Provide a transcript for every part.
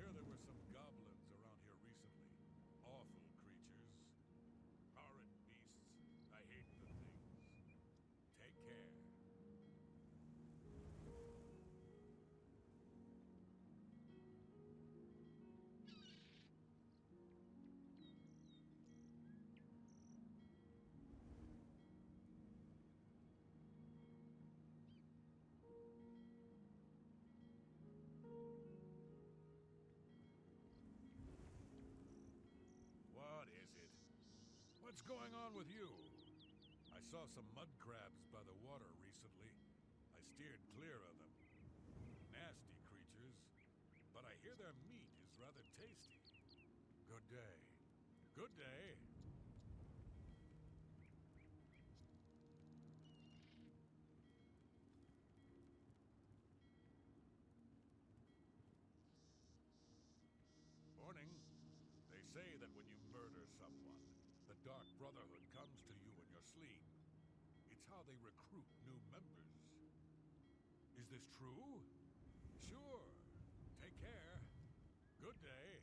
hear there were some goblins around here recently. Awful creatures. Horrid beasts. I hate the things. Take care. What is it? What's going on with you? I saw some mud crabs by the water recently. I steered clear of them. Nasty creatures, but I hear their meat is rather tasty. Good day. Good day. Morning. They say that when you murder someone, the Dark Brotherhood comes to you in your sleep. It's how they recruit new members. Is this true? Sure. Take care. Good day.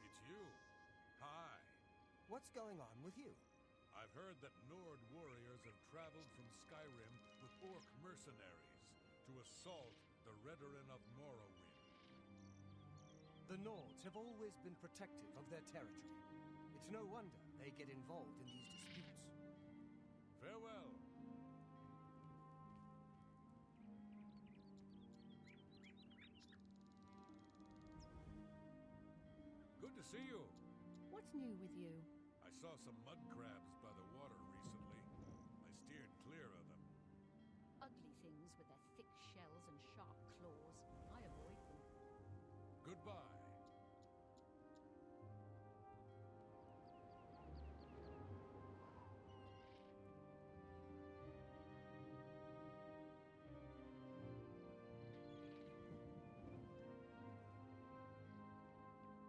It's you. Hi. What's going on with you? I've heard that Nord warriors have traveled from Skyrim with Orc mercenaries to assault the Redoran of Morrowind. The Nords have always been protective of their territory. It's no wonder they get involved in these disputes. Farewell. Good to see you. What's new with you? I saw some mud crabs by the water recently. I steered clear of them. Ugly things with their thick shells and sharp claws. I avoid them. Goodbye.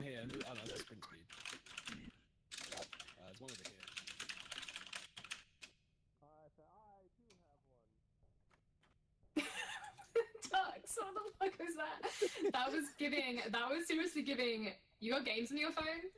Here, oh no, that's sprint speed. There's one over here. I do have one. Tux, what the fuck was that? That was seriously giving, you got games on your phone?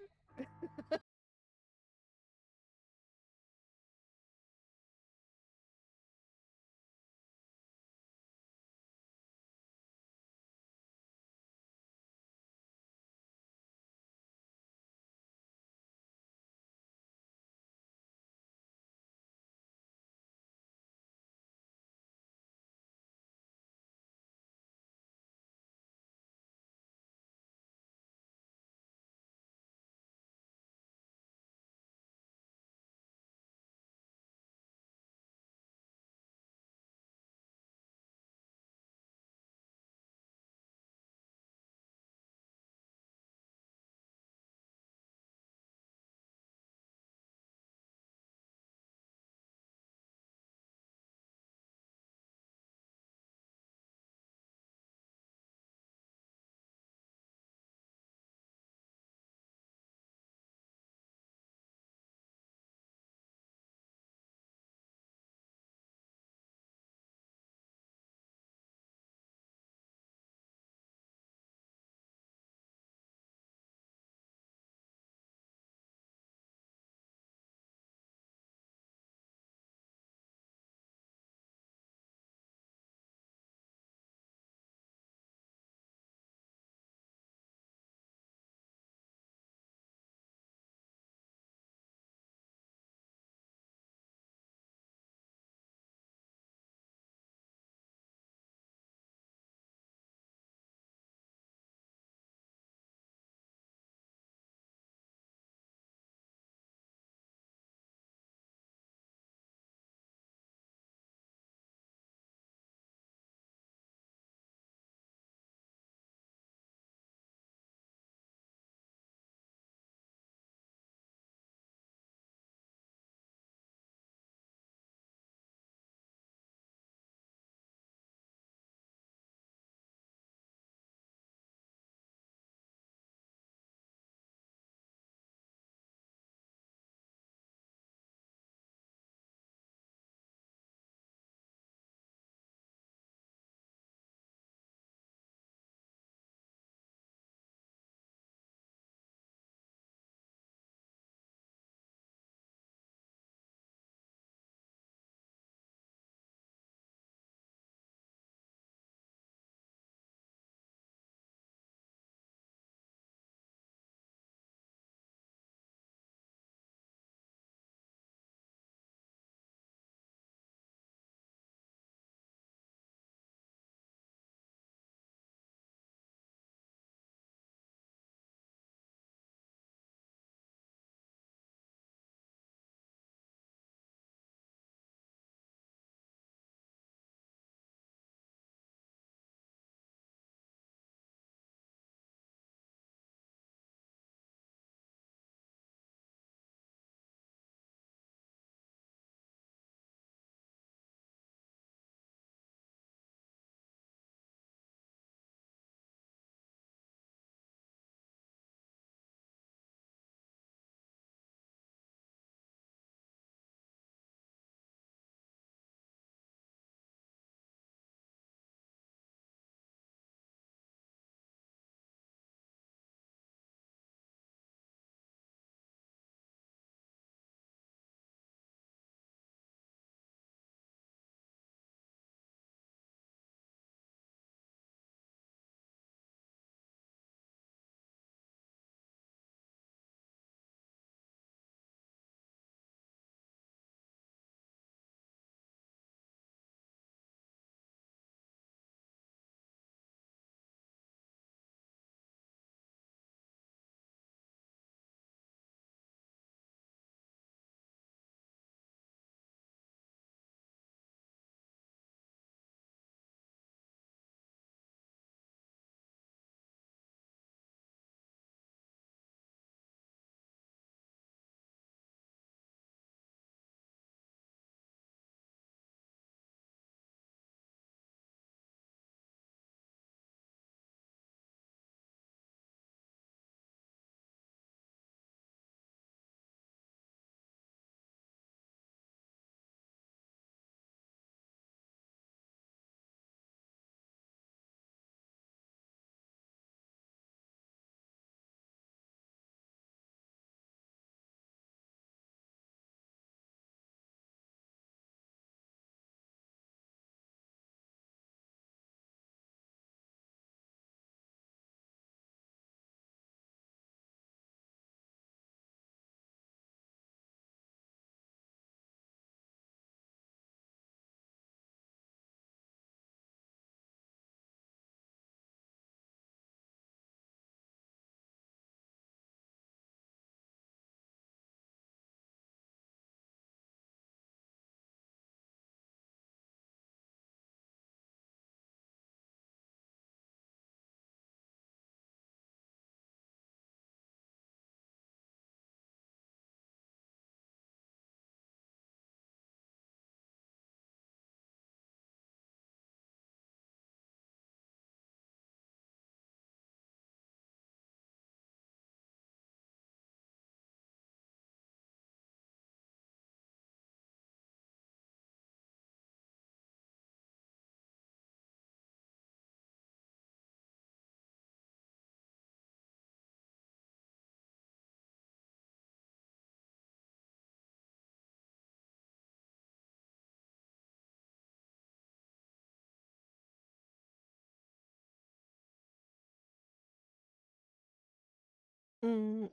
I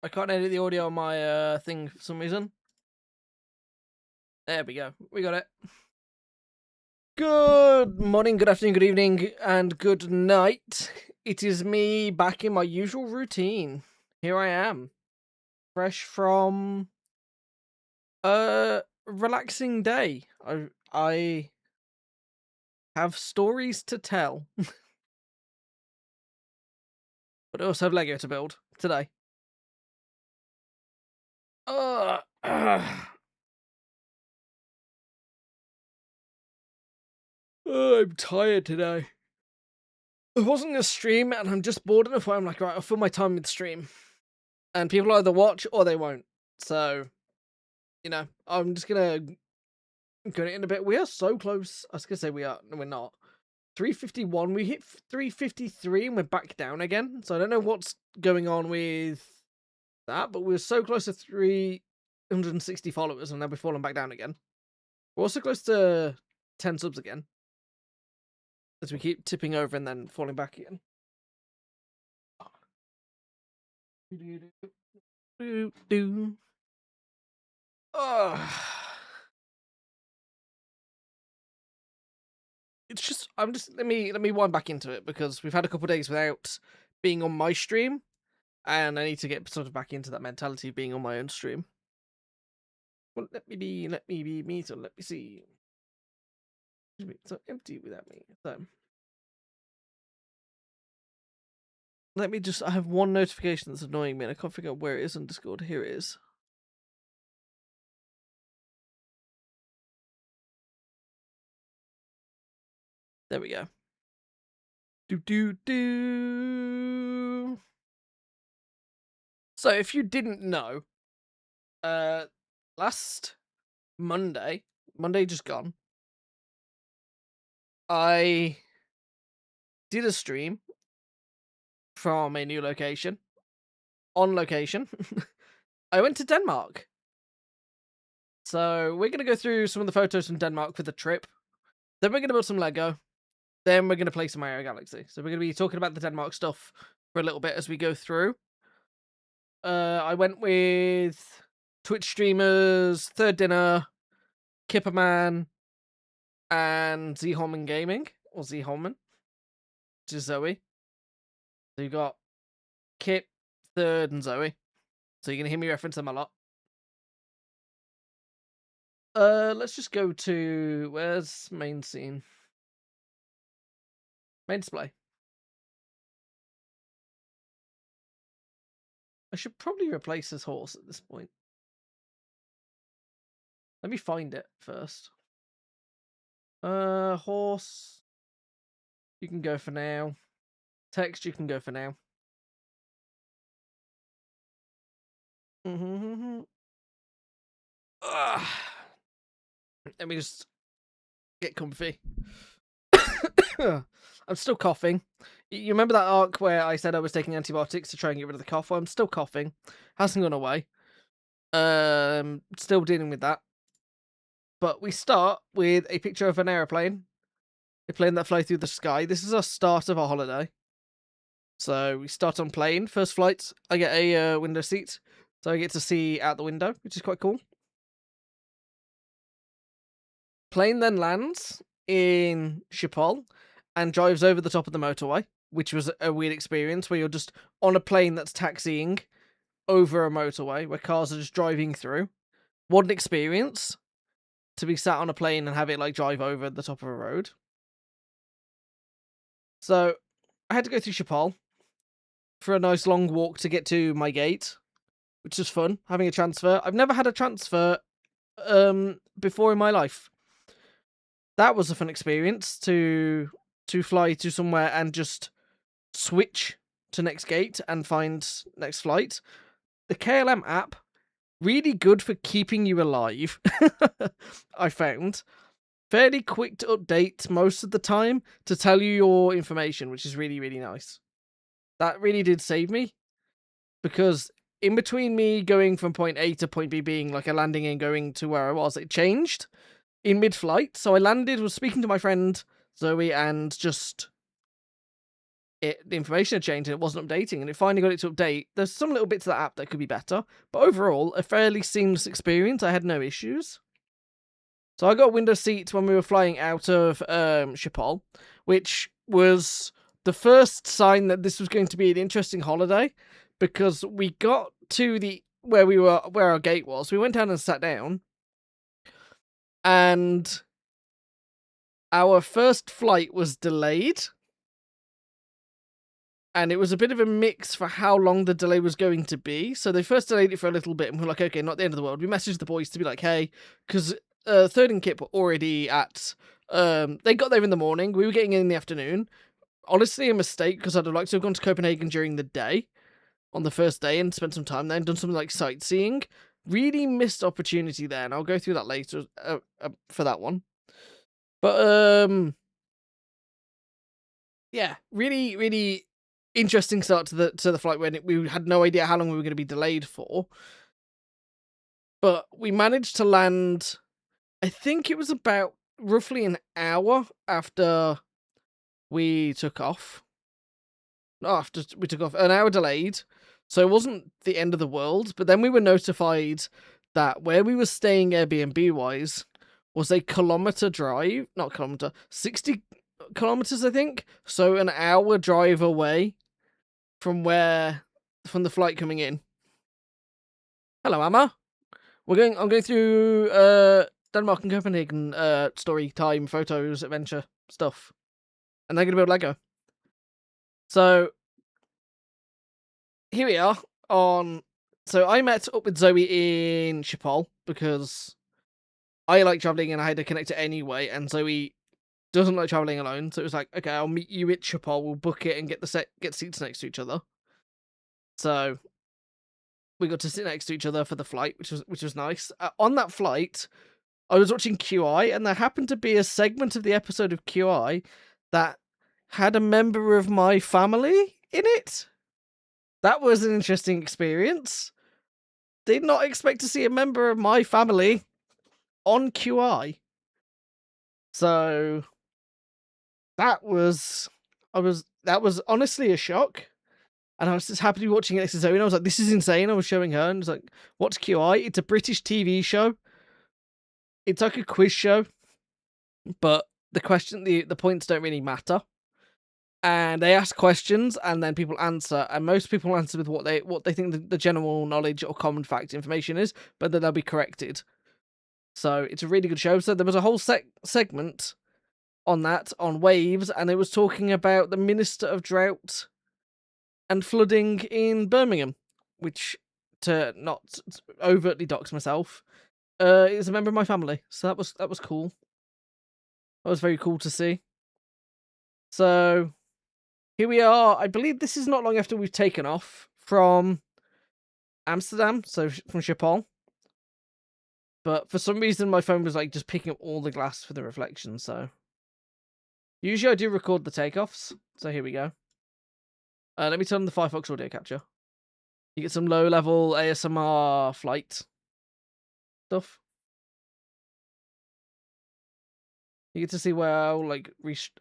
can't edit the audio on my thing for some reason. There we go. We got it. Good morning, good afternoon, good evening, and good night. It is me back in my usual routine. Here I am. Fresh from a relaxing day. I have stories to tell. But I also have Lego to build today. I'm tired today. It wasn't a stream, and I'm just bored enough where I'm like, right, I'll fill my time with stream. And people either watch or they won't. So, you know, I'm just gonna get it in a bit. We are so close. I was gonna say we are. No, we're not. 351. We hit 353 and we're back down again. So I don't know what's going on with that, but we're so close to 360 followers and now we're falling back down again. We're also close to 10 subs again, as we keep tipping over and then falling back again. It's just let me wind back into it because we've had a couple of days without being on my stream, and I need to get sort of back into that mentality of being on my own stream. Well, let me be me. So let me see. So empty without me. So let me just. I have one notification that's annoying me, and I can't figure out where it is on Discord. Here it is. There we go. So if you didn't know, last Monday just gone, I did a stream from a new location. On location. I went to Denmark. So we're going to go through some of the photos from Denmark for the trip. Then we're going to build some Lego. Then we're going to play some Mario Galaxy. So we're going to be talking about the Denmark stuff for a little bit as we go through. I went with Twitch streamers, Third Dinner, Kipperman, and Z Holman Gaming, or Z Holman, which is Zoe. So you got Kip, Third, and Zoe. So you're going to hear me reference them a lot. Let's just go to... Where's main scene? Main display. I should probably replace this horse at this point. Let me find it first. Horse. You can go for now. Text, you can go for now. Let me just get comfy. I'm still coughing. You remember that arc where I said I was taking antibiotics to try and get rid of the cough? Well, I'm still coughing. Hasn't gone away. Still dealing with that. But we start with a picture of an aeroplane. A plane that flies through the sky. This is our start of our holiday. So we start on plane. First flight, I get a window seat. So I get to see out the window, which is quite cool. Plane then lands in Schiphol and drives over the top of the motorway, which was a weird experience where you're just on a plane that's taxiing over a motorway where cars are just driving through. What an experience to be sat on a plane and have it like drive over the top of a road. So I had to go through Schiphol for a nice long walk to get to my gate, which was fun, having a transfer. I've never had a transfer before in my life. That was a fun experience to fly to somewhere and just switch to next gate and find next flight. The KLM app, really good for keeping you alive, I found. Fairly quick to update most of the time to tell you your information, which is really, really nice. That really did save me, because in between me going from point A to point B being like a landing and going to where I was, it changed in mid-flight. So I landed, was speaking to my friend Zoe, and just the information had changed and it wasn't updating, and it finally got it to update. There's some little bits of the app that could be better, but overall, a fairly seamless experience. I had no issues. So I got window seats when we were flying out of Schiphol, which was the first sign that this was going to be an interesting holiday, because we got to where our gate was. We went down and sat down, and our first flight was delayed. And it was a bit of a mix for how long the delay was going to be. So they first delayed it for a little bit, and we were like, okay, not the end of the world. We messaged the boys to be like, hey, because Third and Kip were already at... they got there in the morning. We were getting in the afternoon. Honestly, a mistake, because I'd have liked to have gone to Copenhagen during the day, on the first day, and spent some time there and done something like sightseeing. Really missed opportunity there, and I'll go through that later for that one. But, yeah, really, really... interesting start to the flight when we had no idea how long we were going to be delayed for. But we managed to land, I think it was about roughly an hour after we took off. No, after we took off, an hour delayed. So it wasn't the end of the world, but then we were notified that where we were staying Airbnb-wise was a kilometre drive, 60 kilometres, I think. So an hour drive away from the flight coming in. Hello, Amma. I'm going through Denmark and Copenhagen story time, photos, adventure stuff. And they're going to build Lego. So, here we are so I met up with Zoe in Schiphol because I like travelling and I had to connect it anyway, and Zoe doesn't like travelling alone, so it was like, okay, I'll meet you at Schiphol, we'll book it and get seats next to each other. So we got to sit next to each other for the flight, which was nice. On that flight, I was watching QI, and there happened to be a segment of the episode of QI that had a member of my family in it. That was an interesting experience. Did not expect to see a member of my family on QI. So that was honestly a shock. And I was just happy to be watching it next to Zoe, and I was like, this is insane. I was showing her, and I was like, what's QI? It's a British TV show. It's like a quiz show, but the points don't really matter. And they ask questions, and then people answer, and most people answer with what they think the general knowledge or common fact information is, but then they'll be corrected. So it's a really good show. So there was a whole segment on waves, and it was talking about the Minister of Drought and flooding in Birmingham, which, to not overtly dox myself, is a member of my family. So that was cool. That was very cool to see. So here we are. I believe this is not long after we've taken off from Amsterdam, so from Schiphol. But for some reason, my phone was like just picking up all the glass for the reflection. So usually I do record the takeoffs. So here we go. Let me turn on the Firefox audio capture. You get some low-level ASMR flight stuff. You get to see where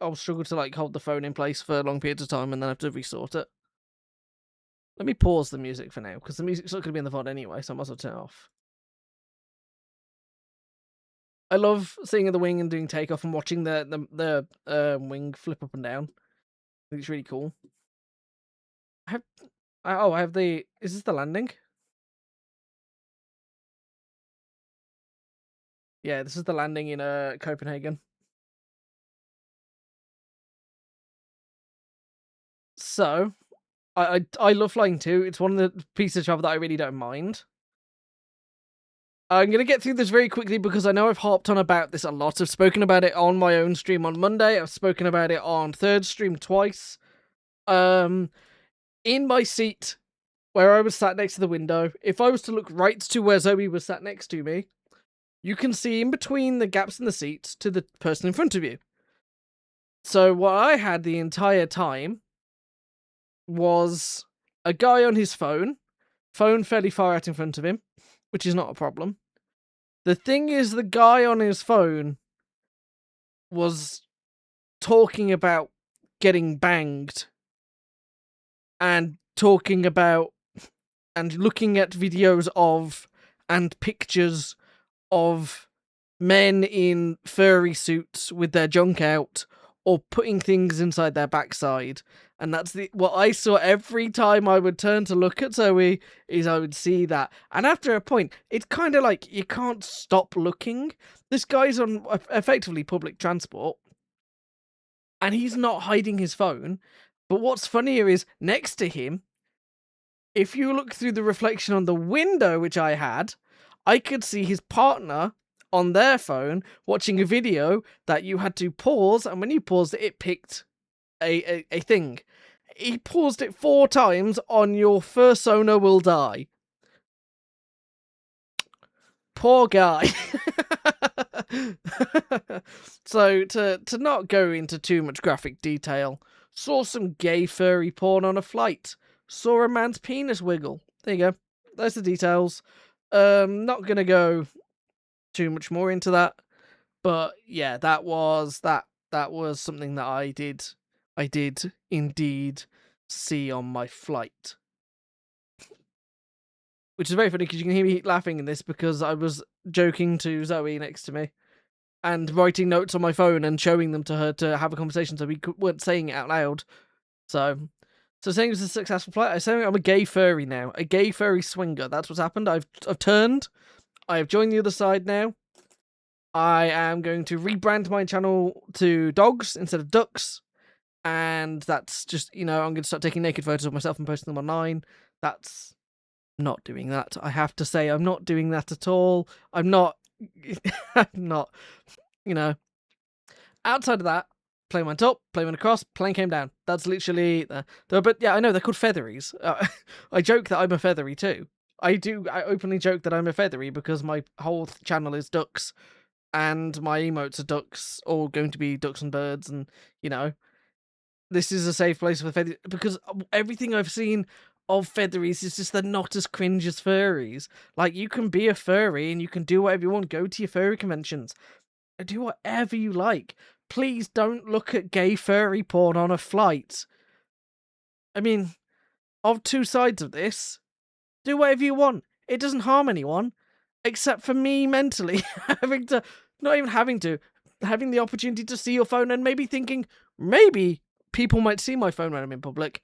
I'll struggle to hold the phone in place for long periods of time and then have to resort it. Let me pause the music for now, because the music's not going to be in the VOD anyway, so I might as well turn it off. I love seeing the wing and doing takeoff and watching the wing flip up and down. I think it's really cool. I have the... Is this the landing? Yeah, this is the landing in Copenhagen. So, I love flying too. It's one of the pieces of travel that I really don't mind. I'm going to get through this very quickly because I know I've harped on about this a lot. I've spoken about it on my own stream on Monday. I've spoken about it on Third stream twice. In my seat, where I was sat next to the window, if I was to look right to where Zoe was sat next to me, you can see in between the gaps in the seats to the person in front of you. So what I had the entire time was a guy on his phone fairly far out in front of him, which is not a problem. The thing is, the guy on his phone was talking about getting banged and talking about and looking at videos of and pictures of men in furry suits with their junk out or putting things inside their backside. And that's what I saw every time I would turn to look at Zoe, is I would see that. And after a point, it's kind of like you can't stop looking. This guy's on effectively public transport, and he's not hiding his phone. But what's funnier is next to him, if you look through the reflection on the window, which I had, I could see his partner on their phone watching a video that you had to pause, and when you paused it, it picked a thing. He paused it 4 times on your fursona will die. Poor guy. So to not go into too much graphic detail, saw some gay furry porn on a flight. Saw a man's penis wiggle. There you go. There's the details. Not gonna go too much more into that, but yeah, that was something that I did indeed see on my flight, which is very funny because you can hear me laughing in this because I was joking to Zoe next to me and writing notes on my phone and showing them to her to have a conversation, so we weren't saying it out loud. So saying it was a successful flight. I'm saying I'm a gay furry now, a gay furry swinger. That's what's happened. I've turned. I have joined the other side now. I am going to rebrand my channel to dogs instead of ducks. And that's just, I'm going to start taking naked photos of myself and posting them online. That's not doing that. I have to say, I'm not doing that at all. I'm not, outside of that, plane went up, plane went across, plane came down. That's literally, but yeah, I know, they're called featheries. I joke that I'm a feathery too. I openly joke that I'm a feathery because my whole channel is ducks and my emotes are ducks, or going to be ducks and birds, and, this is a safe place for featheries, because everything I've seen of featheries is just they're not as cringe as furries. Like, you can be a furry and you can do whatever you want. Go to your furry conventions. Do whatever you like. Please don't look at gay furry porn on a flight. I mean, of two sides of this, do whatever you want. It doesn't harm anyone, except for me mentally having the opportunity to see your phone and maybe thinking, maybe people might see my phone when I'm in public,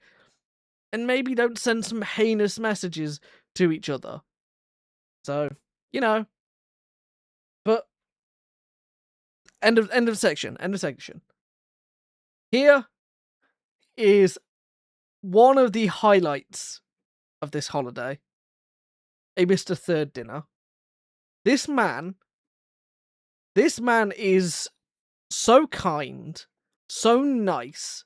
and maybe don't send some heinous messages to each other. So, but end of section. Here is one of the highlights of this holiday. A Mr. Third Dinner. This man is so kind, so nice,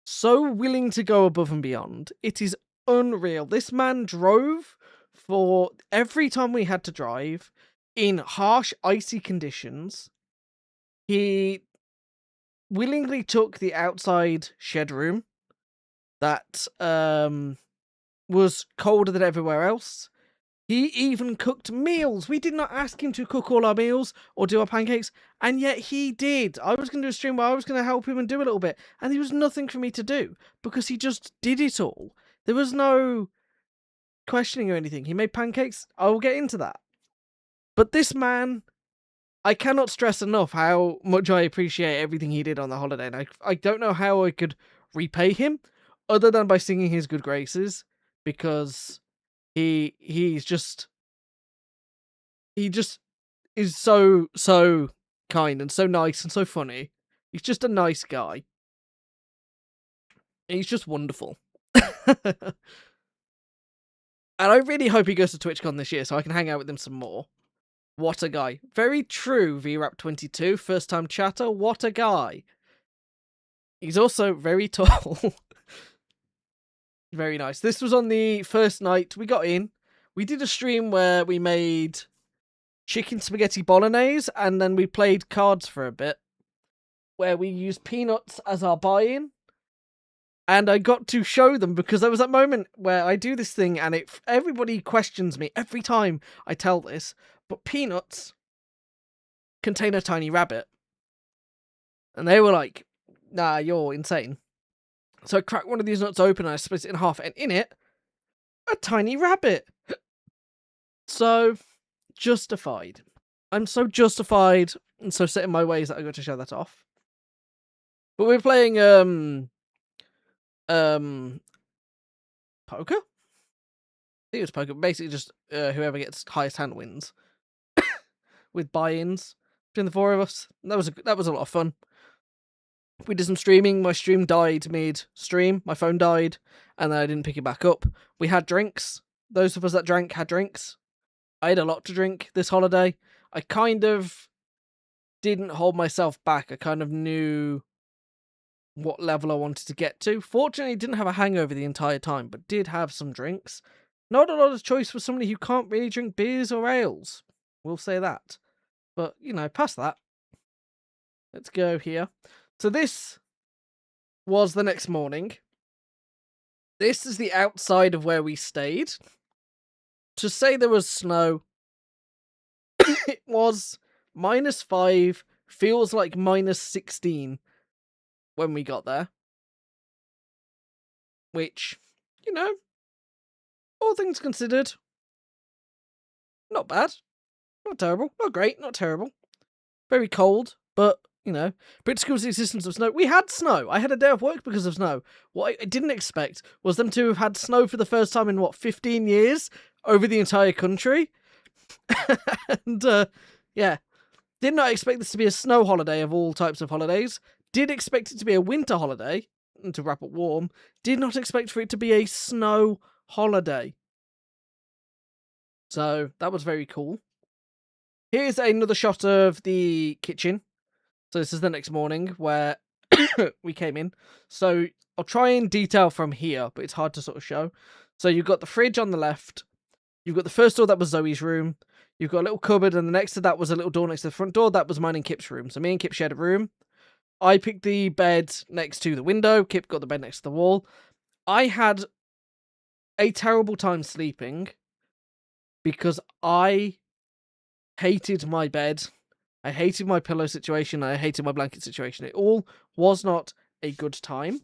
so willing to go above and beyond. It is unreal. This man drove for every time we had to drive in harsh, icy conditions. He willingly took the outside shed room that was colder than everywhere else. He even cooked meals. We did not ask him to cook all our meals or do our pancakes, and yet he did. I was going to do a stream where I was going to help him and do a little bit, and there was nothing for me to do because he just did it all. There was no questioning or anything. He made pancakes. I will get into that. But this man, I cannot stress enough how much I appreciate everything he did on the holiday, and I don't know how I could repay him other than by singing his good graces, because he just is so kind and so nice and so funny. He's just a nice guy. He's just wonderful. And I really hope he goes to TwitchCon this year so I can hang out with him some more. What a guy. Very true, VRAP22, first time chatter. What a guy. He's also very tall. Very nice. This was on the first night we got in. We did a stream where we made chicken spaghetti bolognese, and then we played cards for a bit, where we used peanuts as our buy-in. And I got to show them, because there was that moment where I do this thing and everybody questions me every time I tell this, but peanuts contain a tiny rabbit. And they were like, nah, you're insane. So I cracked one of these nuts open and I split it in half, and in it, a tiny rabbit. So, justified. I'm so justified and so set in my ways that I got to show that off. But we're playing, poker? I think it was poker. Basically just, whoever gets highest hand wins. With buy-ins between the four of us. That was a lot of fun. We did some streaming. My stream died mid-stream. My phone died, and then I didn't pick it back up. We had drinks. Those of us that drank had drinks. I had a lot to drink this holiday. I kind of didn't hold myself back. I kind of knew what level I wanted to get to. Fortunately, didn't have a hangover the entire time, but did have some drinks. Not a lot of choice for somebody who can't really drink beers or ales. We'll say that. But, past that. Let's go here. So this was the next morning. This is the outside of where we stayed. To say there was snow, it was -5, feels like -16 when we got there. Which, all things considered, not bad. Not terrible. Not great. Not terrible. Very cold, but, British schools the existence of snow. We had snow. I had a day off work because of snow. What I didn't expect was them to have had snow for the first time in, 15 years over the entire country? And, did not expect this to be a snow holiday of all types of holidays. Did expect it to be a winter holiday, and to wrap up warm. Did not expect for it to be a snow holiday. So, that was very cool. Here's another shot of the kitchen. So this is the next morning where we came in. So I'll try and detail from here, but it's hard to sort of show. So you've got the fridge on the left. You've got the first door, that was Zoe's room. You've got a little cupboard, and the next to that was a little door next to the front door. That was mine and Kip's room. So me and Kip shared a room. I picked the bed next to the window. Kip got the bed next to the wall. I had a terrible time sleeping because I hated my bed. I hated my pillow situation. I hated my blanket situation. It all was not a good time.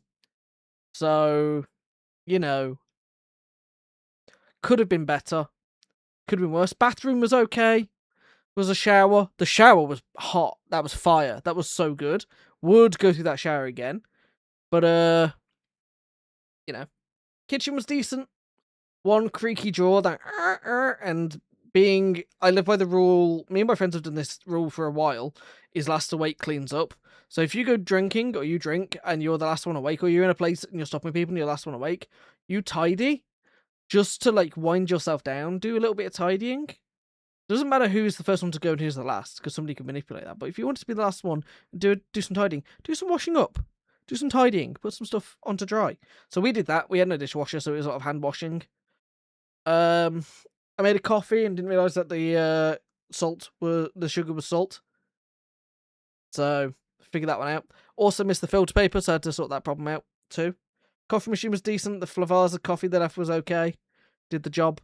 So, could have been better. Could have been worse. Bathroom was okay. There was a shower. The shower was hot. That was fire. That was so good. Would go through that shower again. But, kitchen was decent. One creaky drawer that, and I live by the rule, me and my friends have done this rule for a while, is last awake cleans up. So if you go drinking, or you drink, and you're the last one awake, or you're in a place and you're stopping people and you're the last one awake, you tidy, just to, wind yourself down, do a little bit of tidying. Doesn't matter who's the first one to go and who's the last, because somebody can manipulate that. But if you want to be the last one, do some tidying. Do some washing up. Do some tidying. Put some stuff onto dry. So we did that. We had no dishwasher, so it was a lot of hand washing. I made a coffee and didn't realise that the sugar was salt. So, figured that one out. Also missed the filter paper, so I had to sort that problem out too. Coffee machine was decent. The Flavazza coffee they left was okay. Did the job.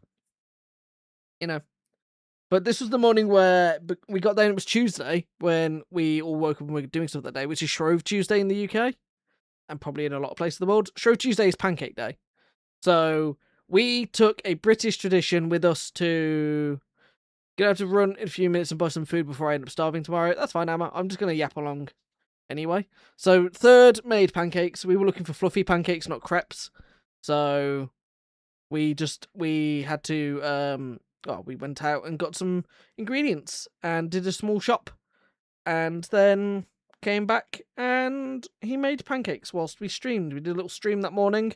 But this was the morning where we got there and it was Tuesday when we all woke up and we were doing stuff that day, which is Shrove Tuesday in the UK. And probably in a lot of places in the world. Shrove Tuesday is Pancake Day. So we took a British tradition with us to... Gonna have to run in a few minutes and buy some food before I end up starving tomorrow. That's fine, Emma. I'm just gonna yap along anyway. So, third made pancakes. We were looking for fluffy pancakes, not crepes. So, we had to, we went out and got some ingredients and did a small shop. And then came back and he made pancakes whilst we streamed. We did a little stream that morning,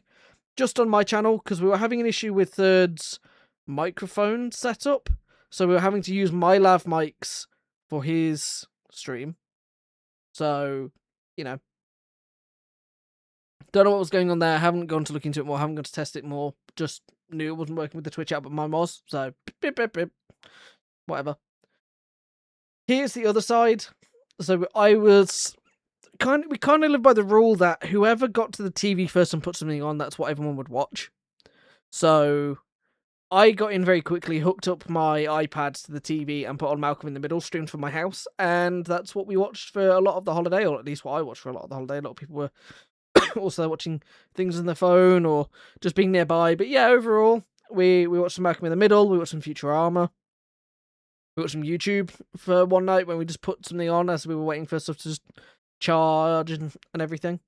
just on my channel, because we were having an issue with Third's microphone setup. So we were having to use my lav mics for his stream. So, don't know what was going on there. Haven't gone to look into it more. Haven't gone to test it more. Just knew it wasn't working with the Twitch app, but mine was. So, whatever. Here's the other side. So I was we kind of live by the rule that whoever got to the TV first and put something on, that's what everyone would watch. So I got in very quickly, hooked up my iPad to the TV and put on Malcolm in the Middle, streamed from my house, and that's what we watched for a lot of the holiday, or at least what I watched for a lot of the holiday. A lot of people were also watching things on their phone or just being nearby. But yeah, overall, we watched some Malcolm in the Middle, we watched some Futurama, we watched some YouTube for one night when we just put something on as we were waiting for stuff to just charge and everything.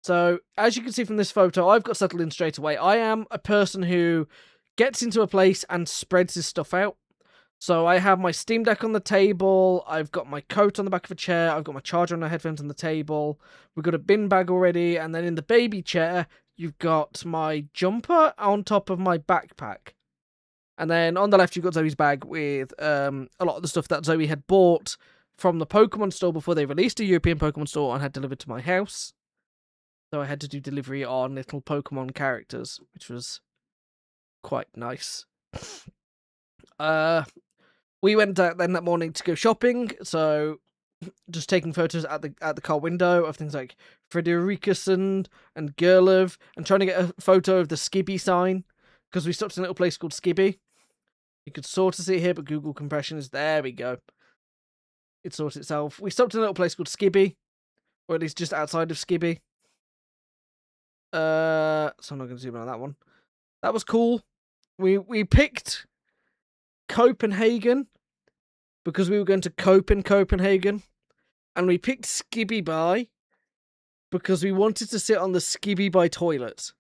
So, as you can see from this photo, I've got settled in straight away. I am a person who gets into a place and spreads his stuff out. So I have my Steam Deck on the table, I've got my coat on the back of a chair, I've got my charger and my headphones on the table, we've got a bin bag already, and then in the baby chair, you've got my jumper on top of my backpack. And then on the left, you've got Zoe's bag with a lot of the stuff that Zoe had bought from the Pokemon store before they released a European Pokemon store and had delivered to my house. So I had to do delivery on little Pokemon characters, which was quite nice. We went out then that morning to go shopping, so just taking photos at the car window of things like Frederikusen and Gerlov, and trying to get a photo of the Skibby sign, because we stopped in a little place called Skibby. You could sort of see it here, but Google compressions, there we go. It sorts itself. We stopped in a little place called Skibby, or at least just outside of Skibby. So I'm not going to zoom in on that one. That was cool. We picked Copenhagen because we were going to cope in Copenhagen, and we picked Skibby By because we wanted to sit on the Skibby By toilet.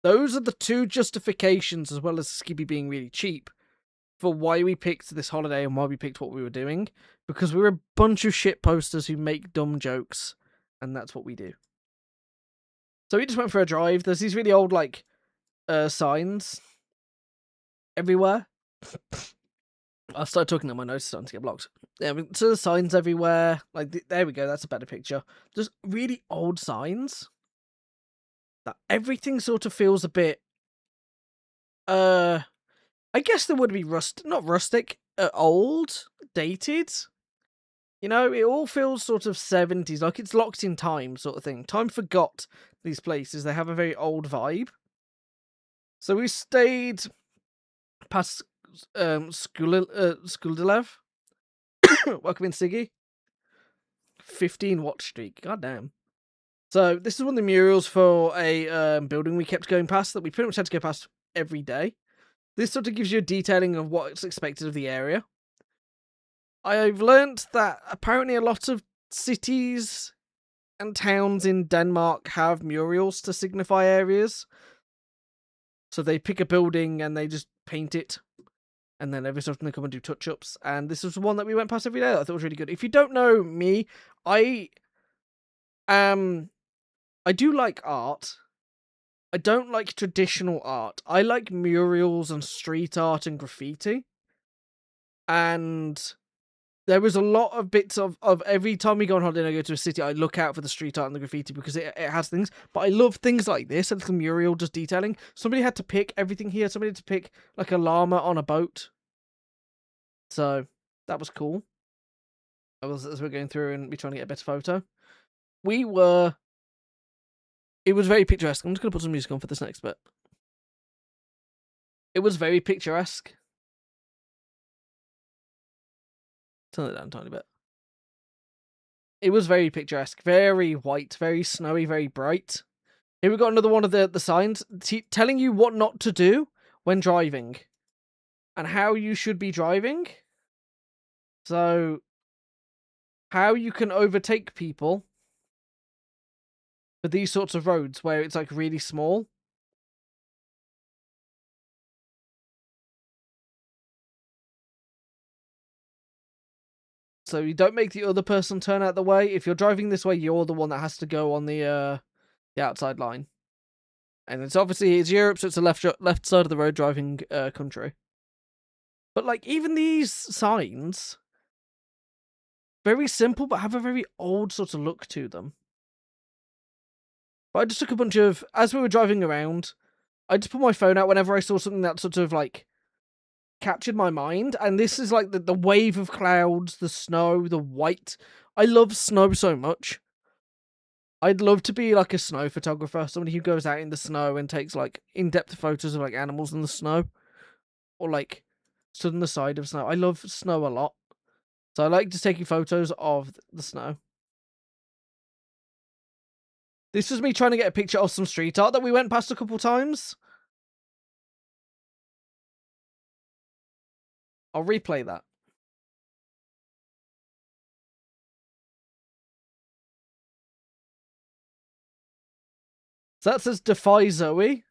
Those are the two justifications, as well as Skibby being really cheap, for why we picked this holiday and why we picked what we were doing. Because we were a bunch of shit posters who make dumb jokes, and that's what we do. So we just went for a drive. There's these really old, like, signs everywhere. I started talking on my nose, starting to get blocked. Yeah, so there's signs everywhere. Like, there we go. That's a better picture. Just really old signs. That everything sort of feels a bit. I guess there would be not rustic, old, dated. You know, it all feels sort of 70s, like it's locked in time, sort of thing. Time forgot these places. They have a very old vibe. So we stayed past Skuldilev. Welcome in, Siggy. 15 watch streak. God damn. So this is one of the murals for a building we kept going past that we pretty much had to go past every day. This sort of gives you a detailing of what's expected of the area. I've learnt that apparently a lot of cities and towns in Denmark have murals to signify areas. So they pick a building and they just paint it. And then every so often they come and do touch-ups. And this was one that we went past every day that I thought was really good. If you don't know me, I do like art. I don't like traditional art. I like murals and street art and graffiti. And there was a lot of bits of every time we go on holiday and I go to a city, I look out for the street art and the graffiti because it has things. But I love things like this, a little mural just detailing. Somebody had to pick everything here. Somebody had to pick like a llama on a boat. So that was cool. As we're going through and we're trying to get a better photo. It was very picturesque. I'm just going to put some music on for this next bit. It was very picturesque. Turn it down a tiny bit. It was very picturesque. Very white, very snowy, very bright. Here we got another one of the signs telling you what not to do when driving. And how you should be driving. So, how you can overtake people for these sorts of roads where it's like really small. So you don't make the other person turn out the way. If you're driving this way, you're the one that has to go on the outside line. And it's Europe, so it's a left side of the road driving country. But like even these signs, very simple, but have a very old sort of look to them. But I just took a bunch of, as we were driving around, I just put my phone out whenever I saw something that sort of like captured my mind. And this is like the wave of clouds, the snow, the white. I love snow so much. I'd love to be like a snow photographer, somebody who goes out in the snow and takes like in-depth photos of like animals in the snow. Or like stood on the side of snow. I love snow a lot. So I like just taking photos of the snow. This was me trying to get a picture of some street art that we went past a couple times. I'll replay that. So that says Defy Zoe.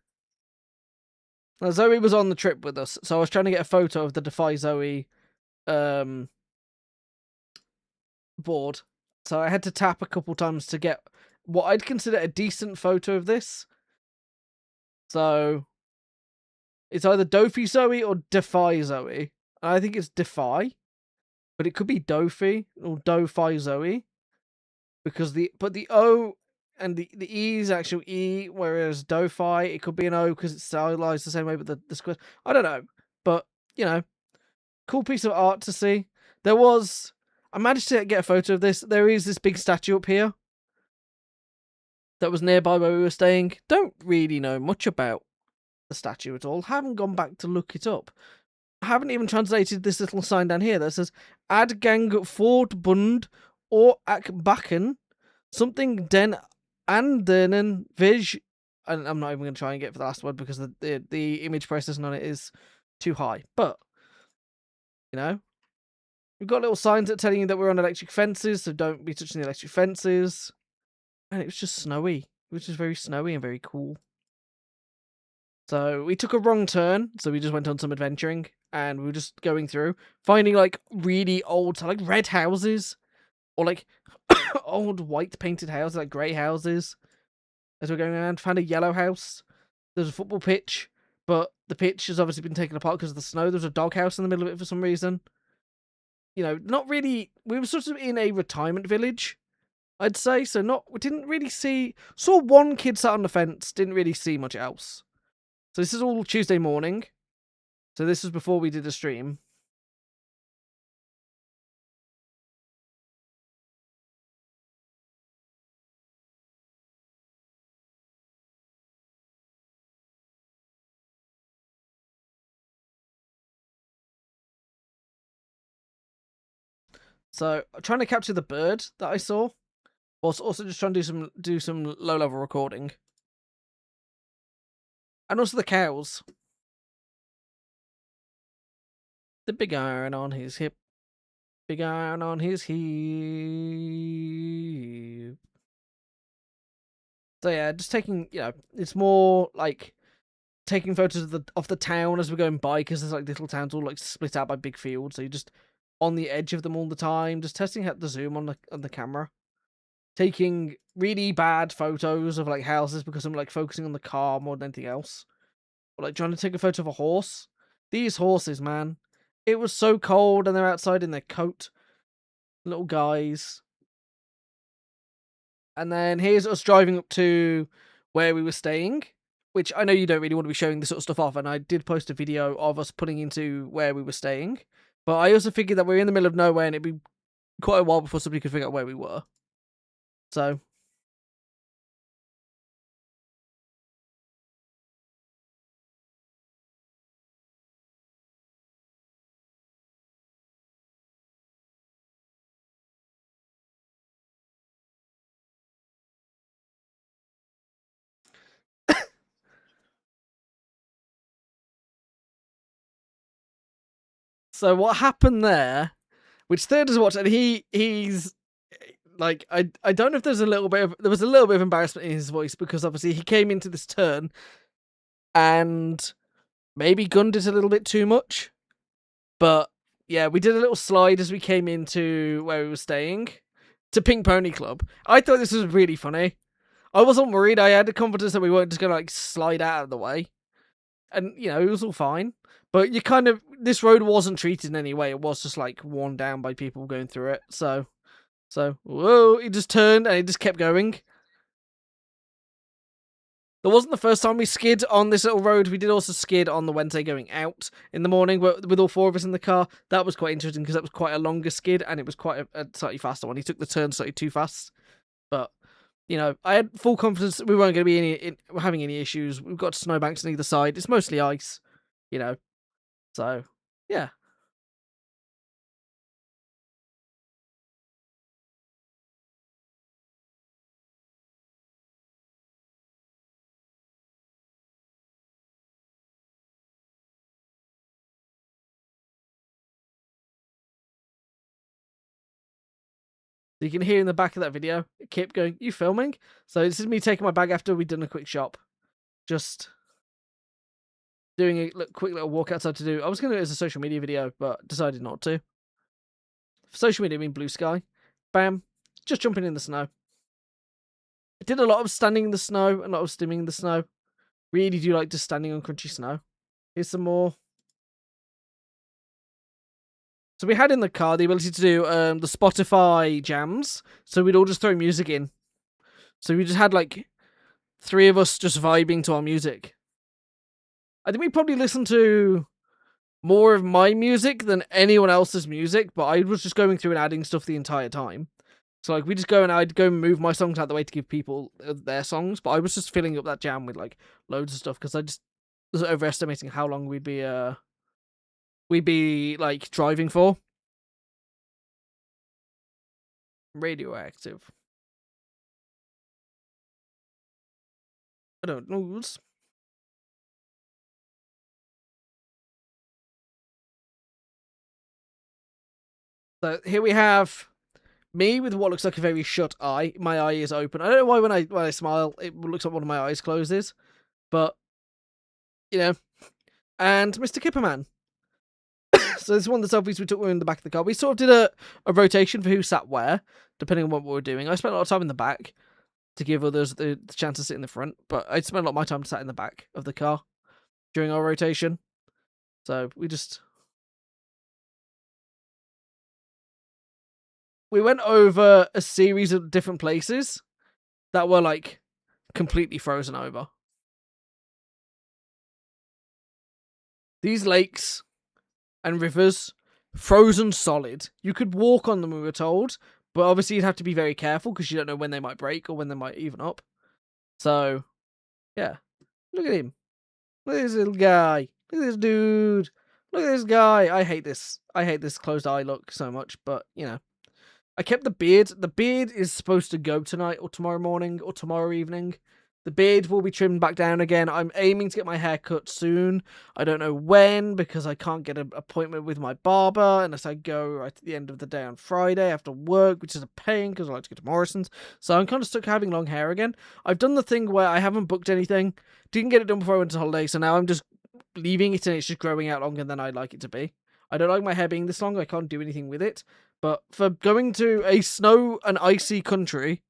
Now, Zoe was on the trip with us, so I was trying to get a photo of the Defy Zoe board. So I had to tap a couple times to get what I'd consider a decent photo of this. So it's either Dofi Zoe or Defy Zoe. I think it's Defy, but it could be Dofi or Dofi Zoe, because the O and the E is actual E, whereas Dofi it could be an O because it's stylized the same way, but the square, I don't know, but you know, cool piece of art to see. I managed to get a photo of this. There is this big statue up here that was nearby where we were staying. Don't really know much about the statue at all. Haven't gone back to look it up. I haven't even translated this little sign down here that says Ad gang Fordbund or Ak Bakken something den anden Vij. And I'm not even going to try and get for the last word because the image processing on it is too high. But, you know, we've got little signs that telling you that we're on electric fences, so don't be touching the electric fences. And it was just snowy. It was just very snowy and very cool. So we took a wrong turn, so we just went on some adventuring, and we were just going through, finding like really old, like red houses, or like old white painted houses, like grey houses. As we're going around, found a yellow house. There's a football pitch, but the pitch has obviously been taken apart because of the snow. There's a doghouse in the middle of it for some reason. You know, not really. We were sort of in a retirement village, I'd say. So we didn't really saw one kid sat on the fence. Didn't really see much else. So this is all Tuesday morning. So this was before we did a stream. So I'm trying to capture the bird that I saw, whilst also just trying to do some low level recording, and also the cows. The big iron on his hip, big iron on his hip. So yeah, just taking, you know, it's more like taking photos of the town as we're going by, because there's like little towns all like split out by big fields, so you're just on the edge of them all the time, just testing out the zoom on the camera, taking really bad photos of like houses because I'm like focusing on the car more than anything else, or like trying to take a photo of a horse. These horses, man, it was so cold and they're outside in their coat, little guys. And then here's us driving up to where we were staying, which I know you don't really want to be showing this sort of stuff off, and I did post a video of us pulling into where we were staying. But I also figured that we're in the middle of nowhere and it'd be quite a while before somebody could figure out where we were. So So what happened there, which Third has watched, and he's like, I don't know if there was a little bit of embarrassment in his voice, because obviously he came into this turn and maybe gunned it a little bit too much. But yeah, we did a little slide as we came into where we were staying to Pink Pony Club. I thought this was really funny. I wasn't worried. I had the confidence that we weren't just gonna like slide out of the way. And, you know, it was all fine. But this road wasn't treated in any way. It was just, like, worn down by people going through it. So, whoa, it just turned and it just kept going. That wasn't the first time we skid on this little road. We did also skid on the Wednesday going out in the morning with all four of us in the car. That was quite interesting because that was quite a longer skid and it was quite a slightly faster one. He took the turn slightly too fast. But, you know, I had full confidence that we weren't going to be having any issues. We've got snowbanks on either side. It's mostly ice, you know. So, yeah. So you can hear in the back of that video, Kip going, "You filming?" So this is me taking my bag after we've done a quick shop. Just doing a quick little walk outside to do. I was going to do it as a social media video, but decided not to. For social media, I mean blue sky. Bam. Just jumping in the snow. I did a lot of standing in the snow, a lot of stimming in the snow. Really do like just standing on crunchy snow. Here's some more. So we had in the car the ability to do the Spotify jams. So we'd all just throw music in. So we just had like 3 of us just vibing to our music. I think we probably listened to more of my music than anyone else's music, but I was just going through and adding stuff the entire time. So like we just go and I'd go and move my songs out the way to give people their songs, but I was just filling up that jam with like loads of stuff because I just was overestimating how long we'd be like driving for. Radioactive. I don't know. So here we have me with what looks like a very shut eye. My eye is open. I don't know why when I smile, it looks like one of my eyes closes. But, you know. And Mr. Kipperman. So this is one of the selfies we took in the back of the car. We sort of did a rotation for who sat where, depending on what we were doing. I spent a lot of time in the back to give others the chance to sit in the front. But I spent a lot of my time sat in the back of the car during our rotation. So we went over a series of different places that were like completely frozen over. These lakes and rivers, frozen solid. You could walk on them, we were told, but obviously you'd have to be very careful because you don't know when they might break or when they might even up. So, yeah. Look at him. Look at this little guy. Look at this dude. Look at this guy. I hate this. I hate this closed eye look so much, but, you know. I kept the beard. The beard is supposed to go tonight or tomorrow morning or tomorrow evening. The beard will be trimmed back down again. I'm aiming to get my hair cut soon. I don't know when because I can't get an appointment with my barber unless I go right at the end of the day on Friday after work, which is a pain because I like to go to Morrison's. So I'm kind of stuck having long hair again. I've done the thing where I haven't booked anything. Didn't get it done before I went to holiday, so now I'm just leaving it and it's just growing out longer than I'd like it to be. I don't like my hair being this long. I can't do anything with it. But for going to a snow and icy country,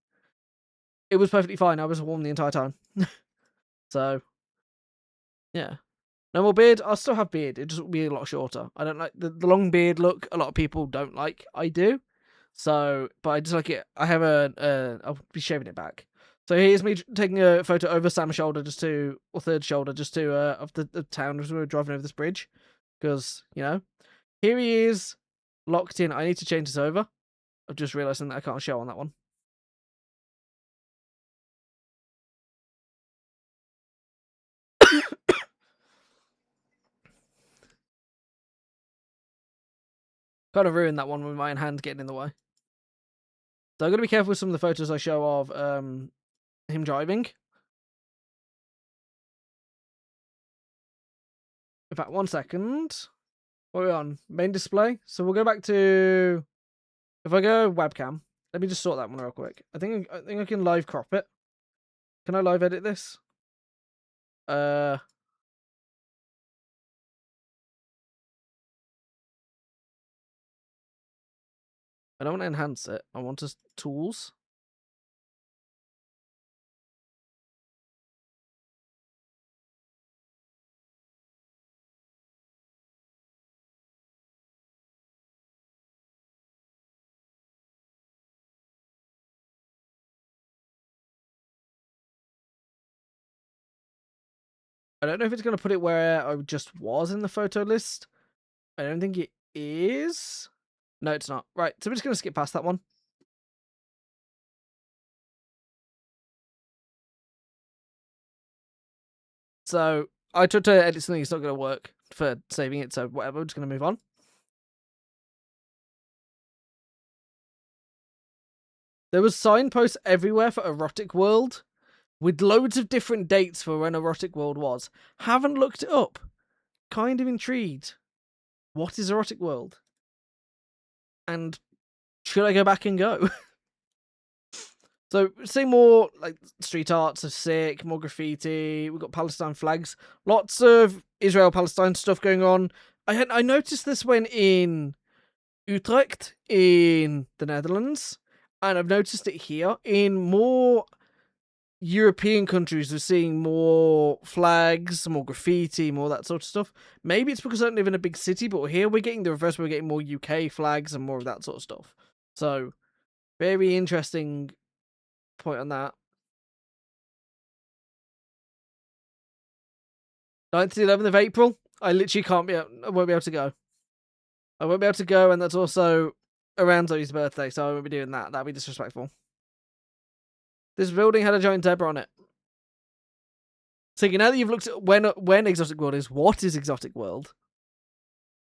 it was perfectly fine. I was warm the entire time. So, yeah. No more beard. I'll still have beard. It just will be a lot shorter. I don't like the long beard look. A lot of people don't like. I do. So, but I just like it. I have I'll be shaving it back. So here's me taking a photo over Sam's shoulder, or third shoulder, of the town as we were driving over this bridge. Because, you know, here he is, locked in. I need to change this over. I'm just realising that I can't show on that one. Kind of ruined that one with my own hand getting in the way. So I'm going to be careful with some of the photos I show of him driving. In fact, 1 second. What are we on? Main display. So we'll go back to... If I go webcam, let me just sort that one real quick. I think I can live crop it. Can I live edit this? I don't want to enhance it. I want to tools. I don't know if it's going to put it where I just was in the photo list. I don't think it is. No, it's not. Right, so we're just going to skip past that one. So I tried to edit something that's not going to work for saving it, so whatever, we're just going to move on. There was signposts everywhere for Erotic World, with loads of different dates for when Erotic World was. Haven't looked it up. Kind of intrigued. What is Erotic World? And should I go back and go? So seeing more like street arts are sick, more graffiti. We've got Palestine flags, lots of Israel-Palestine stuff going on. I noticed this when in Utrecht in the Netherlands, and I've noticed it here in more European countries. We're seeing more flags, more graffiti, more that sort of stuff. Maybe it's because I don't live in a big city, but here we're getting the reverse. We're getting more UK flags and more of that sort of stuff. So very interesting point on that. 9th to the 11th of April. I literally can't be. I won't be able to go. I won't be able to go, and that's also around Zoe's birthday, so I won't be doing that. That'd be disrespectful. This building had a giant zebra on it. So now that you've looked at when Exotic World is, what is Exotic World?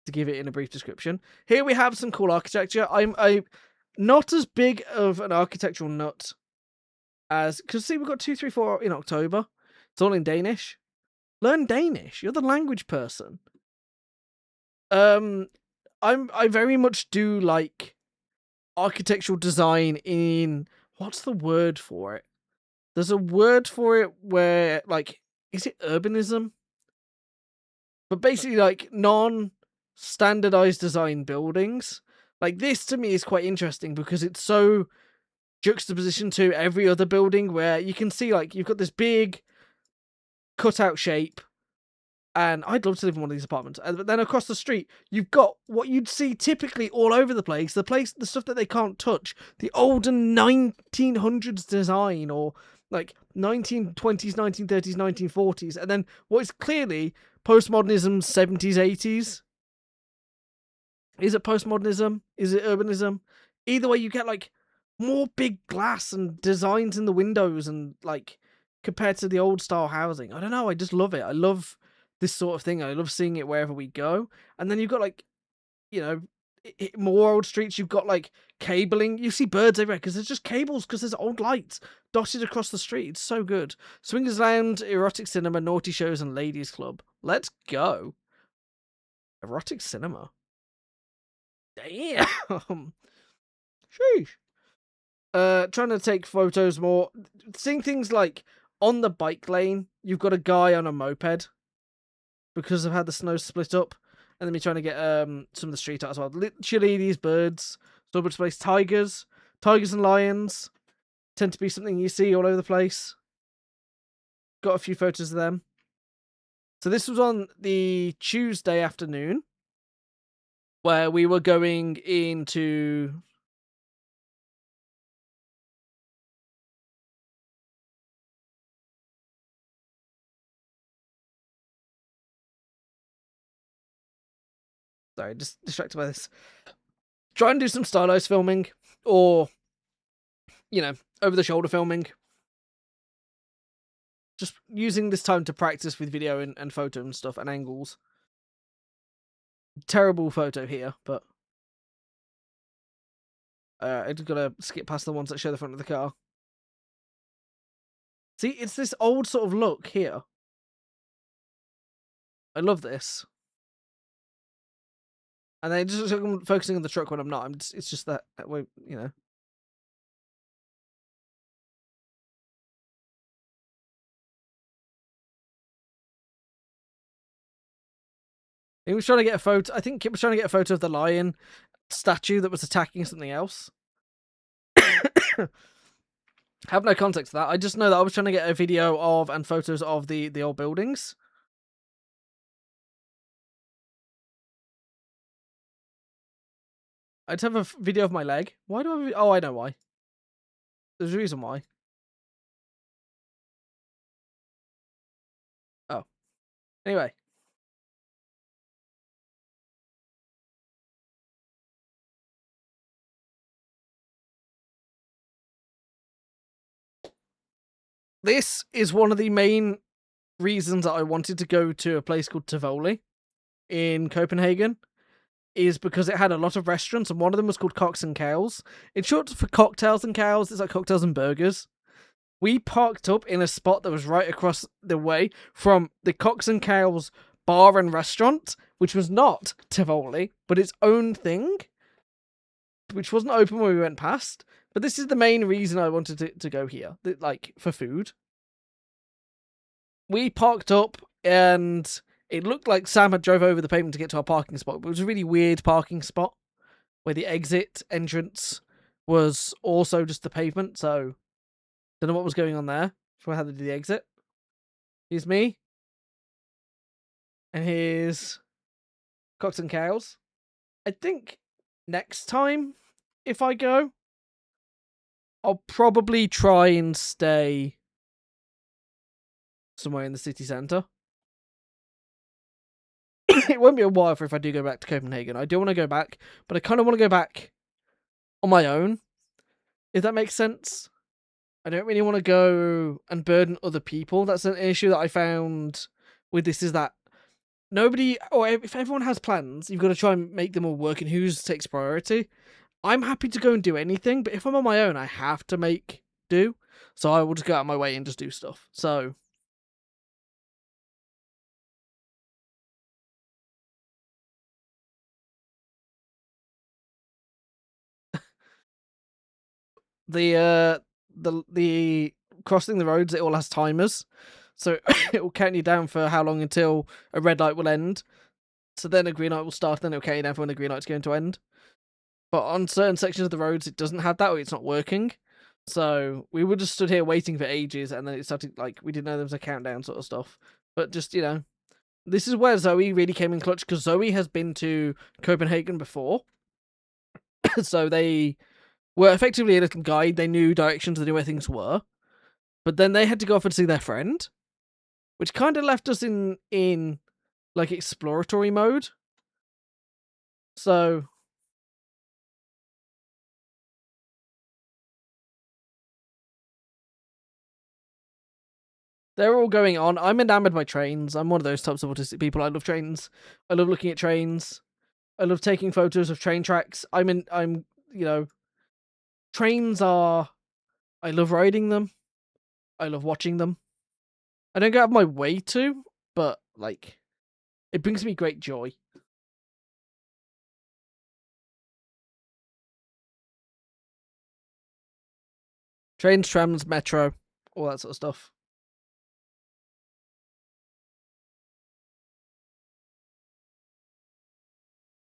To give it in a brief description. Here we have some cool architecture. I'm not as big of an architectural nut as, because see, we've got 2, 3, 4 in October. It's all in Danish. Learn Danish. You're the language person. I very much do like architectural design in, what's the word for it? There's a word for it where, like, is it urbanism? But basically, like, non-standardized design buildings. Like, this to me is quite interesting because it's so juxtaposition to every other building where you can see, like, you've got this big cutout shape, and I'd love to live in one of these apartments. But then across the street, you've got what you'd see typically all over the place, the stuff that they can't touch, the olden 1900s design, or like 1920s, 1930s, 1940s, and then what is clearly postmodernism, 70s, 80s. Is it postmodernism? Is it urbanism? Either way, you get like more big glass and designs in the windows, and like compared to the old style housing. I don't know. I just love it. I love this sort of thing. I love seeing it wherever we go. And then you've got like, you know, more old streets. You've got like cabling. You see birds everywhere because there's just cables, because there's old lights dotted across the street. It's so good. Swingers Lounge, erotic cinema, naughty shows, and ladies club. Let's go. Erotic cinema. Damn. Sheesh. Trying to take photos more. Seeing things like on the bike lane, you've got a guy on a moped because of how the snow split up, and then we're trying to get some of the street art as well. Literally, these birds, so much place. Tigers and lions tend to be something you see all over the place. Got a few photos of them. So this was on the Tuesday afternoon, where we were going into. Sorry, just distracted by this. Try and do some stylized filming, or, you know, over-the-shoulder filming. Just using this time to practice with video and photo and stuff, and angles. Terrible photo here, but I just gotta skip past the ones that show the front of the car. See, it's this old sort of look here. I love this. And then just I'm focusing on the truck when I'm not. It's just that way, you know. He was trying to get a photo. I think Kip was trying to get a photo of the lion statue that was attacking something else. Have no context to that. I just know that I was trying to get a video of and photos of the old buildings. I'd have a video of my leg. Why do I? Oh, I know why. There's a reason why. Oh. Anyway. This is one of the main reasons that I wanted to go to a place called Tivoli in Copenhagen, is because it had a lot of restaurants, and one of them was called Cocks and Cows. It's short for cocktails and cows. It's like cocktails and burgers. We parked up in a spot that was right across the way from the Cocks and Cows bar and restaurant, which was not Tivoli, but its own thing. which wasn't open when we went past. But this is the main reason I wanted to go here, like for food. We parked up, and it looked like Sam had drove over the pavement to get to our parking spot, but it was a really weird parking spot where the entrance was also just the pavement. So don't know what was going on there. For how to do the exit. Here's me. And here's Cox and Cows. I think next time, if I go, I'll probably try and stay somewhere in the city centre. It won't be a while for if I do go back to Copenhagen. I do want to go back, but I kind of want to go back on my own, if that makes sense. I don't really want to go and burden other people. That's an issue that I found with this, is that nobody, or if everyone has plans, you've got to try and make them all work, and whose takes priority. I'm happy to go and do anything, but if I'm on my own, I have to make do. So I will just go out of my way and just do stuff. So the crossing the roads, it all has timers. So it will count you down for how long until a red light will end. So then a green light will start, then it will count you down for when the green light's going to end. But on certain sections of the roads, it doesn't have that, or it's not working. So we were just stood here waiting for ages, and then it started, like, we didn't know there was a countdown sort of stuff. But just, this is where Zoe really came in clutch, because Zoe has been to Copenhagen before. So they were effectively a little guide. They knew directions, they knew where things were. But then they had to go off and see their friend, which kind of left us in like exploratory mode. So they're all going on. I'm enamored by trains. I'm one of those types of autistic people. I love trains. I love looking at trains. I love taking photos of train tracks. Trains are, I love riding them. I love watching them. I don't go out of my way to, but like, it brings me great joy. Trains, trams, metro, all that sort of stuff.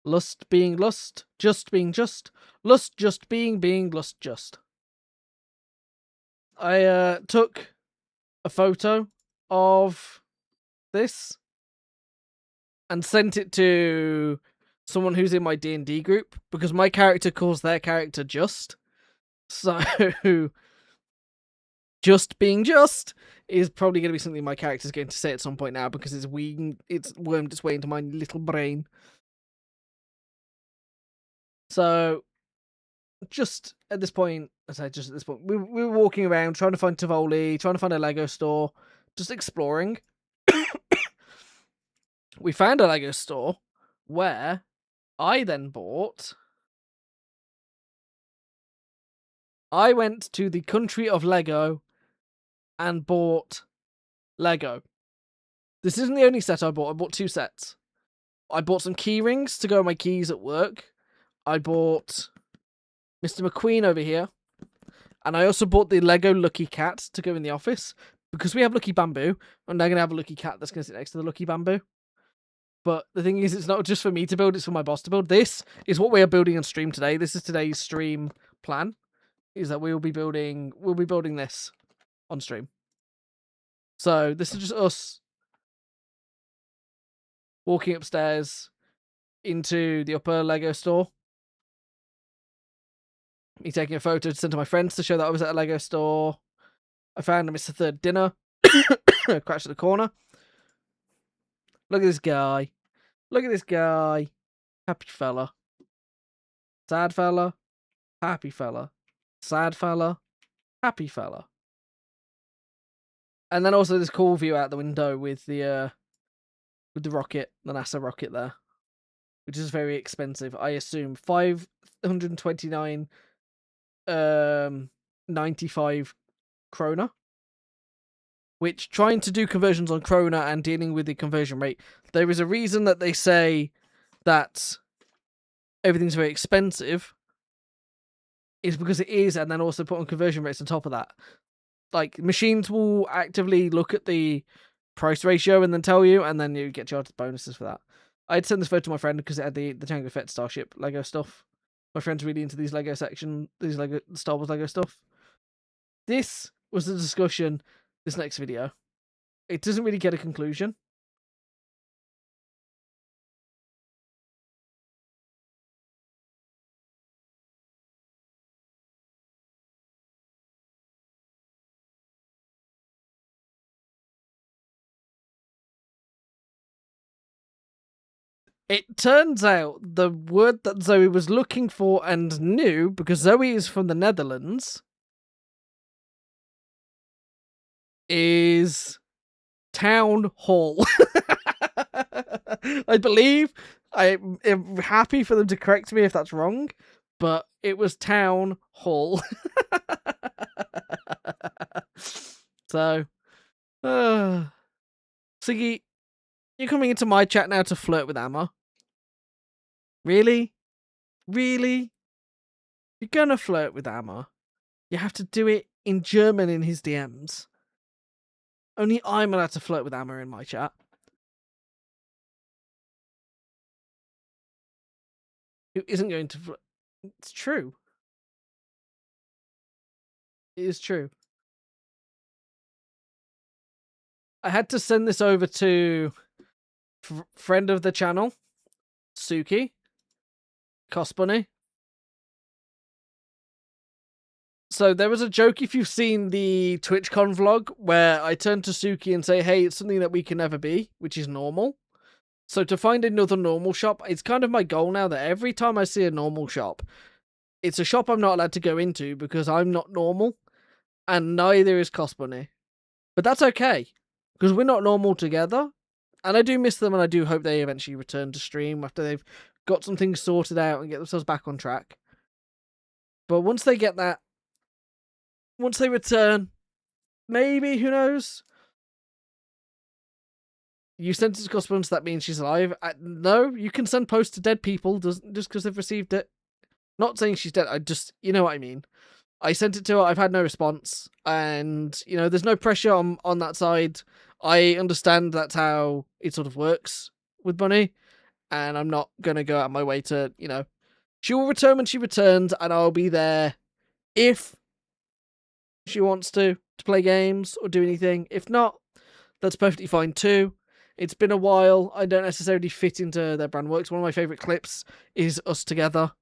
Lust being lust, just being just, lust just being lust just. I took a photo of this and sent it to someone who's in my D&D group, because my character calls their character Just. So just being just is probably going to be something my character's going to say at some point now, because it's wormed its way into my little brain. So just at this point, we were walking around trying to find Tivoli, trying to find a Lego store, just exploring. We found a Lego store where I then bought. I went to the country of Lego and bought Lego. This isn't the only set I bought. I bought 2 sets. I bought some key rings to go with my keys at work. I bought Mr. McQueen over here. And I also bought the Lego Lucky Cat to go in the office. Because we have Lucky Bamboo, and they're going to have a Lucky Cat that's going to sit next to the Lucky Bamboo. But the thing is, it's not just for me to build, it's for my boss to build. This is what we are building on stream today. This is today's stream plan, is that we'll be building this on stream. So this is just us walking upstairs into the upper Lego store. Me taking a photo to send to my friends to show that I was at a Lego store. I found a Mr. Third dinner. Crouched at the corner. Look at this guy. Look at this guy. Happy fella. Sad fella. Happy fella. Sad fella. Happy fella. And then also this cool view out the window with the rocket, the NASA rocket there, which is very expensive. I assume 529 95 krona. Which, trying to do conversions on krona and dealing with the conversion rate, there is a reason that they say that everything's very expensive, is because it is, and then also put on conversion rates on top of that. Like, machines will actively look at the price ratio and then tell you, and then you get charged bonuses for that. I'd send this photo to my friend because it had the Jango Fett Starship Lego stuff. My friend's really into these Lego Star Wars Lego stuff. This was the discussion. This next video, it doesn't really get a conclusion. It turns out the word that Zoe was looking for and knew, because Zoe is from the Netherlands, is town hall. I believe. I'm happy for them to correct me if that's wrong, but it was town hall. So, Siggy, you're coming into my chat now to flirt with Amma? Really? Really? You're gonna flirt with Amma? You have to do it in German in his DMs. Only I'm allowed to flirt with Amma in my chat. Who isn't going to flirt? It's true. It is true. I had to send this over to friend of the channel, Suki, Cost Bunny. So there was a joke, if you've seen the TwitchCon vlog, where I turn to Suki and say, hey, it's something that we can never be, which is normal. So to find another normal shop, it's kind of my goal now that every time I see a normal shop, it's a shop I'm not allowed to go into because I'm not normal, and neither is Cost Bunny. But that's okay, because we're not normal together, and I do miss them, and I do hope they eventually return to stream after they've got some things sorted out and get themselves back on track. But once they get that, once they return, maybe, who knows? You sent it to Cost Bunny, so that means she's alive. No, you can send posts to dead people just because they've received it. Not saying she's dead, I just, you know what I mean. I sent it to her, I've had no response, and, you know, there's no pressure on that side. I understand that's how it sort of works with Bunny, and I'm not going to go out of my way to, you know, she will return when she returns, and I'll be there if she wants to play games or do anything. If not, that's perfectly fine too. It's been a while. I don't necessarily fit into their brand works. One of my favourite clips is us together,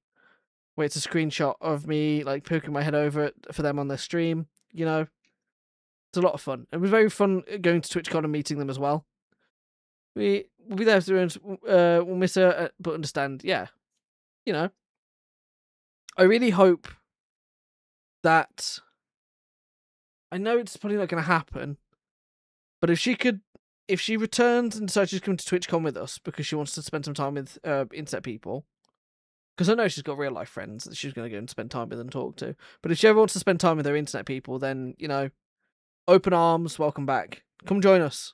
where it's a screenshot of me like poking my head over it for them on their stream. You know, it's a lot of fun. It was very fun going to TwitchCon and meeting them as well. We'll be there we'll miss her, but understand. Yeah, you know, I really hope that. I know it's probably not going to happen, but if she returns and decides she's coming to TwitchCon with us because she wants to spend some time with internet people, because I know she's got real life friends that she's going to go and spend time with and talk to. But if she ever wants to spend time with her internet people, then, you know, open arms, welcome back. Come join us.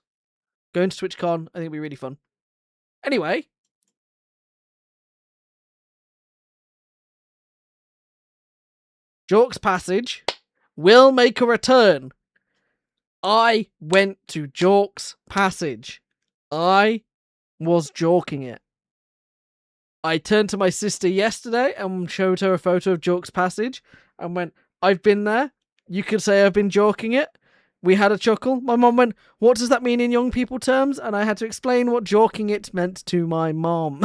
Going to TwitchCon, I think it'll be really fun. Anyway. Jork's Passage will make a return. I went to Jork's Passage. I was jorking it. I turned to my sister yesterday and showed her a photo of Jork's Passage and went, I've been there. You could say I've been jorking it. We had a chuckle. My mom went, what does that mean in young people terms? And I had to explain what jorking it meant to my mom.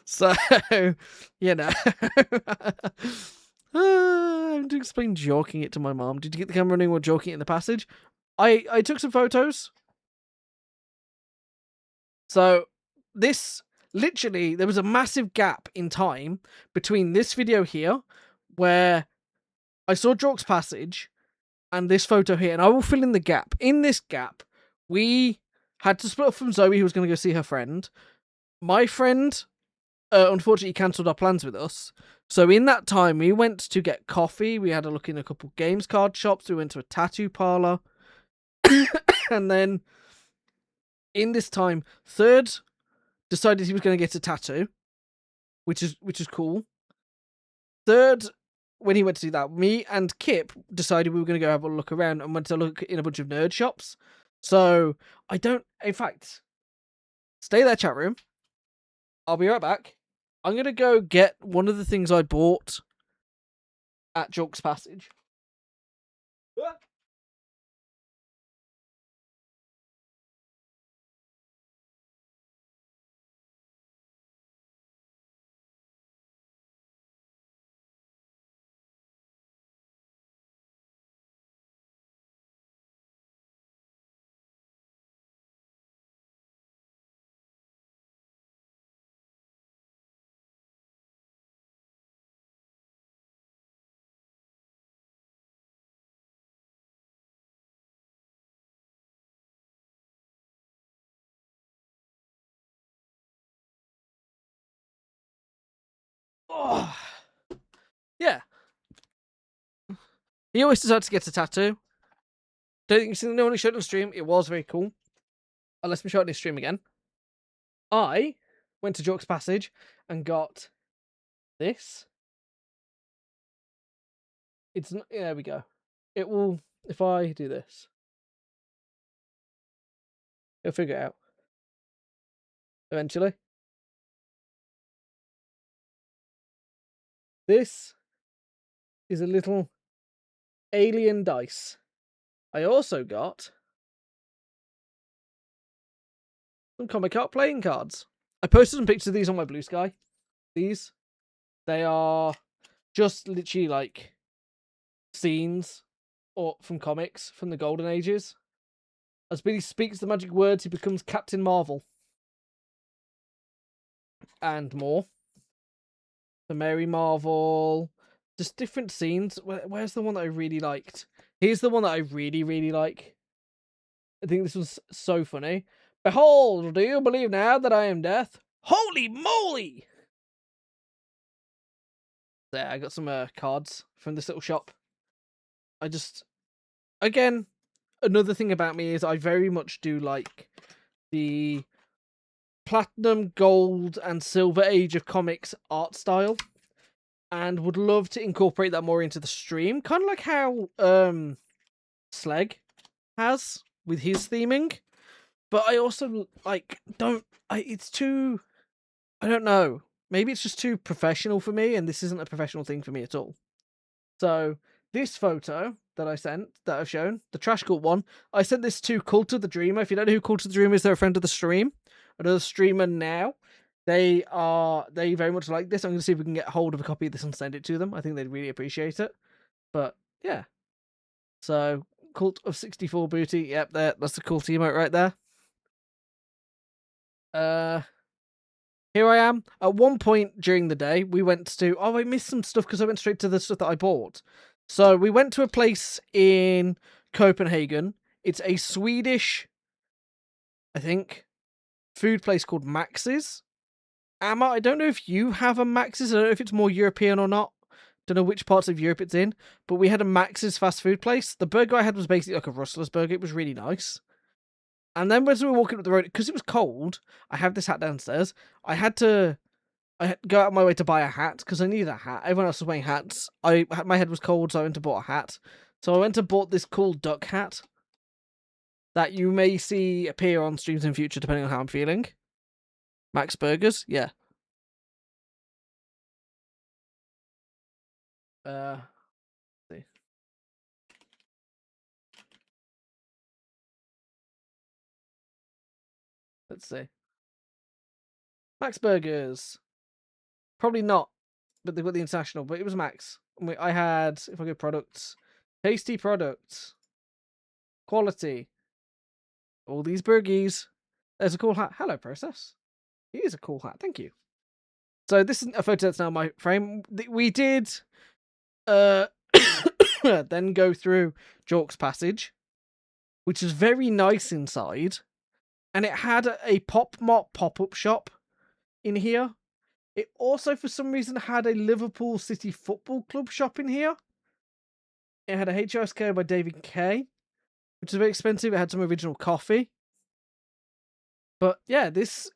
So, you know. I had to explain jorking it to my mom. Did you get the camera running while jorking it in the passage? I took some photos. So, this, literally, there was a massive gap in time between this video here, where I saw Jork's Passage, and this photo here, and I will fill in the gap. In this gap, we had to split up from Zoe, who was going to go see her friend. My friend, unfortunately, cancelled our plans with us. So in that time, we went to get coffee. We had a look in a couple games card shops. We went to a tattoo parlor. And then, in this time, Third decided he was going to get a tattoo. which is cool. Third, when he went to do that, me and Kip decided we were going to go have a look around and went to look in a bunch of nerd shops. So I don't. In fact, stay there, chat room. I'll be right back. I'm going to go get one of the things I bought at Jork's Passage. Oh, yeah. He always decides to get a tattoo. Don't think you've seen no one showed on stream. It was very cool. Unless we show it on his stream again. I went to Jork's Passage and got this. It's not. Yeah, there we go. It will. If I do this, it'll figure it out. Eventually. This is a little alien dice. I also got some comic art playing cards. I posted some pictures of these on my Blue Sky. These. They are just literally like scenes or from comics from the Golden Ages. As Billy speaks the magic words, he becomes Captain Marvel. And more. The Mary Marvel. Just different scenes. Where's the one that I really liked? Here's the one that I really, really like. I think this was so funny. Behold, do you believe now that I am death? Holy moly! There, I got some cards from this little shop. I just... Again, another thing about me is I very much do like the platinum, gold, and silver age of comics art style. And would love to incorporate that more into the stream. Kind of like how Sleg has with his theming. But I also, like, it's too... I don't know. Maybe it's just too professional for me, and this isn't a professional thing for me at all. So, this photo that I've shown, the Trash Cult one, I sent this to Cult of the Dreamer. If you don't know who Cult of the Dreamer is, they're a friend of the stream. Another streamer now. They very much like this. I'm going to see if we can get hold of a copy of this and send it to them. I think they'd really appreciate it. But, yeah. So, Cult of 64 Booty. Yep, that's the cult emote right there. Here I am. At one point during the day, we went to... Oh, I missed some stuff because I went straight to the stuff that I bought. So, we went to a place in Copenhagen. It's a Swedish, I think, food place called Max's. Amma, I don't know if you have a Max's. I don't know if it's more European or not. Don't know which parts of Europe it's in. But we had a Max's fast food place. The burger I had was basically like a Rustler's burger. It was really nice. And then as we were walking up the road, because it was cold, I have this hat downstairs. I had to go out of my way to buy a hat because I needed a hat. Everyone else was wearing hats. My head was cold, so I went to bought a hat. So I went to bought this cool duck hat that you may see appear on streams in future, depending on how I'm feeling. Max Burgers, yeah. Let's see. Let's see. Max Burgers. Probably not, but they've got the international, but it was Max. I had, if I go products, tasty products, quality, all these burgies. There's a cool hat. Hello, Process. It is a cool hat. Thank you. So this isn't a photo that's now my frame. We did then go through Jork's Passage, which is very nice inside. And it had a Pop Mart pop-up shop in here. It also, for some reason, had a Liverpool City Football Club shop in here. It had a HOSK by David Kay, which is very expensive. It had some original coffee. But yeah, this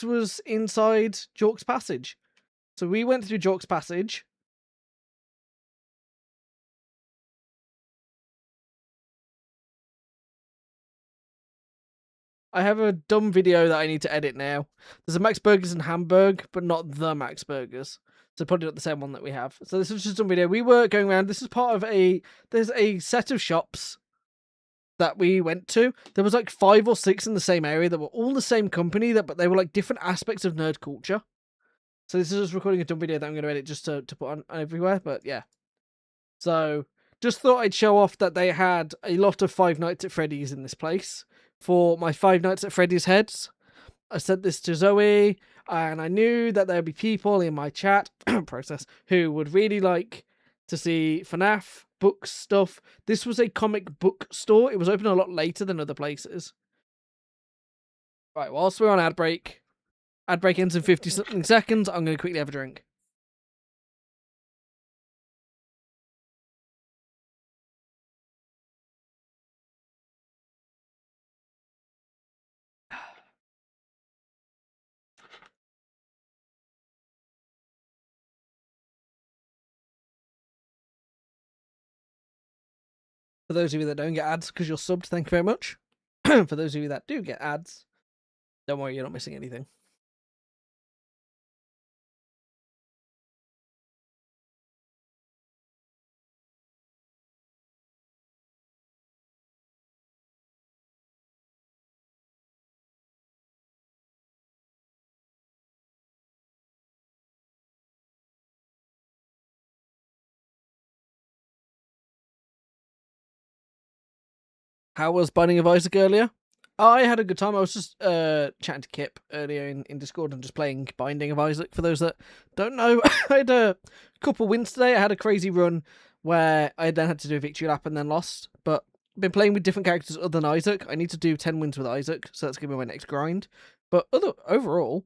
was inside Jork's Passage. So we went through Jork's Passage. I have a dumb video that I need to edit now. There's a Max Burgers in Hamburg, but not the Max Burgers. So probably not the same one that we have. So this is just a dumb video. We were going around. This is part of there's a set of shops that we went to. There was like 5 or 6 in the same area that were all the same company, but they were like different aspects of nerd culture. So this is just recording a dumb video that I'm going to edit just to put on everywhere. But yeah. So just thought I'd show off that they had a lot of Five Nights at Freddy's in this place. For my Five Nights at Freddy's heads, I sent this to Zoe, and I knew that there'd be people in my chat process who would really like to see FNAF, books, stuff. This was a comic book store. It was open a lot later than other places. Right, whilst we're on ad break ends in 50-something seconds, I'm going to quickly have a drink. For those of you that don't get ads because you're subbed, thank you very much. For those of you that do get ads, don't worry, you're not missing anything. How was Binding of Isaac earlier? I had a good time. I was just chatting to Kip earlier in Discord and just playing Binding of Isaac. For those that don't know, I had a couple wins today. I had a crazy run where I then had to do a victory lap and then lost. But I've been playing with different characters other than Isaac. I need to do 10 wins with Isaac, so that's going to be my next grind. But overall,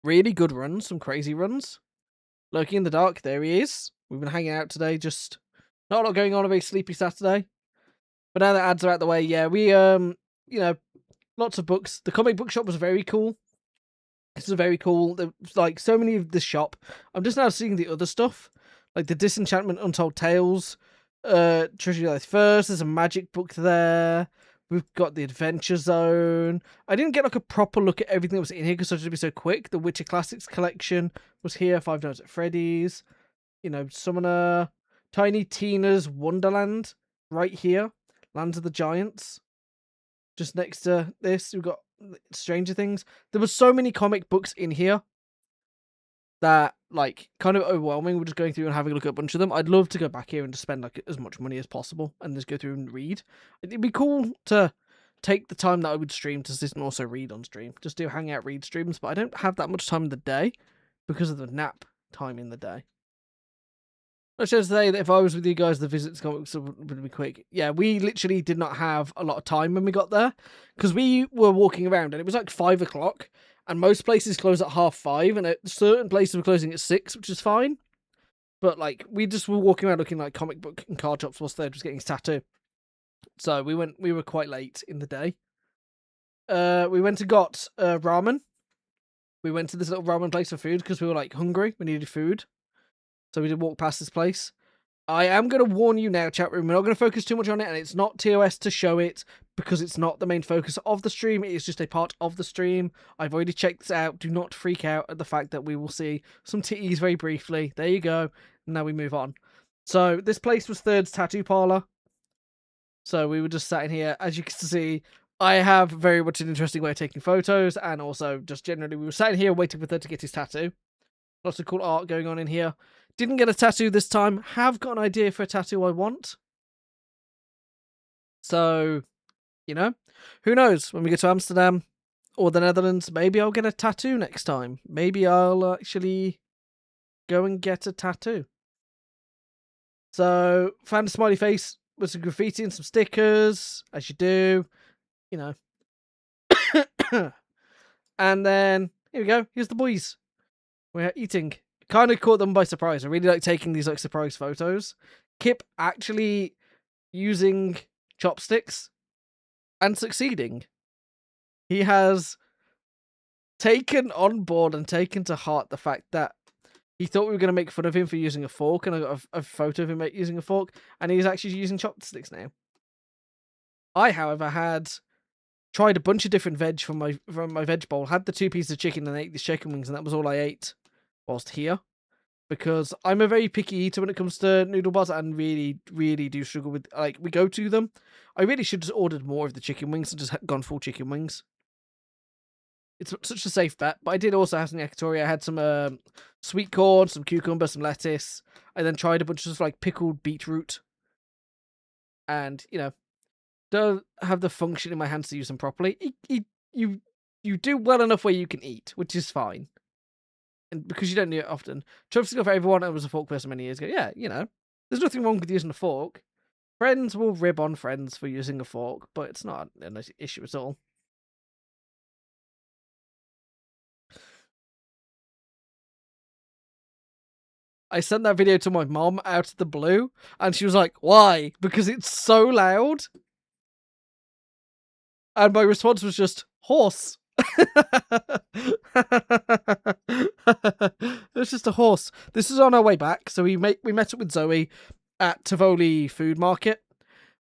really good runs, some crazy runs. Lurking in the dark, there he is. We've been hanging out today, just not a lot going on, a very sleepy Saturday. But now that ads are out the way, yeah, we, lots of books. The comic book shop was very cool. This is very cool. There's like so many of this shop. I'm just now seeing the other stuff, like the Disenchantment Untold Tales, Treasure Lies First. There's a magic book there. We've got the Adventure Zone. I didn't get like a proper look at everything that was in here because I was to be so quick. The Witcher Classics collection was here. Five Nights at Freddy's. Summoner. Tiny Tina's Wonderland right here. Lands of the Giants. Just next to this, we've got Stranger Things. There were so many comic books in here that, like, kind of overwhelming. We're just going through and having a look at a bunch of them. I'd love to go back here and just spend, like, as much money as possible and just go through and read. It'd be cool to take the time that I would stream to sit and also read on stream. Just do hangout read streams, but I don't have that much time in the day because of the nap time in the day. I should say that if I was with you guys, the visits comics would be quick. Yeah, we literally did not have a lot of time when we got there because we were walking around and it was like 5 o'clock and most places close at 5:30 and certain places were closing at 6, which is fine. But like we just were walking around looking like comic book and card shops whilst they were just getting his tattoo. So we were quite late in the day. We went and got ramen. We went to this little ramen place for food because we were like hungry. We needed food. So we did walk past this place. I am going to warn you now, chat room. We're not going to focus too much on it, and it's not TOS to show it because it's not the main focus of the stream. It is just a part of the stream. I've already checked this out. Do not freak out at the fact that we will see some titties very briefly. There you go. Now we move on. So this place was Third's tattoo parlor. So we were just sat in here. As you can see, I have very much an interesting way of taking photos, and also just generally we were sat in here waiting for Third to get his tattoo. Lots of cool art going on in here. Didn't get a tattoo this time. Have got an idea for a tattoo I want. So, who knows? When we get to Amsterdam or the Netherlands, maybe I'll get a tattoo next time. Maybe I'll actually go and get a tattoo. So, found a smiley face with some graffiti and some stickers, as you do. And then, here we go. Here's the boys. We're eating. Kind of caught them by surprise. I really like taking these like surprise photos. Kip actually using chopsticks and succeeding. He has taken on board and taken to heart the fact that he thought we were going to make fun of him for using a fork, and I got a photo of him using a fork, and he's actually using chopsticks now. I, however, had tried a bunch of different veg from my veg bowl, had the 2 pieces of chicken, and ate these chicken wings, and that was all I ate whilst here. Because I'm a very picky eater when it comes to noodle bars, and really, really do struggle with, like, we go to them. I really should have just ordered more of the chicken wings and just gone full chicken wings. It's such a safe bet. But I did also have some yakitori. I had some sweet corn, some cucumber, some lettuce. I then tried a bunch of like pickled beetroot. And, you know, don't have the function in my hands to use them properly. You do well enough where you can eat, which is fine. And because you don't do it often. Chopsticks for everyone. I was a fork person many years ago. Yeah, you know, there's nothing wrong with using a fork. Friends will rib on friends for using a fork, but it's not an issue at all. I sent that video to my mom out of the blue, and she was like, "Why?" Because it's so loud. And my response was just, horse. It's just a horse. This is on our way back, so we met up with Zoe at Tivoli Food Market,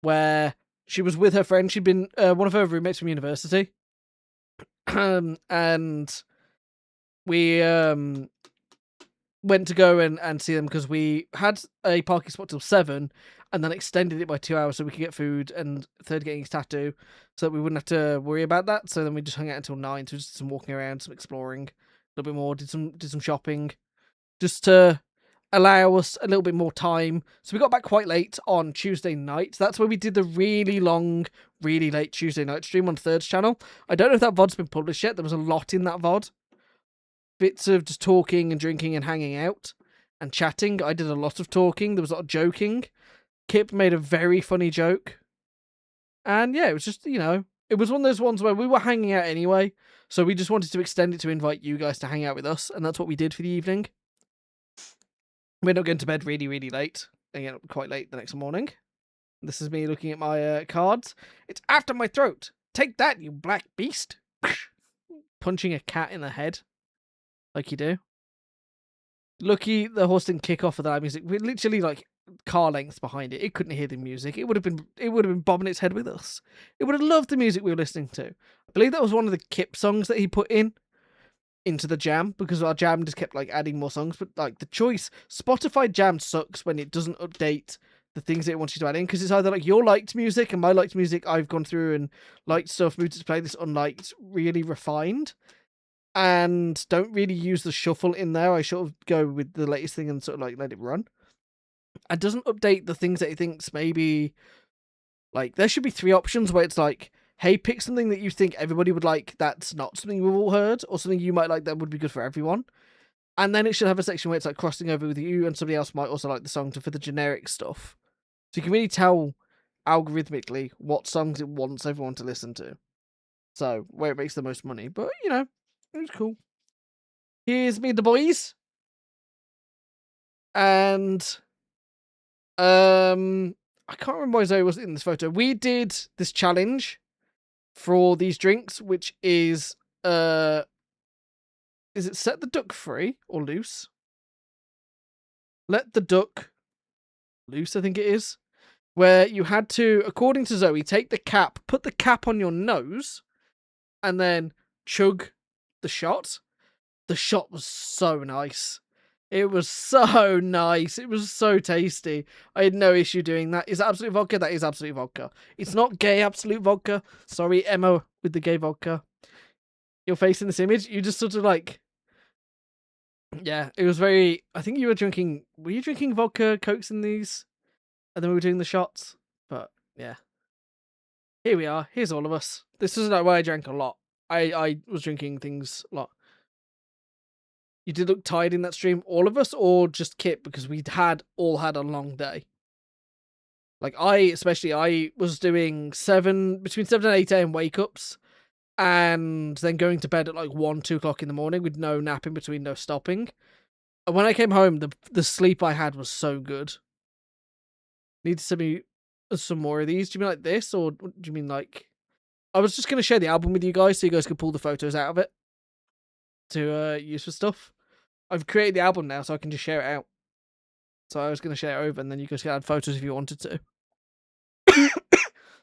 where she was with her friend. She'd been one of her roommates from university, and we went to go and see them because we had a parking spot till 7 and then extended it by 2 hours so we could get food and Third getting his tattoo so that we wouldn't have to worry about that. So then we just hung out until 9, so just some walking around, some exploring, a little bit more, did some shopping, just to allow us a little bit more time. So we got back quite late on Tuesday night. That's where we did the really long, really late Tuesday night stream on Third's channel. I don't know if that VOD's been published yet. There was a lot in that VOD. Bits of just talking and drinking and hanging out and chatting. I did a lot of talking. There was a lot of joking. Kip made a very funny joke. And yeah, it was just, you know, it was one of those ones where we were hanging out anyway. So we just wanted to extend it to invite you guys to hang out with us. And that's what we did for the evening. We're not going to bed really, really late. And get up quite late the next morning. This is me looking at my cards. It's after my throat. Take that, you black beast. Punching a cat in the head. Like you do. Lucky the horse didn't kick off of that music. We're literally like car lengths behind it. It couldn't hear the music. It would have been bobbing its head with us. It would have loved the music we were listening to. I believe that was one of the Kip songs that he put into the jam, because our jam just kept like adding more songs. But like the choice, Spotify jam sucks when it doesn't update the things that it wants you to add in, because it's either like your liked music and my liked music. I've gone through and liked stuff, moved to play this unliked, really refined. And don't really use the shuffle in there. I sort of go with the latest thing and sort of like let it run. And doesn't update the things that it thinks maybe, like, there should be 3 options where it's like, hey, pick something that you think everybody would like that's not something we've all heard, or something you might like that would be good for everyone. And then it should have a section where it's like crossing over with you and somebody else might also like the song for the generic stuff. So you can really tell algorithmically what songs it wants everyone to listen to. So, where it makes the most money. But, you know, it was cool. Here's me and the boys. And I can't remember why Zoe wasn't in this photo. We did this challenge for these drinks, which is it set the duck free or loose? Let the duck loose, I think it is. Where you had to, according to Zoe, take the cap, put the cap on your nose, and then chug the shot. The shot was so nice. It was so nice. It was so tasty. I had no issue doing that. Is that Absolute Vodka? That is Absolute Vodka. It's not gay Absolute Vodka. Sorry, Emma, with the gay vodka. Your face in this image, you just sort of like... Yeah, it was very... I think you were drinking... Were you drinking vodka, Cokes in these? And then we were doing the shots? But, yeah. Here we are. Here's all of us. This is where I drank a lot. I was drinking things a lot. You did look tired in that stream, all of us, or just Kip, because we all had a long day. Like I was doing between 7 and 8 a.m. wake ups, and then going to bed at like 1, 2 o'clock in the morning with no nap in between, no stopping. And when I came home, the sleep I had was so good. Need to send me some more of these. Do you mean like this, or do you mean like... I was just going to share the album with you guys so you guys could pull the photos out of it to use for stuff. I've created the album now, so I can just share it out. So I was going to share it over, and then you guys can add photos if you wanted to.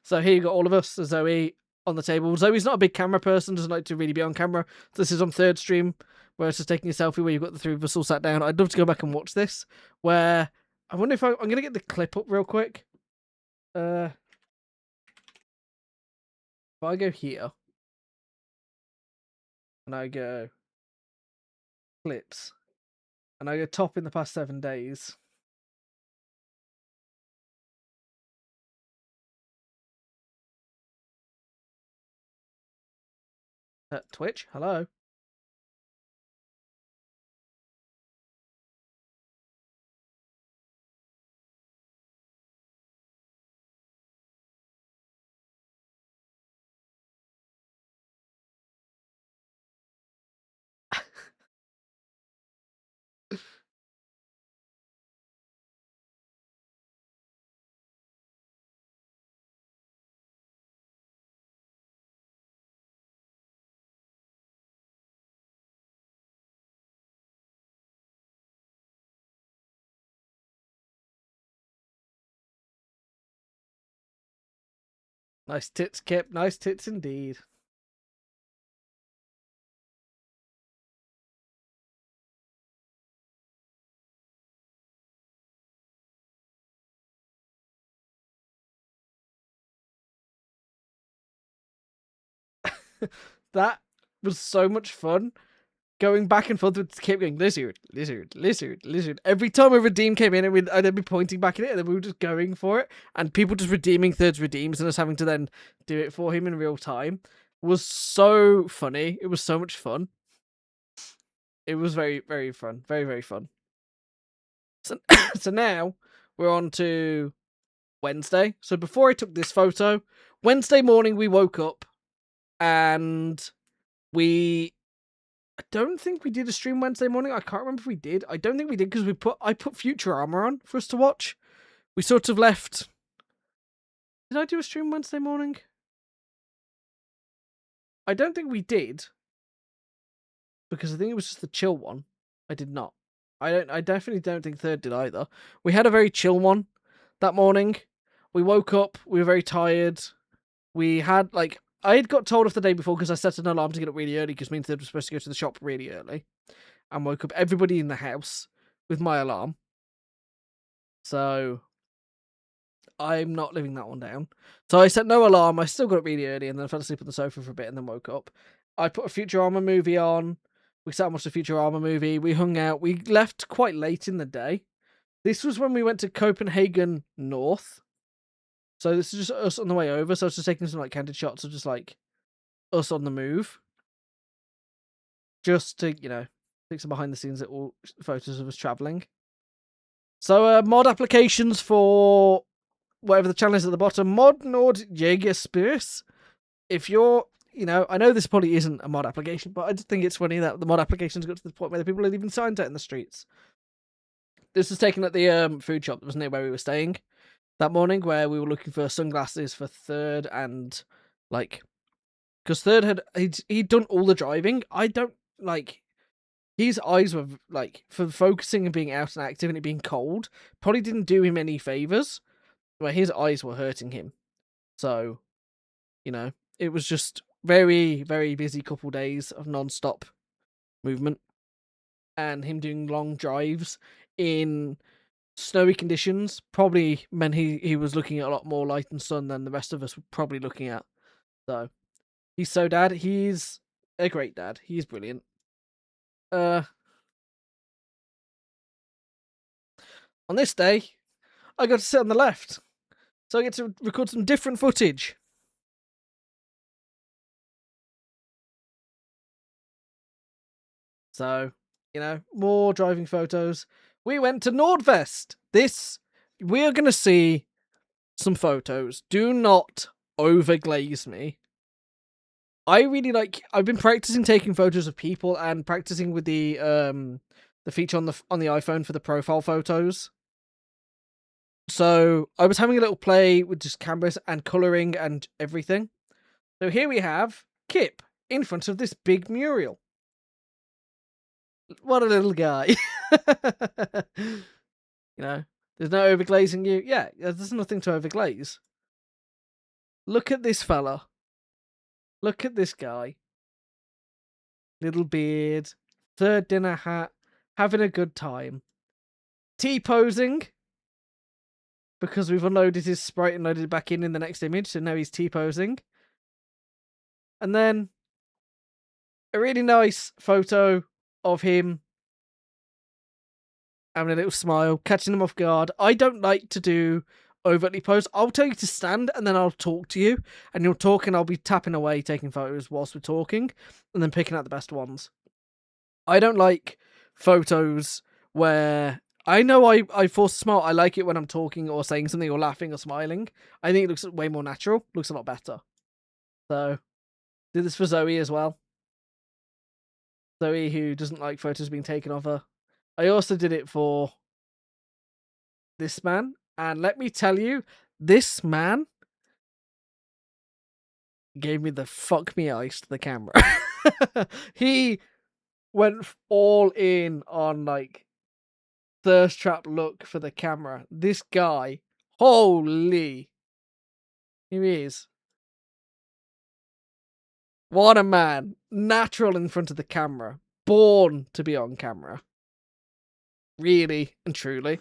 So here you got all of us, Zoe on the table. Zoe's not a big camera person, doesn't like to really be on camera. This is on third stream, where it's just taking a selfie where you've got the three of us all sat down. I'd love to go back and watch this, where I wonder if I'm going to get the clip up real quick. If I go here, and I go clips, and I go top in the past 7 days. Twitch, hello. Nice tits, Kip. Nice tits indeed. That was so much fun. Going back and forth with Kip going, lizard, lizard, lizard, lizard. Every time a redeem came in, I'd be pointing back at it, and then we were just going for it. And people just redeeming thirds redeems and us having to then do it for him in real time was so funny. It was so much fun. It was very, very fun. Very, very fun. So, so now we're on to Wednesday. So before I took this photo, Wednesday morning we woke up and I don't think we did a stream Wednesday morning. I can't remember if we did. I don't think we did because I put Future Armor on for us to watch. We sort of left. Did I do a stream Wednesday morning? I don't think we did. Because I think it was just the chill one. I did not. I definitely don't think third did either. We had a very chill one that morning. We woke up, we were very tired. We had I had got told off the day before because I set an alarm to get up really early because me and Third were supposed to go to the shop really early. And woke up everybody in the house with my alarm. So I'm not living that one down. So I set no alarm. I still got up really early and then I fell asleep on the sofa for a bit and then woke up. I put a Future Armor movie on. We sat and watched the Future Armor movie. We hung out. We left quite late in the day. This was when we went to Copenhagen North. So this is just us on the way over. So I was just taking some candid shots of just us on the move. Just to, take some behind the scenes little photos of us travelling. So mod applications for whatever the channel is at the bottom. Mod Nord Jägerspurs. If you're, I know this probably isn't a mod application, but I just think it's funny that the mod applications got to the point where the people are leaving signs out in the streets. This was taken at the food shop that was near where we were staying that morning, where we were looking for sunglasses for Third and because Third he'd done all the driving. I don't his eyes were for focusing and being out and active and it being cold probably didn't do him any favors, where his eyes were hurting him. So it was just very, very busy couple days of non-stop movement and him doing long drives in snowy conditions probably meant he was looking at a lot more light and sun than the rest of us were probably looking at. So he's so dad. He's a great dad. He's brilliant. On this day, I got to sit on the left, so I get to record some different footage. So, more driving photos. We went to Nordvest. We are going to see some photos. Do not overglaze me. I really I've been practicing taking photos of people and practicing with the feature on the iPhone for the profile photos. So I was having a little play with just cameras and colouring and everything. So here we have Kip in front of this big mural. What a little guy. You know, there's no overglazing you. Yeah, there's nothing to overglaze. Look at this fella. Look at this guy. Little beard, third dinner hat, having a good time. T-posing. Because we've unloaded his sprite and loaded it back in the next image, so now he's T-posing. And then a really nice photo of him having a little smile, catching him off guard. I don't like to do overtly pose. I'll tell you to stand and then I'll talk to you. And you'll talk and I'll be tapping away, taking photos whilst we're talking, and then picking out the best ones. I don't like photos where I know I force a smile. I like it when I'm talking or saying something or laughing or smiling. I think it looks way more natural. Looks a lot better. So, did this for Zoe as well. Zoe, who doesn't like photos being taken of her. I also did it for this man. And let me tell you, this man gave me the fuck me ice to the camera. He went all in on like thirst trap look for the camera. This guy, holy, here he is. What a man. Natural in front of the camera. Born to be on camera. Really and truly.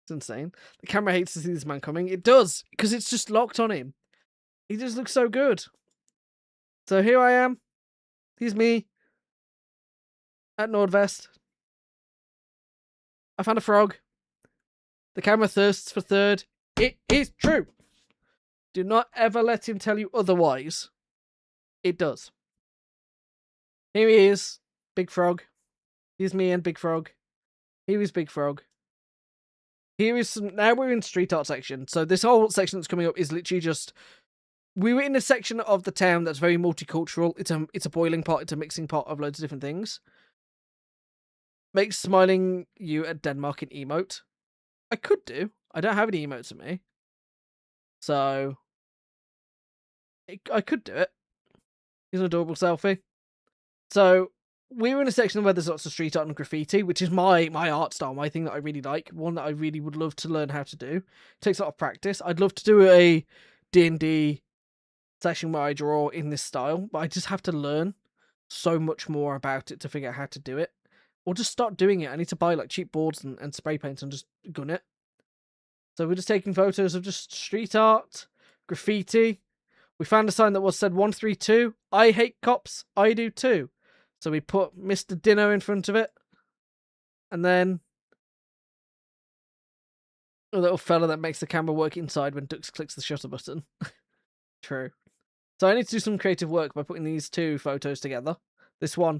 It's insane. The camera hates to see this man coming. It does, because it's just locked on him. He just looks so good. So here I am. Here's me. At Nordvest. I found a frog. The camera thirsts for third. It is true. Do not ever let him tell you otherwise. It does. Here he is. Big Frog. Here's me and Big Frog. Here is Big Frog. Here is some... Now we're in street art section. So this whole section that's coming up is literally just... We were in a section of the town that's very multicultural. It's a boiling pot. It's a mixing pot of loads of different things. Makes smiling you at Denmark an emote. I could do. I don't have any emotes of me. So... I could do it. Here's an adorable selfie. So... We were in a section where there's lots of street art and graffiti, which is my art style, my thing that I really like, one that I really would love to learn how to do. It takes a lot of practice. I'd love to do a D&D session where I draw in this style, but I just have to learn so much more about it to figure out how to do it. Or just start doing it. I need to buy like cheap boards and spray paint and just gun it. So we're just taking photos of just street art, graffiti. We found a sign that said 132. I hate cops. I do too. So we put Mr. Dino in front of it. And then a little fella that makes the camera work inside when Dux clicks the shutter button. True. So I need to do some creative work by putting these two photos together. This one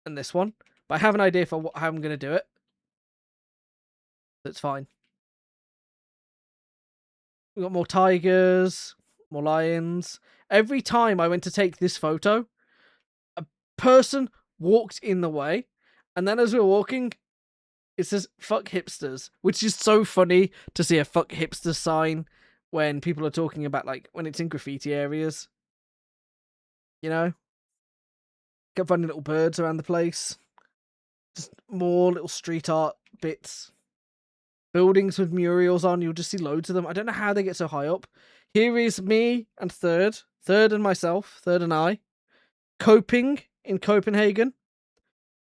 and this one. But I have an idea for how I'm going to do it. That's fine. We got more tigers, more lions. Every time I went to take this photo, a person walked in the way, and then as we were walking, it says "fuck hipsters," which is so funny to see a "fuck hipsters" sign when people are talking about, like, when it's in graffiti areas. You know? Kept finding little birds around the place. Just more little street art bits. Buildings with murals on, you'll just see loads of them. I don't know how they get so high up. Here is me and Third and myself, Third and I, coping in Copenhagen.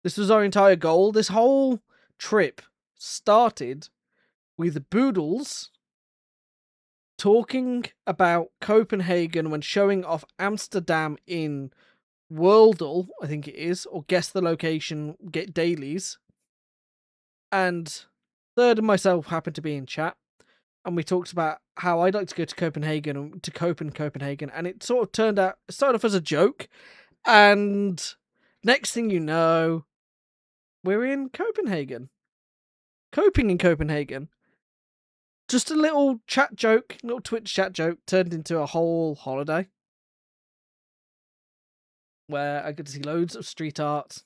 This was our entire goal. This whole trip started with Boodles talking about Copenhagen when showing off Amsterdam in Worldle, I think it is, or Guess the Location, get dailies. And Third and myself happened to be in chat, and we talked about how I'd like to go to Copenhagen, to cope in Copenhagen, and it sort of turned out, it started off as a joke, and next thing you know, we're in Copenhagen. Coping in Copenhagen. Just a little chat joke, little Twitch chat joke, turned into a whole holiday. Where I get to see loads of street art.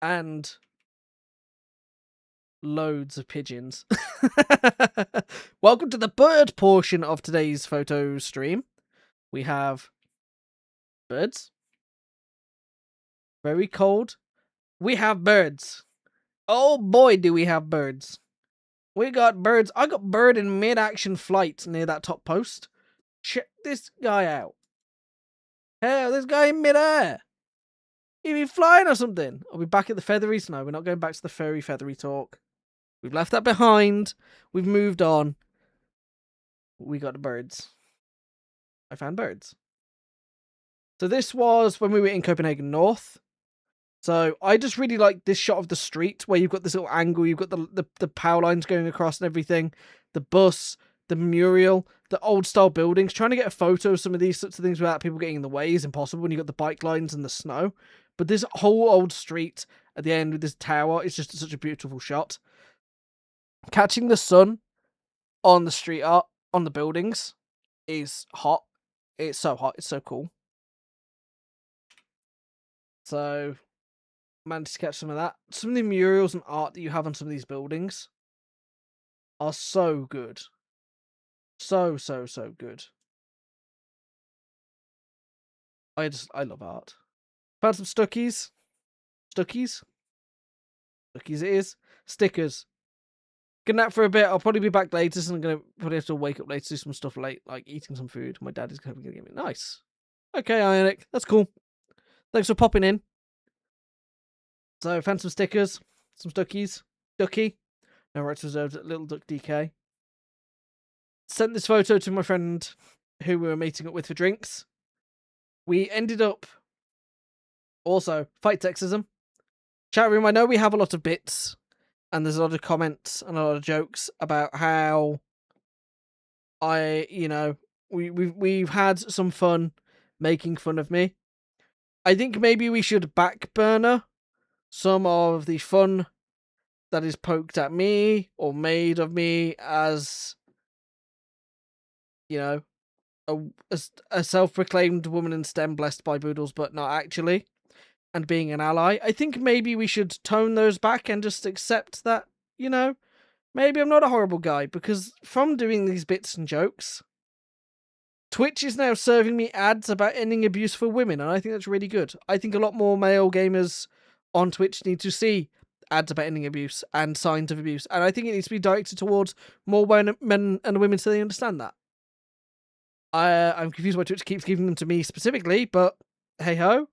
And loads of pigeons. Welcome to the bird portion of today's photo stream. We have birds. Very cold. We have birds. Oh boy, do we have birds. We got birds. I got bird in mid-action flight near that top post. Check this guy out. Hell, this guy in mid-air. He be flying or something. Are we back at the featheries? No, we're not going back to the furry feathery talk. We've left that behind. We've moved on. We got the birds. I found birds. So this was when we were in Copenhagen North. So I just really like this shot of the street where you've got this little angle, you've got the power lines going across and everything, the bus, the mural, the old style buildings. Trying to get a photo of some of these sorts of things without people getting in the way is impossible when you've got the bike lines and the snow. But this whole old street at the end with this tower is just such a beautiful shot. Catching the sun on the street art, on the buildings, is hot. It's so hot, it's so cool. So, managed to catch some of that. Some of the murals and art that you have on some of these buildings are so good. So good. I love art. Found some Stuckies. Stuckies it is. Stickers. Good nap for a bit. I'll probably be back later, so I'm going to probably have to wake up later to do some stuff late, like eating some food. My dad is going to give me nice. Okay, Ionic. That's cool. Thanks for popping in. So I found some stickers, some Stuckies. Ducky. No rights reserved at Little Duck DK. Sent this photo to my friend who we were meeting up with for drinks. We ended up also fight sexism. Chat room, I know we have a lot of bits and there's a lot of comments and a lot of jokes about how we've had some fun making fun of me. I think maybe we should back burner some of the fun that is poked at me or made of me as, a self-proclaimed woman in STEM blessed by boodles, but not actually, and being an ally. I think maybe we should tone those back and just accept that, maybe I'm not a horrible guy, because from doing these bits and jokes, Twitch is now serving me ads about ending abuse for women, and I think that's really good. I think a lot more male gamers on Twitch need to see ads about ending abuse and signs of abuse, and I think it needs to be directed towards more men and women so they understand that. I'm confused why Twitch keeps giving them to me specifically, but hey ho,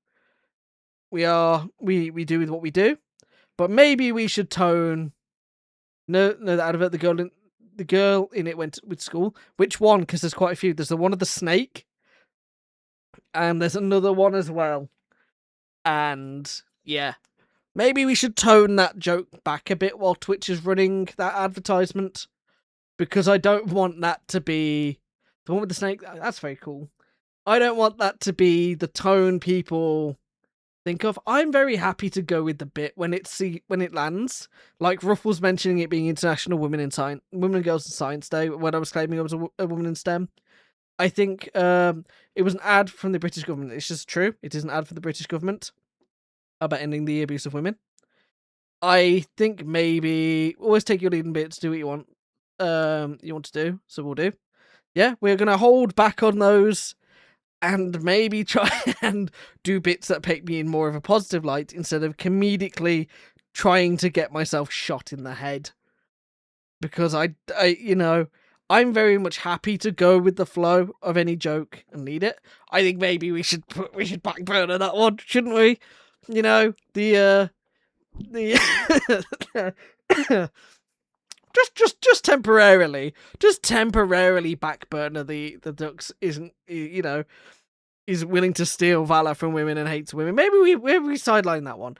we do with what we do. But maybe we should tone. No, that advert. The girl in it went with school. Which one? Because there's quite a few. There's the one of the snake, and there's another one as well. And yeah, maybe we should tone that joke back a bit while Twitch is running that advertisement, because I don't want that to be the one with the snake. That's very cool. I don't want that to be the tone people think of. I'm very happy to go with the bit when it lands. Like Ruffles mentioning it being International Women and Girls in Science Day when I was claiming I was a woman in STEM. I think it was an ad from the British government. It's just true. It is an ad for the British government about ending the abuse of women. I think maybe always take your leading bits, do what you want. You want to do, so we'll do. Yeah, we're gonna hold back on those and maybe try and do bits that paint me in more of a positive light instead of comedically trying to get myself shot in the head. Because I'm very much happy to go with the flow of any joke and lead it. I think maybe we should back burner that one, shouldn't we? Just temporarily back burner the Ducks is willing to steal valor from women and hates women. Maybe we sideline that one.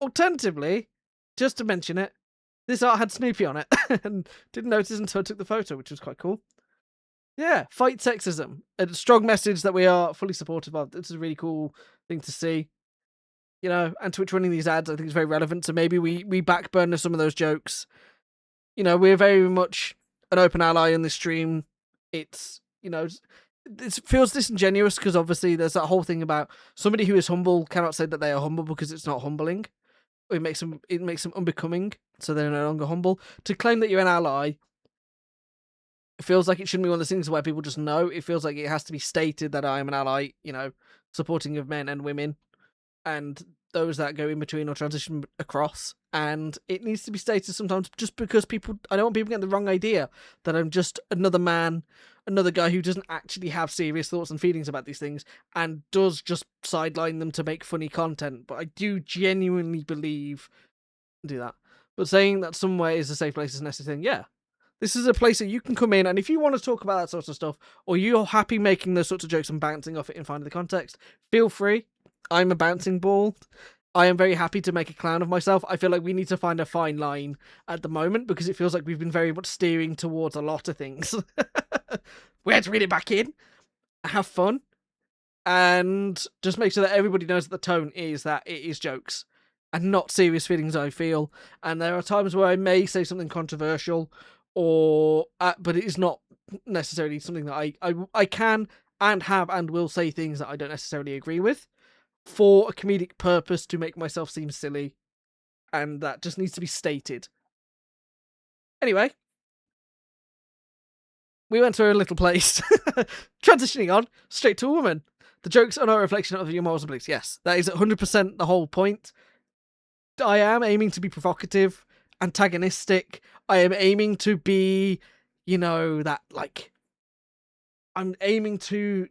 Alternatively, just to mention it, this art had Snoopy on it and didn't notice until I took the photo, which was quite cool. Yeah, fight sexism. A strong message that we are fully supportive of. This is a really cool thing to see. And Twitch running these ads, I think is very relevant. So maybe we back burner some of those jokes. We're very much an open ally in this stream. It's, it feels disingenuous because obviously there's that whole thing about somebody who is humble cannot say that they are humble because it's not humbling. It makes them unbecoming, so they're no longer humble. To claim that you're an ally, it feels like it shouldn't be one of those things where people just know. It feels like it has to be stated that I am an ally, supporting of men and women. And those that go in between or transition across, and it needs to be stated sometimes just because I don't want people getting the wrong idea that I'm just another man, another guy who doesn't actually have serious thoughts and feelings about these things and does just sideline them to make funny content. But I do genuinely believe do that. But saying that somewhere is a safe place is a necessary thing, yeah. This is a place that you can come in, and if you want to talk about that sort of stuff, or you're happy making those sorts of jokes and bouncing off it and finding the context, feel free. I'm a bouncing ball. I am very happy to make a clown of myself. I feel like we need to find a fine line at the moment because it feels like we've been very much steering towards a lot of things. We had to read it back in, have fun, and just make sure that everybody knows that the tone is that it is jokes and not serious feelings I feel. And there are times where I may say something controversial, or but it is not necessarily something that I can and have and will say things that I don't necessarily agree with for a comedic purpose to make myself seem silly, and that just needs to be stated. Anyway, we went to a little place. Transitioning on straight to a woman. The jokes are not a reflection of your morals and beliefs. Yes, that is 100% the whole point. I am aiming to be provocative, antagonistic. I am aiming to be, that like I'm aiming to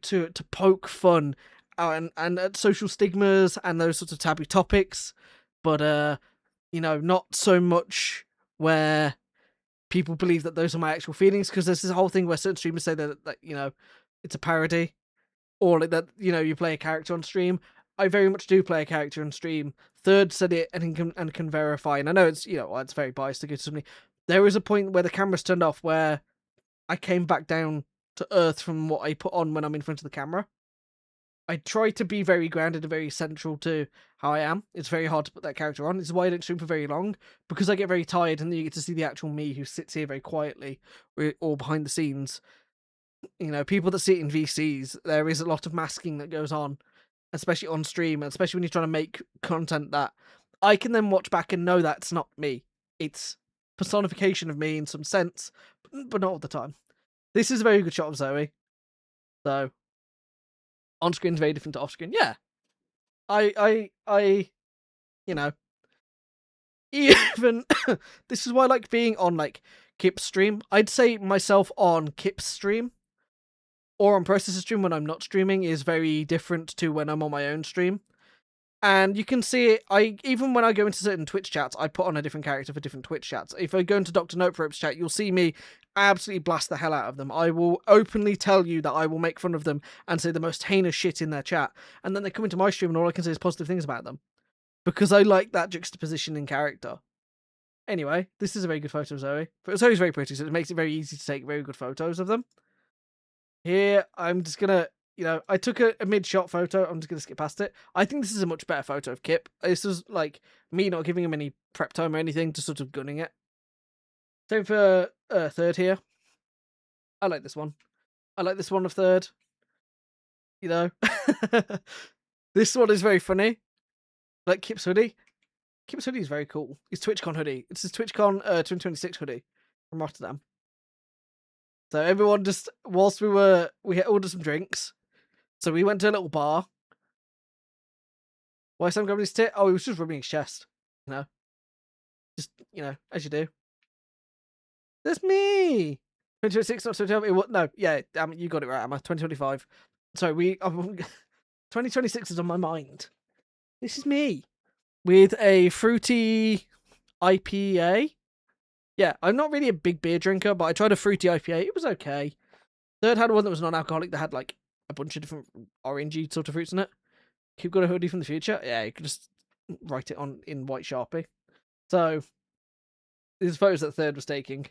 poke fun and at social stigmas and those sorts of taboo topics, but not so much where people believe that those are my actual feelings, because there's this whole thing where certain streamers say that it's a parody, or like that you play a character on stream. I very much do play a character on stream. Third said it and can verify, and I know it's it's very biased to go to somebody. There was a point where the camera's turned off where I came back down to earth from what I put on when I'm in front of the camera. I try to be very grounded and very central to how I am. It's very hard to put that character on. It's why I don't stream for very long, because I get very tired and then you get to see the actual me who sits here very quietly or behind the scenes. People that sit in VCs, there is a lot of masking that goes on, especially on stream, and especially when you're trying to make content that I can then watch back and know that's not me. It's personification of me in some sense, but not all the time. This is a very good shot of Zoe. So, on screen is very different to off screen. Yeah. Even this is why I like being on like Kip's stream. I'd say myself on Kip's stream or on Process's stream when I'm not streaming is very different to when I'm on my own stream. And you can see it, even when I go into certain Twitch chats, I put on a different character for different Twitch chats. If I go into Dr. Noterope's chat, you'll see me absolutely blast the hell out of them. I will openly tell you that I will make fun of them and say the most heinous shit in their chat. And then they come into my stream and all I can say is positive things about them. Because I like that juxtaposition in character. Anyway, this is a very good photo of Zoe. Zoe's very pretty, so it makes it very easy to take very good photos of them. Here, I'm just going to... I took a mid-shot photo. I'm just going to skip past it. I think this is a much better photo of Kip. This is like me not giving him any prep time or anything, just sort of gunning it. Same for third here. I like this one. I like this one of third. This one is very funny. Like Kip's hoodie. Kip's hoodie is very cool. His TwitchCon hoodie. It's his TwitchCon 2026 hoodie from Rotterdam. So everyone just, whilst we ordered some drinks. So we went to a little bar. Why is Sam grabbing his tit? Oh, he was just rubbing his chest. Just, as you do. That's me! 2026, not 2025. No, yeah, you got it right, Emma. 2025. Sorry, 2026 is on my mind. This is me. With a fruity IPA. Yeah, I'm not really a big beer drinker, but I tried a fruity IPA. It was okay. Third had one that was non-alcoholic that had like a bunch of different orangey sort of fruits in it. You've got a hoodie from the future? Yeah, you can just write it on in white Sharpie. So, these photos that Third was taking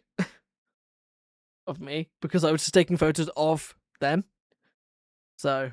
of me, because I was just taking photos of them. So,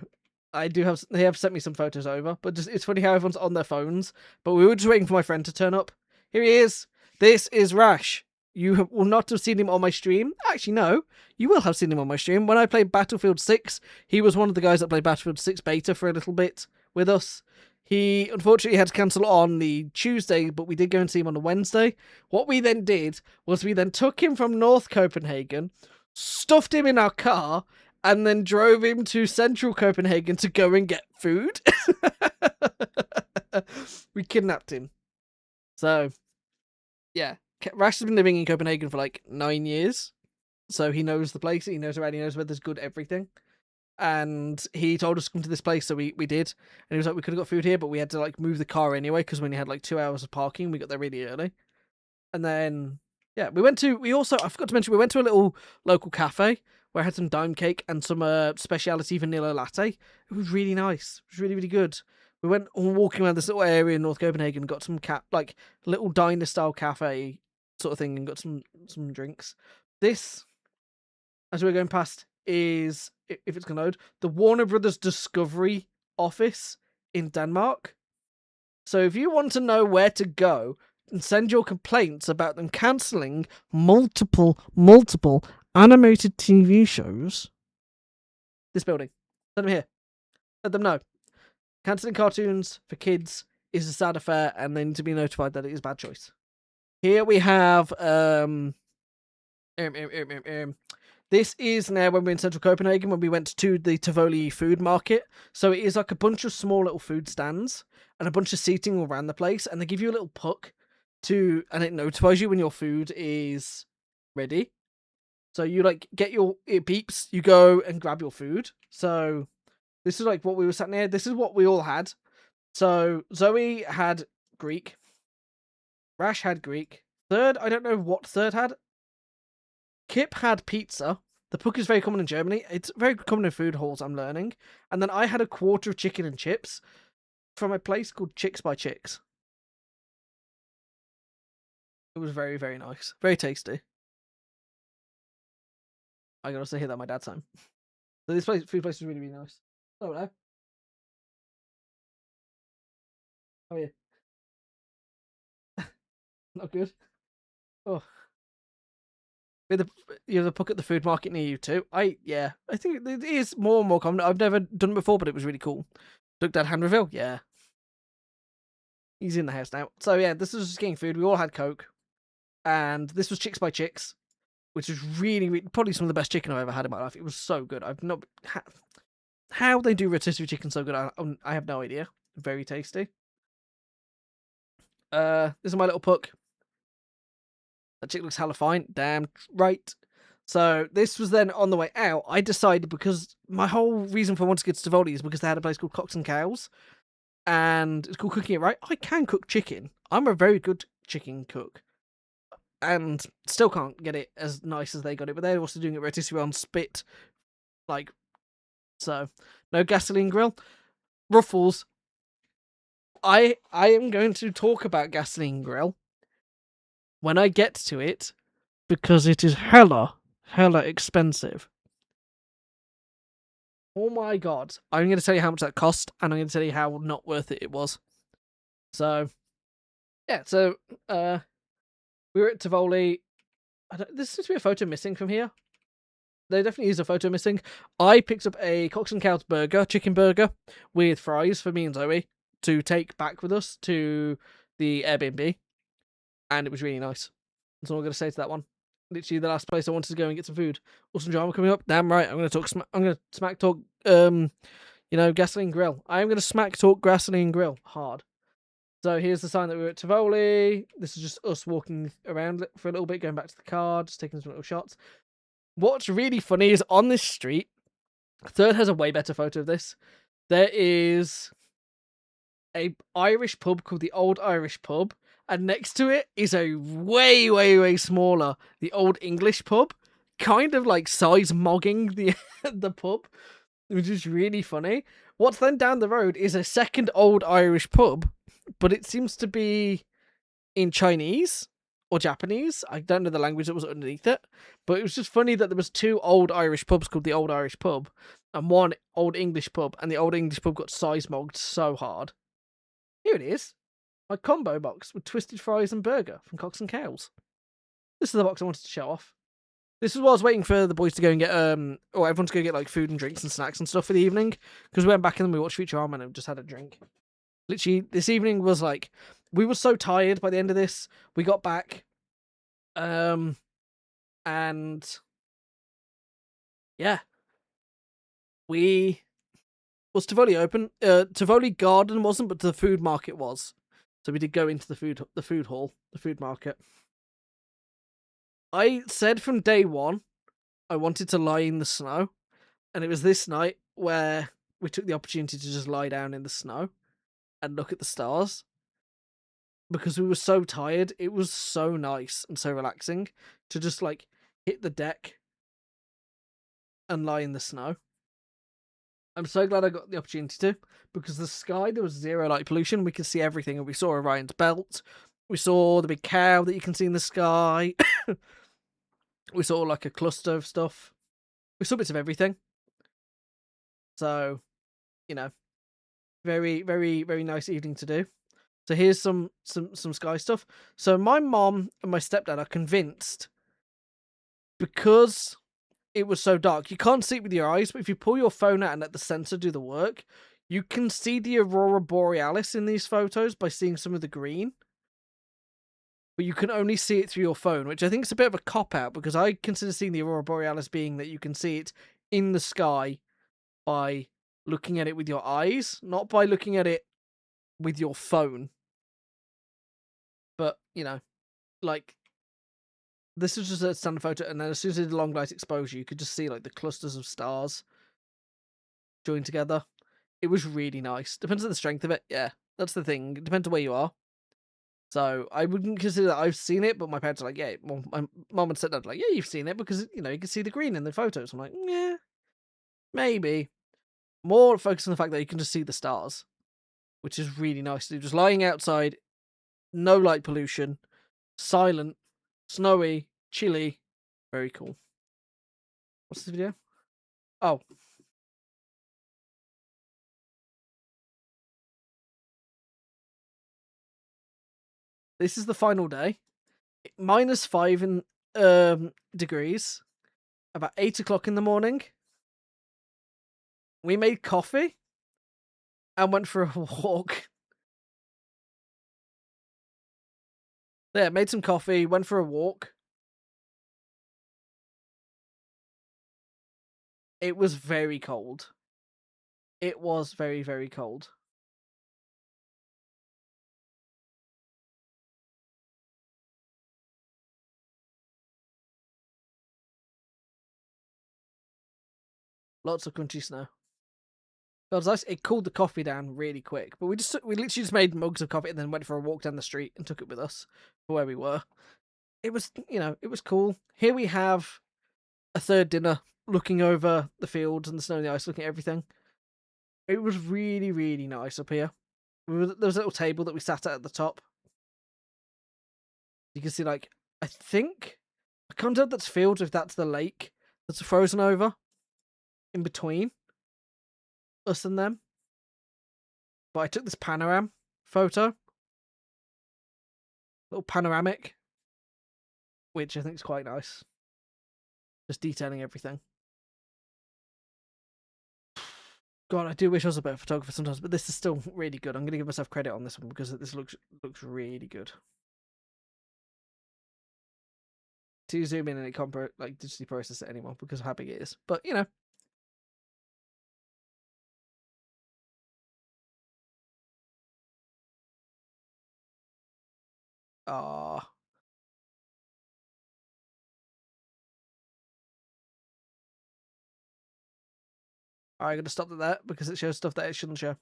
they have sent me some photos over, but just it's funny how everyone's on their phones. But we were just waiting for my friend to turn up. Here he is. This is Rash. You will not have seen him on my stream. Actually, no. You will have seen him on my stream. When I played Battlefield 6, he was one of the guys that played Battlefield 6 beta for a little bit with us. He, unfortunately, had to cancel on the Tuesday, but we did go and see him on the Wednesday. What we then did was we then took him from North Copenhagen, stuffed him in our car, and then drove him to Central Copenhagen to go and get food. We kidnapped him. So, yeah. Rash has been living in Copenhagen for like 9 years. So he knows the place. He knows around. He knows where there's good everything. And he told us to come to this place, so we did. And he was like, we could have got food here, but we had to like move the car anyway because we only had like 2 hours of parking. We got there really early. And then, yeah, we also, I forgot to mention, we went to a little local cafe where I had some dime cake and some specialty vanilla latte. It was really nice. It was really, really good. We went walking around this little area in North Copenhagen, got some like little diner style cafe sort of thing, and got some drinks. This, as we're going past, is, if it's going to load, the Warner Brothers Discovery office in Denmark. So if you want to know where to go and send your complaints about them cancelling multiple animated TV shows, this building. Let them hear. Let them know. Cancelling cartoons for kids is a sad affair, and they need to be notified that it is a bad choice. Here we have this is now when we're in central Copenhagen, when we went to the Tivoli food market. So it is like a bunch of small little food stands and a bunch of seating all around the place, and they give you a little puck and it notifies you when your food is ready. So you like it beeps, you go and grab your food. So this is like what we were sat near. This is what we all had. So Zoe had Greek. Rash had Greek. Third, I don't know what third had. Kip had pizza. The puck is very common in Germany. It's very common in food halls, I'm learning. And then I had a quarter of chicken and chips from a place called Chicks by Chicks. It was very, very nice. Very tasty. I can also hear that at my dad's home. So this food place was really, really nice. Oh, no. Oh, yeah. Not good. Oh. You have a puck at the food market near you too. I think it is more and more common. I've never done it before, but it was really cool. Looked at hand reveal, yeah. He's in the house now. So yeah, this was just getting food. We all had Coke, and this was Chicks by Chicks, which is really, really probably some of the best chicken I've ever had in my life. It was so good. I've not how they do rotisserie chicken so good. I have no idea. Very tasty. This is my little puck. That chick looks hella fine. Damn right. So this was then on the way out. I decided, because my whole reason for wanting to get to Tivoli is because they had a place called Cocks and Cows, and it's called Cooking It Right. I can cook chicken. I'm a very good chicken cook, and still can't get it as nice as they got it. But they're also doing it rotisserie on spit, like so. No gasoline grill. Ruffles. I am going to talk about gasoline grill when I get to it, because it is hella expensive. Oh my god. I'm going to tell you how much that cost, and I'm going to tell you how not worth it was. So, yeah, so, we were at Tivoli. There seems to be a photo missing from here. There definitely is a photo missing. I picked up a Cox and Cows burger, chicken burger, with fries for me and Zoe to take back with us to the Airbnb. And it was really nice. That's all I'm going to say to that one. Literally the last place I wanted to go and get some food. Awesome drama coming up. Damn right. I'm going to smack talk, gasoline grill. I am going to smack talk gasoline grill hard. So here's the sign that we were at Tivoli. This is just us walking around for a little bit, going back to the car, just taking some little shots. What's really funny is on this street, Third has a way better photo of this. There is a Irish pub called the Old Irish Pub, and next to it is a way smaller, the Old English Pub, kind of like size mogging the the pub, which is really funny. What's then down the road is a second Old Irish Pub, but it seems to be in Chinese or Japanese. I don't know the language that was underneath it, but it was just funny that there was two Old Irish pubs called the Old Irish Pub and one Old English Pub, and the Old English Pub got size mogged so hard. Here it is. My combo box with twisted fries and burger from Cox and Cows. This is the box I wanted to show off. This is what I was waiting for the boys to go and get, or everyone to go get like food and drinks and snacks and stuff for the evening, because we went back and we watched Futurama and just had a drink. Literally, this evening was like, we were so tired by the end of this. We got back, and yeah, was Tivoli open? Tivoli Garden wasn't, but the food market was. So we did go into the food hall, the food market. I said from day one I wanted to lie in the snow, and it was this night where we took the opportunity to just lie down in the snow and look at the stars. Because we were so tired, it was so nice and so relaxing to just like hit the deck and lie in the snow. I'm so glad I got the opportunity to, because the sky, there was zero light pollution. We could see everything, and we saw Orion's belt. We saw the big cow that you can see in the sky. We saw like a cluster of stuff. We saw bits of everything. So, you know, very, very, very nice evening to do. So here's some sky stuff. So my mom and my stepdad are convinced, because it was so dark, you can't see it with your eyes, but if you pull your phone out and let the sensor do the work, you can see the aurora borealis in these photos by seeing some of the green. But you can only see it through your phone, which I think is a bit of a cop-out, because I consider seeing the aurora borealis being that you can see it in the sky by looking at it with your eyes, not by looking at it with your phone. But, you know, like, this was just a standard photo, and then as soon as it did long light exposure, you could just see like the clusters of stars joined together. It was really nice. Depends on the strength of it. Yeah, that's the thing. It depends on where you are. So I wouldn't consider that I've seen it, but my parents are like, yeah. Well, my mom and stepdad are like, yeah, you've seen it, because you know you can see the green in the photos. I'm like, yeah, maybe. More focus on the fact that you can just see the stars, which is really nice. Just lying outside, no light pollution, silent, snowy, chilly, very cool. What's this video? Oh. This is the final day. -5 in degrees. About 8 o'clock in the morning. We made coffee and went for a walk. Yeah, made some coffee, went for a walk. It was very cold. It was very, very cold. Lots of crunchy snow. It was nice. It cooled the coffee down really quick. But we literally just made mugs of coffee and then went for a walk down the street and took it with us for where we were. It was, you know, it was cool. Here we have a third dinner, looking over the fields and the snow and the ice, looking at everything. It was really, really nice up here. There was a little table that we sat at the top. You can see, like, I can't tell if that's fields, if that's the lake that's frozen over in between us and them. But I took this panorama photo, little panoramic, which I think is quite nice. Just detailing everything. God, I do wish I was a better photographer sometimes, but this is still really good. I'm going to give myself credit on this one because this looks really good. To zoom in and it can't like digitally process it anymore because of how big it is. But you know. Ah. Alright, I'm gonna stop at that because it shows stuff that it shouldn't show.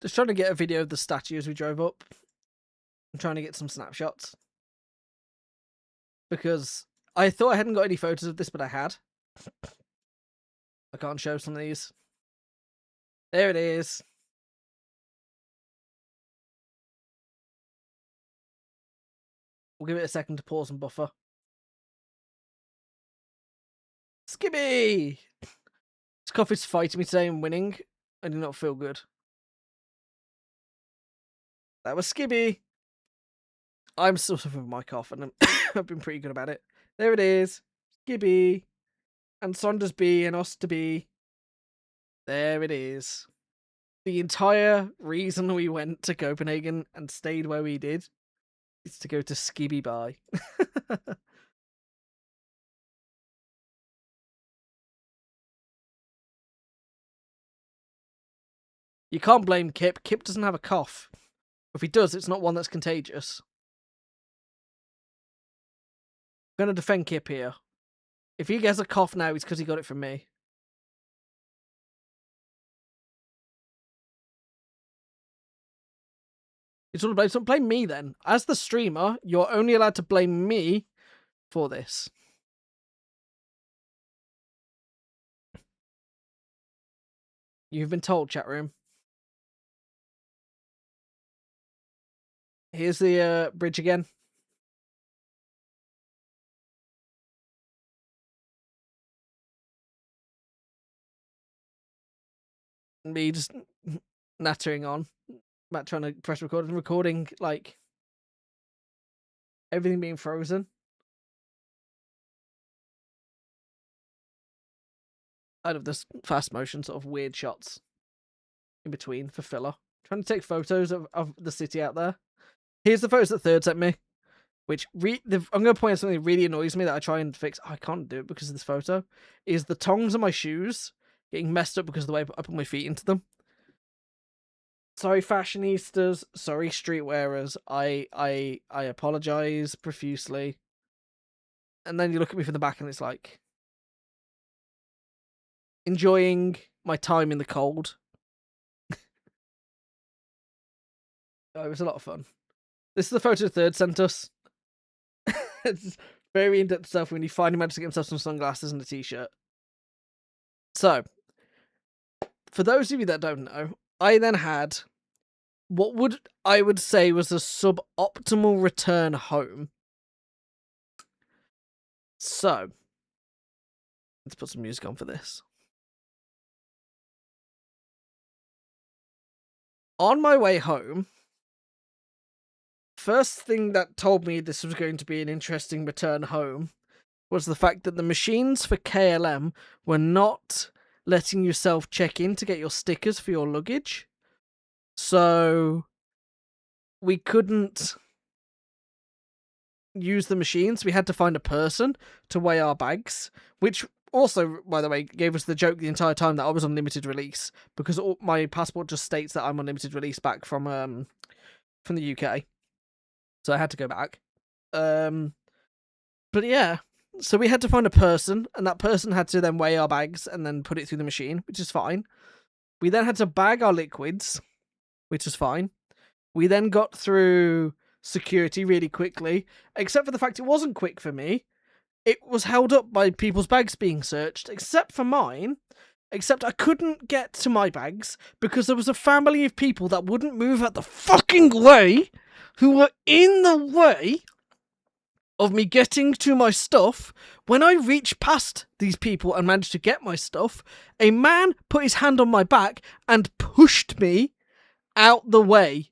Just trying to get a video of the statue as we drove up. I'm trying to get some snapshots. Because I thought I hadn't got any photos of this, but I had. I can't show some of these. There it is. We'll give it a second to pause and buffer. Skibby! This coffee's fighting me today and winning. I do not feel good. That was Skibby. I'm still suffering with my cough, and I've been pretty good about it. There it is. Gibby. And Saunders B and Oster B. There it is. The entire reason we went to Copenhagen and stayed where we did is to go to Skibby Bye. You can't blame Kip. Kip doesn't have a cough. If he does, it's not one that's contagious. I'm going to defend Kip here. If he gets a cough now, it's because he got it from me. It's all blame. So blame me then. As the streamer, you're only allowed to blame me for this. You've been told, chat room. Here's the bridge again. Me just nattering on. Matt trying to press record and recording, like, everything being frozen. Out of this fast motion sort of weird shots in between for filler. Trying to take photos of the city out there. Here's the photos that Third sent me, which I'm going to point out something that really annoys me that I try and fix. I can't do it because of this photo. Is the tongs on my shoes getting messed up because of the way I put my feet into them. Sorry, fashionistas. Sorry, streetwearers. I apologize profusely. And then you look at me from the back and it's like, enjoying my time in the cold. Oh, it was a lot of fun. This is the photo Third sent us. It's very in-depth stuff when he finally managed to get himself some sunglasses and a t-shirt. So, for those of you that don't know, I then had what I would say was a suboptimal return home. So, let's put some music on for this. On my way home, first thing that told me this was going to be an interesting return home was the fact that the machines for KLM were not letting you self-check in to get your stickers for your luggage. So we couldn't use the machines. We had to find a person to weigh our bags, which also, by the way, gave us the joke the entire time that I was on limited release, because my passport just states that I'm on limited release back from the UK. So I had to go back. But yeah, so we had to find a person, and that person had to then weigh our bags and then put it through the machine, which is fine. We then had to bag our liquids, which was fine. We then got through security really quickly, except for the fact it wasn't quick for me. It was held up by people's bags being searched, except for mine. Except I couldn't get to my bags because there was a family of people that wouldn't move out the fucking way, who were in the way of me getting to my stuff. When I reached past these people and managed to get my stuff, a man put his hand on my back and pushed me out the way.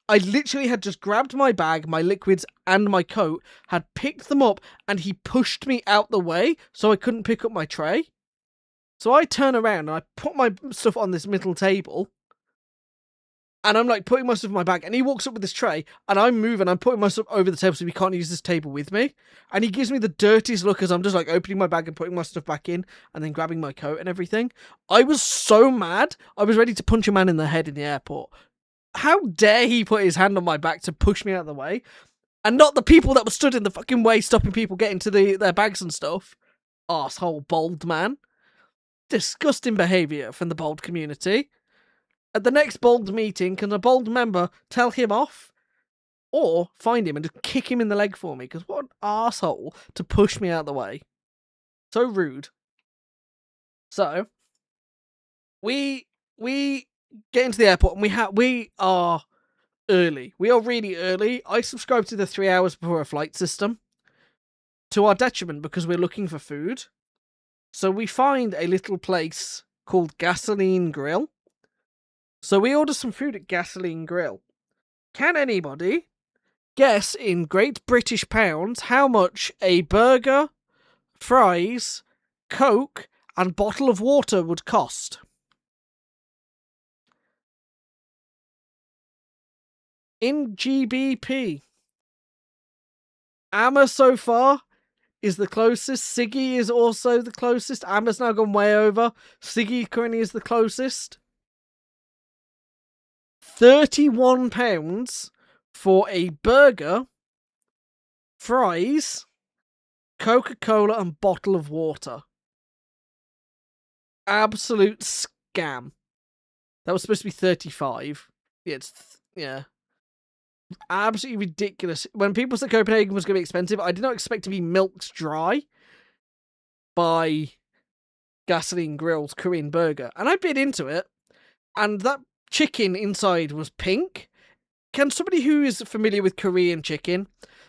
I literally had just grabbed my bag, my liquids, and my coat, had picked them up, and he pushed me out the way so I couldn't pick up my tray. So I turn around and I put my stuff on this middle table, and I'm like putting my stuff in my bag, and he walks up with this tray, and I'm moving, I'm putting my stuff over the table so he can't use this table with me, and he gives me the dirtiest look as I'm just like opening my bag and putting my stuff back in, and then grabbing my coat and everything. I was so mad, I was ready to punch a man in the head in the airport. How dare he put his hand on my back to push me out of the way, and not the people that were stood in the fucking way stopping people getting to their bags and stuff. Arsehole bold man. Disgusting behaviour from the bold community. At the next bold meeting, can a bold member tell him off? Or find him and just kick him in the leg for me? Because what an arsehole to push me out of the way. So rude. So, we get into the airport and we are early. We are really early. I subscribe to the 3 hours before a flight system, to our detriment, because we're looking for food. So we find a little place called Gasoline Grill. So we order some food at Gasoline Grill. Can anybody Guess in Great British pounds how much a burger, fries, Coke, and bottle of water would cost. In GBP. Amma so far is the closest. Siggy is also the closest. Amma's now gone way over. Siggy currently is the closest. £31 for a burger, fries, Coca-Cola, and bottle of water. Absolute scam. That was supposed to be 35. Yeah. Absolutely ridiculous. When people said Copenhagen was going to be expensive, I did not expect to be milked dry by Gasoline Grill's Korean burger. And I bit into it, and that chicken inside was pink. Can somebody who is familiar with Korean chicken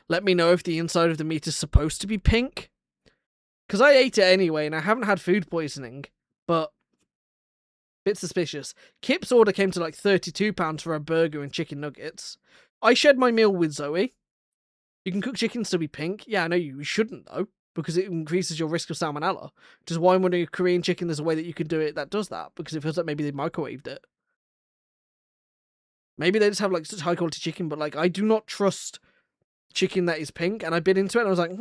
let me know if the inside of the meat is supposed to be pink? Because I ate it anyway, and I haven't had food poisoning, but bit suspicious. Kip's order came to like £32 for a burger and chicken nuggets. I shared my meal with Zoe. You can cook chicken to be pink. Yeah, I know you shouldn't, though, because it increases your risk of salmonella. Which is why I'm wondering if Korean chicken, there's a way that you can do it that does that, because it feels like maybe they microwaved it. Maybe they just have like such high quality chicken, but like I do not trust chicken that is pink, and I bit into it and I was like,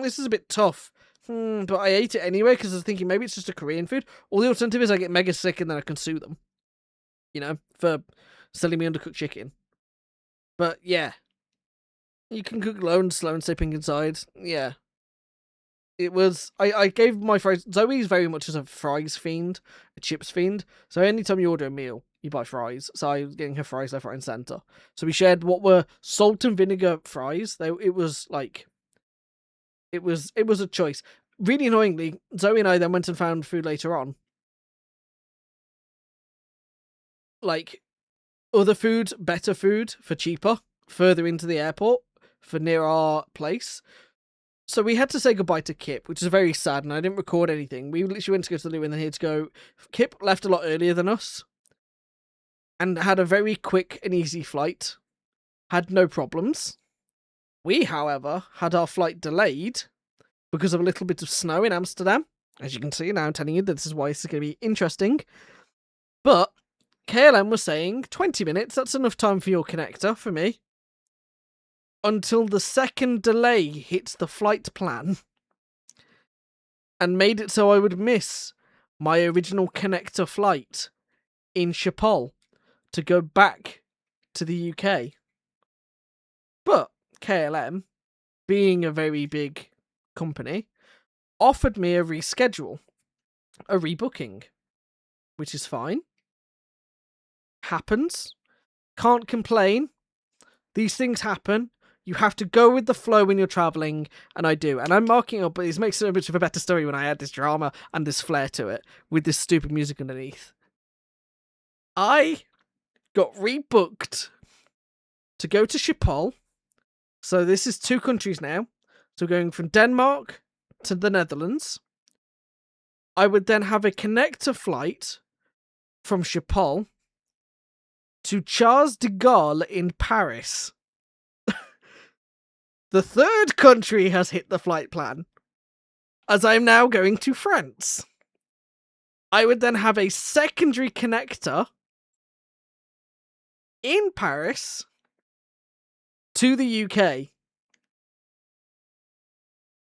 this is a bit tough. But I ate it anyway because I was thinking maybe it's just a Korean food. Or the alternative is I get mega sick and then I can sue them. You know, for selling me undercooked chicken. But yeah. You can cook low and slow and stay pink inside. Yeah. It was... I gave my fries... Zoe's very much as a fries fiend, a chips fiend. So anytime you order a meal, you buy fries. So I was getting her fries left, right, and centre. So we shared what were salt and vinegar fries. It was like... It was a choice. Really annoyingly, Zoe and I then went and found food later on. Like, other food, better food for cheaper, further into the airport, for near our place. So we had to say goodbye to Kip, which is very sad, and I didn't record anything. We literally went to go to the loo and then he had to go. Kip left a lot earlier than us, and had a very quick and easy flight. Had no problems. We, however, had our flight delayed because of a little bit of snow in Amsterdam. As you can see, now I'm telling you that this is why this is going to be interesting. But KLM was saying 20 minutes, that's enough time for your connector for me. Until the second delay hit the flight plan and made it so I would miss my original connector flight in Schiphol to go back to the UK. But KLM, being a very big company, offered me a reschedule, a rebooking, which is fine. Happens. Can't complain. These things happen. You have to go with the flow when you're travelling, and I do. And I'm marking up, but it makes so much of a better story when I add this drama and this flair to it, with this stupid music underneath. I got rebooked to go to Schiphol. So this is 2 countries now. So going from Denmark to the Netherlands. I would then have a connector flight from Schiphol to Charles de Gaulle in Paris. The 3rd country has hit the flight plan, as I'm now going to France. I would then have a secondary connector in Paris to the UK.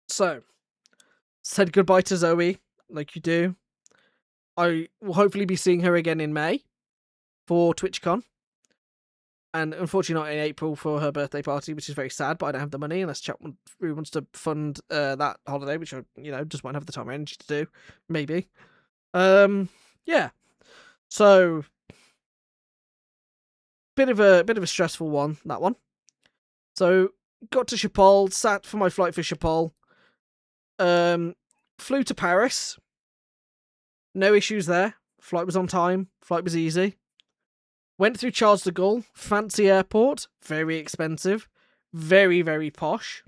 So, said goodbye to Zoe, like you do. I will hopefully be seeing her again in May for TwitchCon. And unfortunately not in April for her birthday party, which is very sad, but I don't have the money unless chat wants to fund that holiday, which I, just won't have the time or energy to do. Maybe. Yeah. So, bit of a stressful one, that one. So, got to Schiphol, sat for my flight for Schiphol. Flew to Paris. No issues there. Flight was on time. Flight was easy. Went through Charles de Gaulle, fancy airport, very expensive, very, very posh.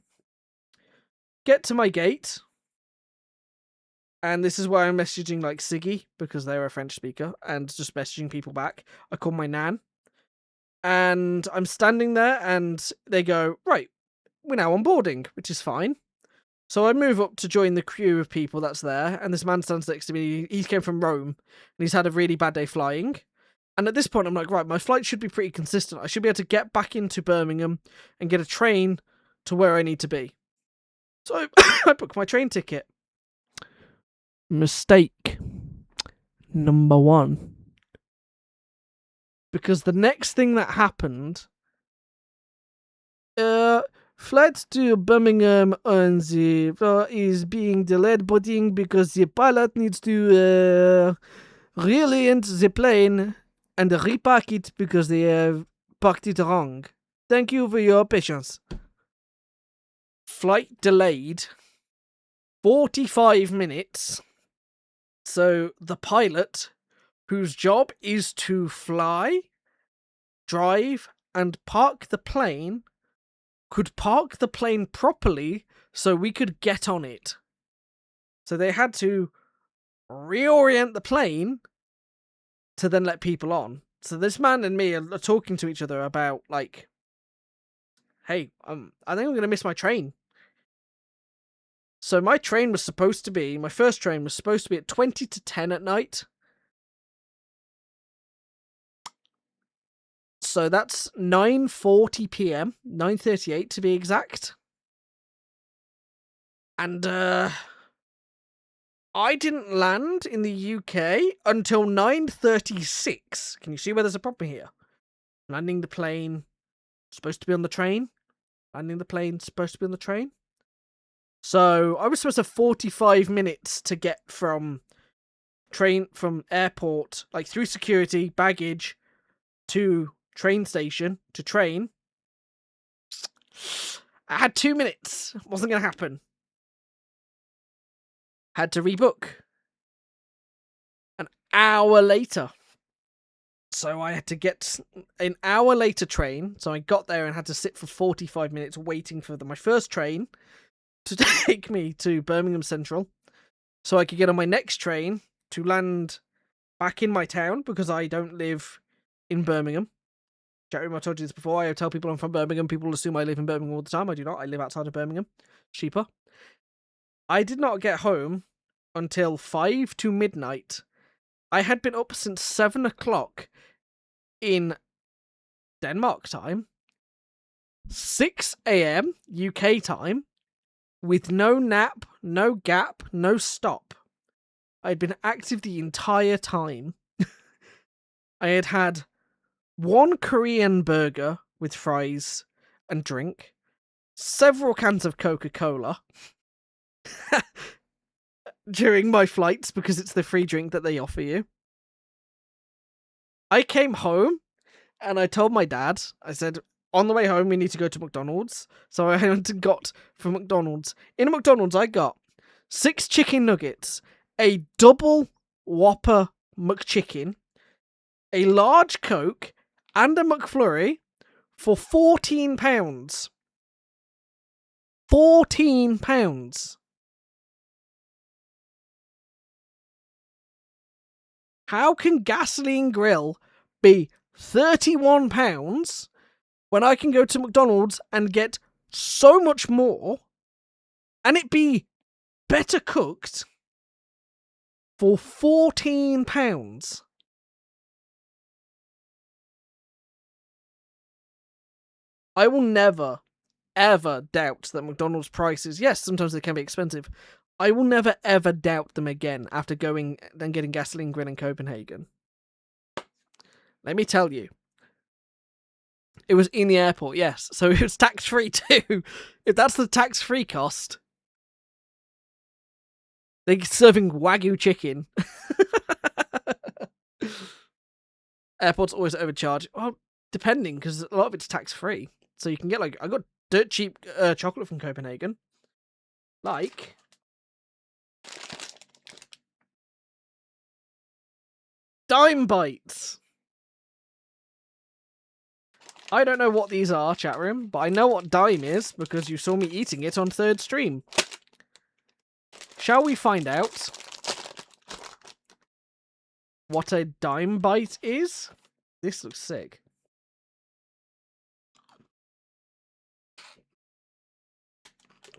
Get to my gate, and this is where I'm messaging like Siggy, because they're a French speaker, and just messaging people back. I call my nan. And I'm standing there, and they go, right, we're now on boarding, which is fine. So I move up to join the queue of people that's there, and this man stands next to me. He came from Rome, and he's had a really bad day flying. And at this point, I'm like, right, my flight should be pretty consistent. I should be able to get back into Birmingham and get a train to where I need to be. So I book my train ticket. Mistake number 1. Because the next thing that happened, flight to Birmingham on the floor is being delayed boarding because the pilot needs to reorient the plane and repark it because they have parked it wrong. Thank you for your patience. Flight delayed 45 minutes. So the pilot, whose job is to fly, drive, and park the plane, could park the plane properly so we could get on it. So they had to reorient the plane to then let people on. So this man and me are talking to each other about, like, hey, I think I'm going to miss my train. So my train was supposed to be, my first train was supposed to be at 20 to 10 at night. So that's 9:40 p.m, 9:38 to be exact. And I didn't land in the UK until 9:36. Can you see where there's a problem here? Landing the plane, supposed to be on the train. Landing the plane, supposed to be on the train. So I was supposed to have 45 minutes to get from airport, like through security, baggage, to train station, to train. I had 2 minutes. Wasn't going to happen. Had to rebook. An hour later. So I had to get an hour later train. So I got there and had to sit for 45 minutes waiting for my first train to take me to Birmingham Central, so I could get on my next train to land back in my town, because I don't live in Birmingham. Jeremy, I told you this before. I tell people I'm from Birmingham. People assume I live in Birmingham all the time. I do not. I live outside of Birmingham. Cheaper. I did not get home until 5 to midnight. I had been up since 7 o'clock in Denmark time, 6 a.m. UK time, with no nap, no gap, no stop. I'd been active the entire time. I had had 1 Korean burger with fries and drink, several cans of Coca-Cola during my flights, because it's the free drink that they offer you. I came home and I told my dad, I said, on the way home, we need to go to McDonald's. So I went and got from McDonald's. In McDonald's, I got 6 chicken nuggets, a double Whopper McChicken, a large Coke, and a McFlurry for £14. £14. How can Gasoline Grill be £31 when I can go to McDonald's and get so much more, and it be better cooked for £14? I will never, ever doubt that McDonald's prices, yes, sometimes they can be expensive. I will never, ever doubt them again after going and getting Gasoline Grill in Copenhagen. Let me tell you. It was in the airport, yes. So it was tax-free too. If that's the tax-free cost. They're serving Wagyu chicken. Airports always overcharge. Well, depending, because a lot of it's tax-free. So you can get, like, I got dirt cheap chocolate from Copenhagen. Like Dime Bites. I don't know what these are, chat room, but I know what dime is because you saw me eating it on third stream. Shall we find out what a dime bite is? This looks sick.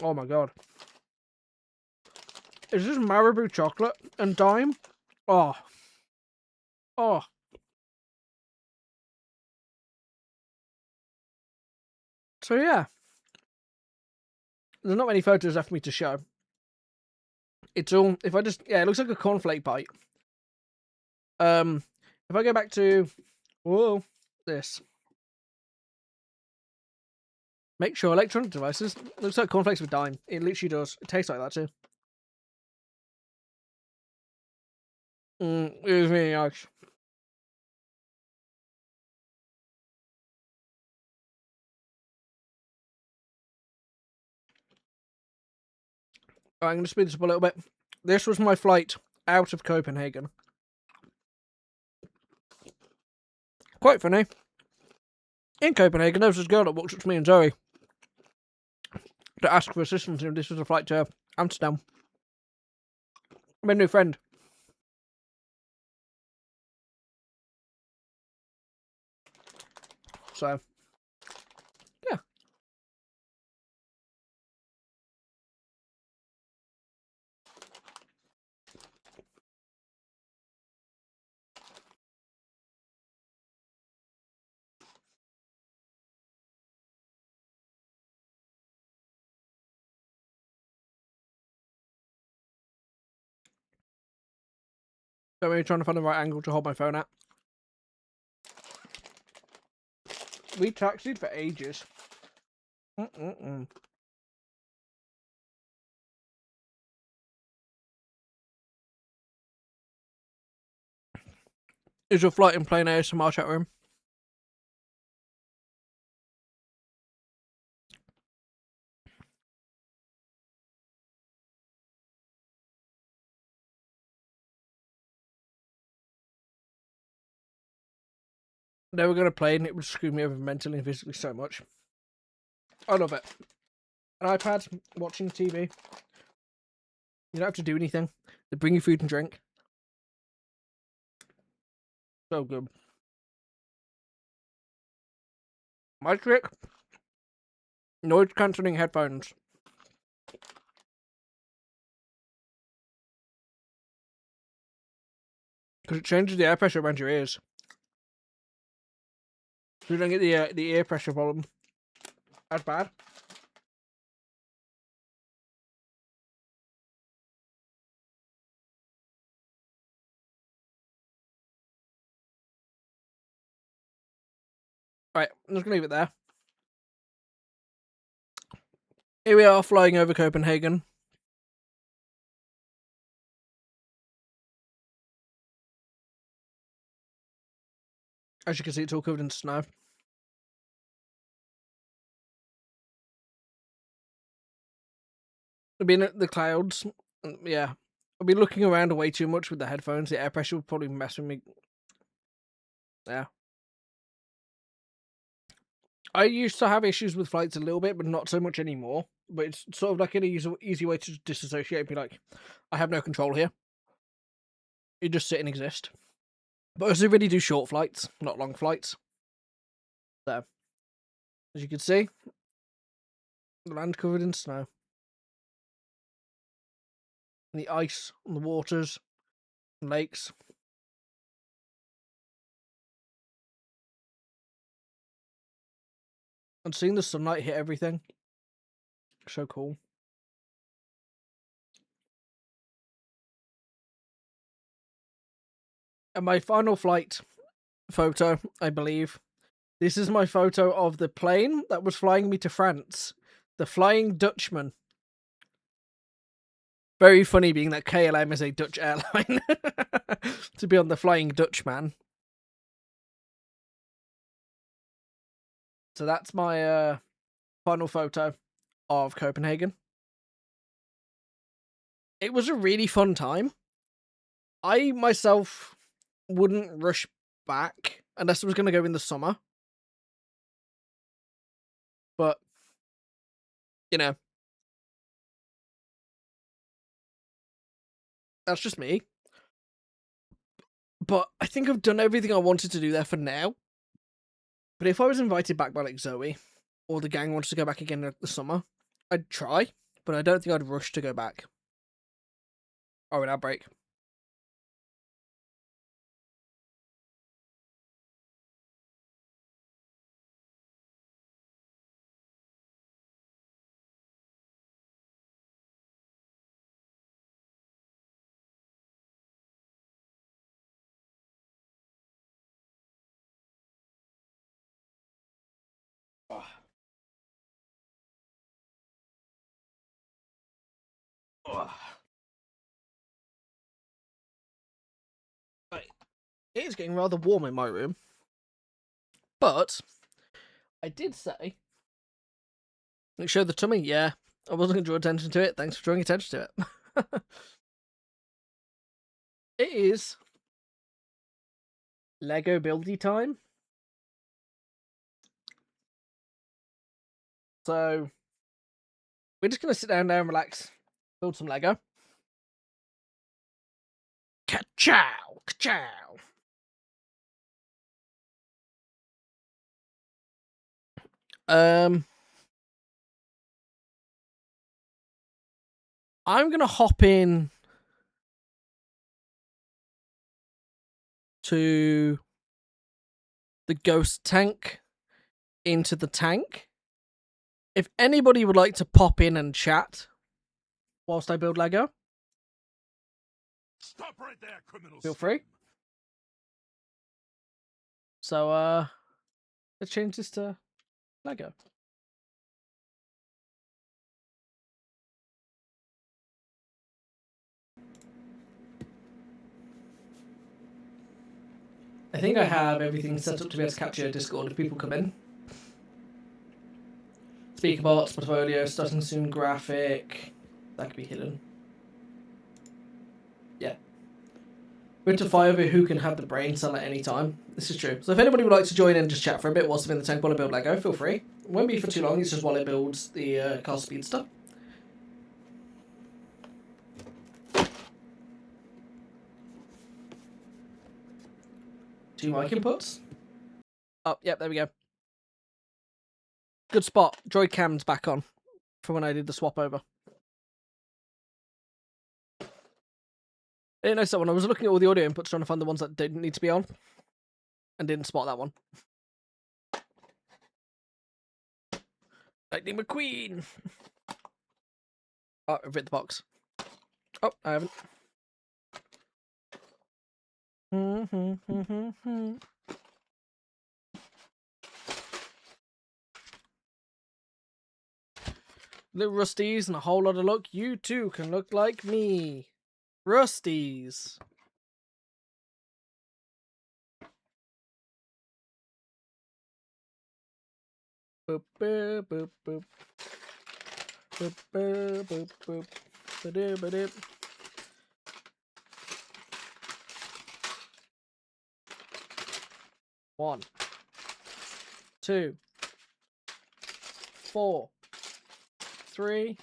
Oh my god. Is this Marabou chocolate and Dime? Oh. Oh. So yeah. There's not many photos left for me to show. It's all, if I just, yeah, it looks like a cornflake bite. If I go back to, whoa, this. Make sure electronic devices. Looks like cornflakes with Dime. It literally does. It tastes like that too. It was really nice. Right, I'm going to speed this up a little bit. This was my flight out of Copenhagen. Quite funny. In Copenhagen, there was this girl that walked up to me and Zoe to ask for assistance, and this was a flight to Amsterdam. I made a new friend. So, yeah. So we're trying to find the right angle to hold my phone at. We taxied for ages. Is your flight in plain ASMR chat room? Never got a plane, it would screw me over mentally and physically so much. I love it. An iPad, watching TV. You don't have to do anything. They bring you food and drink. So good. My trick? Noise cancelling headphones. Because it changes the air pressure around your ears. So you don't get the ear pressure problem as bad. Right, I'm just going to leave it there. Here we are flying over Copenhagen. As you can see, it's all covered in snow. I've been at the clouds. Yeah. I've been looking around way too much with the headphones. The air pressure will probably mess with me. Yeah. I used to have issues with flights a little bit, but not so much anymore. But it's sort of like an easy way to disassociate and be like, I have no control here. You just sit and exist. But I also really do short flights, not long flights. So, as you can see, the land covered in snow. And the ice on the waters, and lakes. And seeing the sunlight hit everything. So cool. And my final flight photo, I believe. This is my photo of the plane that was flying me to France. The Flying Dutchman. Very funny being that KLM is a Dutch airline. To be on the Flying Dutchman. So that's my final photo of Copenhagen. It was a really fun time. I myself wouldn't rush back unless I was going to go in the summer. But, you know, that's just me. But I think I've done everything I wanted to do there for now. But if I was invited back by like Zoe, or the gang wanted to go back again in the summer, I'd try. but I don't think I'd rush to go back. Oh, an outbreak. Right. It is getting rather warm in my room, but I did say it showed the tummy. Yeah, I wasn't going to draw attention to it. Thanks for drawing attention to it. It is Lego buildy time. So we're just going to sit down there and relax, build some Lego. Ka-chow! Ka-chow! I'm going to hop in to the ghost tank into the tank. If anybody would like to pop in and chat whilst I build Lego, Stop right there, criminal. feel free. So, let's change this to Lego. I think I have everything set up to be able to capture Discord if people come in. Speaker bots, portfolio, starting soon graphic. That could be hidden. Yeah. We're to 5 who can have the brain cell at any time. This is true. So if anybody would like to join in and just chat for a bit whilst I'm in the tank while I build Lego, feel free. It won't be for too long, it's just while I build the car speedster. Two mic inputs. Oh, yep, there we go. Good spot. Droid cam's back on from when I did the swap over. I didn't notice that one. I was looking at all the audio inputs trying to find the ones that didn't need to be on and didn't spot that one. Lightning McQueen! Oh, I've hit the box. Oh, I haven't. Little Rusties and a whole lot of luck. You too can look like me. Rusties. Boop, boop, boop, boop. Boop, boop, boop, boop. Ba-doop, ba-doop. One, 2, 4, 3,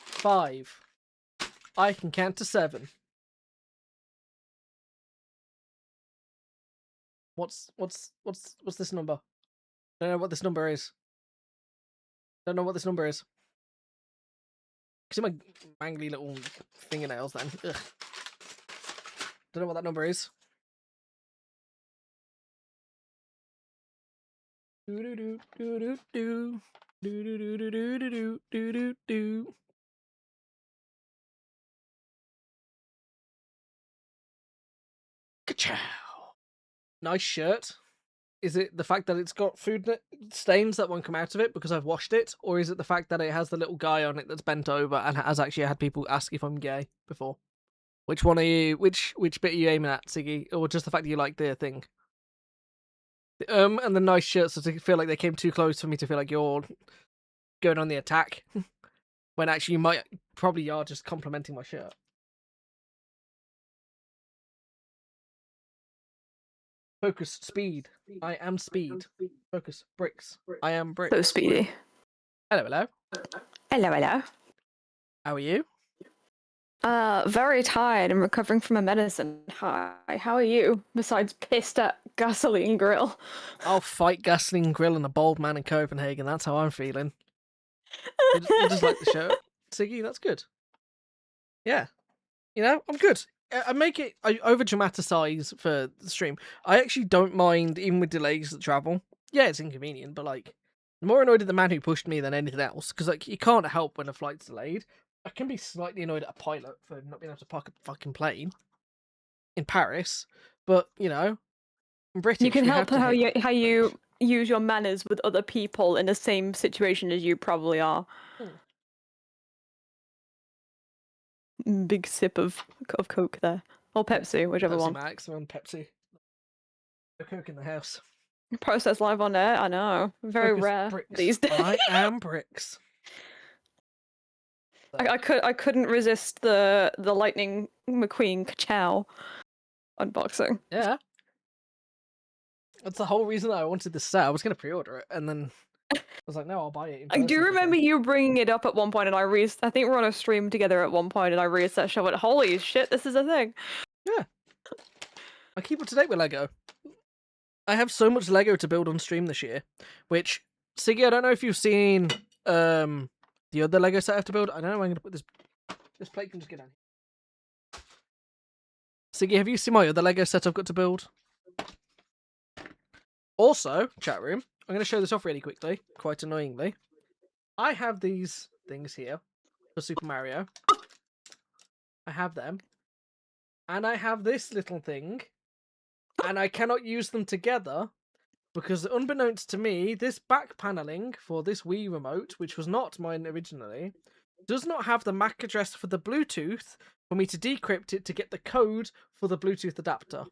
5. I can count to 7. What's this number? Don't know what this number is. Don't know what this number is. See my mangly little fingernails then. Ugh. Don't know what that number is. Do do do do do do do do do do do do do do. Ka-chow! Nice shirt. Is it the fact that it's got food stains that won't come out of it because I've washed it, or is it the fact that it has the little guy on it that's bent over and has actually had people ask if I'm gay before? Which one are you? Which bit are you aiming at, Siggy, or just the fact that you like the thing? And the nice shirts so to feel like they came too close for me to feel like you're going on the attack, when actually you might probably are just complimenting my shirt. Focus, speed. I am speed. Focus, bricks. I am bricks. So speedy. Hello, hello. Hello, hello. How are you? Very tired and recovering from a medicine. Hi, how are you? Besides pissed at gasoline grill. I'll fight gasoline grill and a bald man in Copenhagen. That's how I'm feeling. You just like the shirt. Siggy, that's good. Yeah. You know, I'm good. I over dramatize for the stream. I actually don't mind, even with delays that travel. Yeah, it's inconvenient, but like, I'm more annoyed at the man who pushed me than anything else. Because like, you can't help when a flight's delayed. I can be slightly annoyed at a pilot for not being able to park a fucking plane in Paris, but you know, I'm British. You can we help have to how you use your manners with other people in the same situation as you probably are. Big sip of Coke there, or Pepsi, whichever Pepsi one. Max and Pepsi. No Coke in the house. Process live on air. I know, very Focus rare bricks. these days. I am bricks. I couldn't resist the Lightning McQueen Ka-chow unboxing. Yeah. That's the whole reason I wanted this set. I was going to pre-order it, and then I was like, no, I'll buy it in I do person remember today. you bringing it up at one point, and I think we were on a stream together at one point, and I researched. I went, "Holy shit, this is a thing!" Yeah. I keep up to date with Lego. I have so much Lego to build on stream this year, which, Siggy, I don't know if you've seen the other Lego set I have to build. I don't know where I'm going to put this. This plate can just get down here. Siggy, have you seen my other Lego set I've got to build? Also, chat room, I'm going to show this off really quickly, quite annoyingly. I have these things here for Super Mario. I have them. And I have this little thing. And I cannot use them together because, unbeknownst to me, this back paneling for this Wii remote, which was not mine originally, does not have the MAC address for the Bluetooth for me to decrypt it to get the code for the Bluetooth adapter.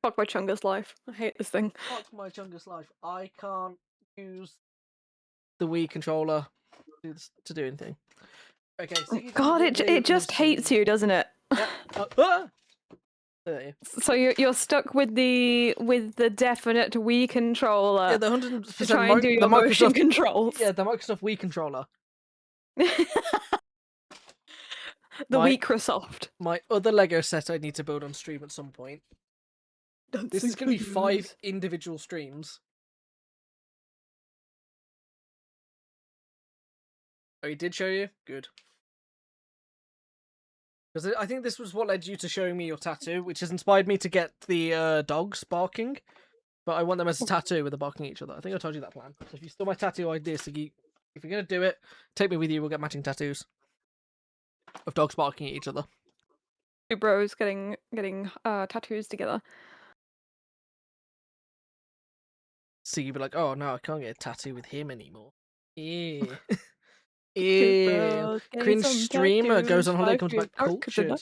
Fuck my Chungus life. I hate this thing. Fuck my Chungus life. I can't use the Wii controller to do anything. Okay, so God, it just hates you, doesn't it? Yeah. So you're stuck with the definite Wii controller. Yeah, the 100% to try and do your motion controls. Yeah, the Microsoft Wii controller. The Microsoft. My other Lego set I need to build on stream at some point. This is going to be 5 individual streams. Oh, he did show you? Good. Because I think this was what led you to showing me your tattoo, which has inspired me to get the dogs barking. But I want them as a tattoo with the barking at each other. I think I told you that plan. So if you steal my tattoo idea, Siggy, if you're going to do it, take me with you, we'll get matching tattoos. Of dogs barking at each other. Two bros getting tattoos together. Siggy be like, oh no, I can't get a tattoo with him anymore. Yeah. Ew. Cringe streamer goes on holiday, comes back cultured.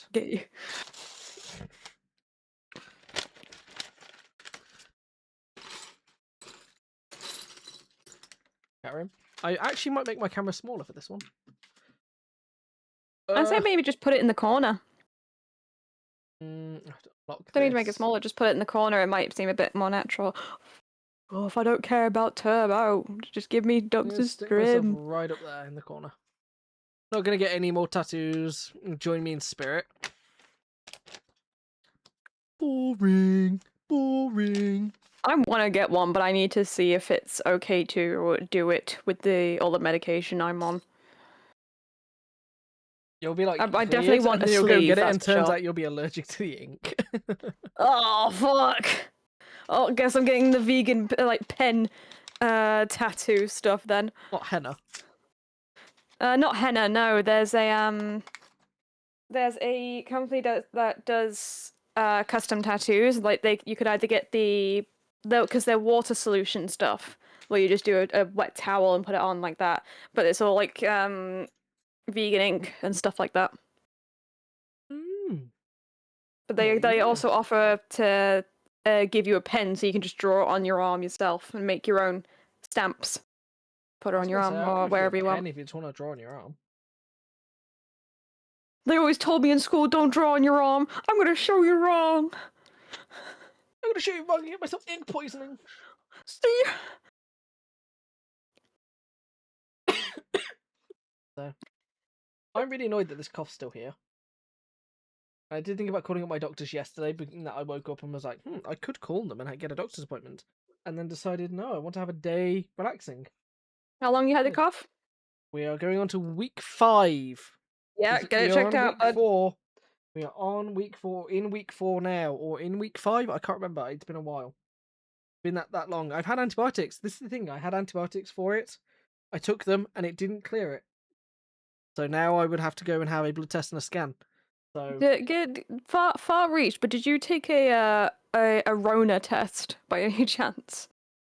Karen, I actually might make my camera smaller for this one. I'd say maybe just put it in the corner. Don't need to make it smaller, just put it in the corner, it might seem a bit more natural. Oh, if I don't care about Turbo, just give me Dr. Scrim. Right up there in the corner. Not gonna get any more tattoos. Join me in spirit. Boring. I want to get one, but I need to see if it's okay to do it with all the medication I'm on. You'll be like, I definitely want a sleeve. You'll go get it, and turns out you'll be allergic to the ink. Oh fuck! Oh, guess I'm getting the vegan pen tattoo stuff then. What, henna? Not henna. No, there's a company that does custom tattoos. Like you could either get because they're water solution stuff, where you just do a wet towel and put it on like that. But it's all like vegan ink and stuff like that. But they also offer to give you a pen so you can just draw it on your arm yourself and make your own stamps. Put it on your arm or wherever you want. If you just want to draw on your arm. They always told me in school, don't draw on your arm. I'm going to show you wrong. I'm going to show you wrong and get myself ink poisoning. See? So, I'm really annoyed that this cough's still here. I did think about calling up my doctors yesterday, but I woke up and was like, I could call them and get a doctor's appointment. And then decided, no, I want to have a day relaxing. How long you had the cough? We are going on to week 5. Yeah, We get it are checked on out, week bud. 4. We are on week 4, in week 4 now, or in week 5. I can't remember. It's been a while. Been that long. I've had antibiotics. This is the thing. I had antibiotics for it. I took them, and it didn't clear it. So now I would have to go and have a blood test and a scan. So Get far reach, but did you take a Rona test by any chance?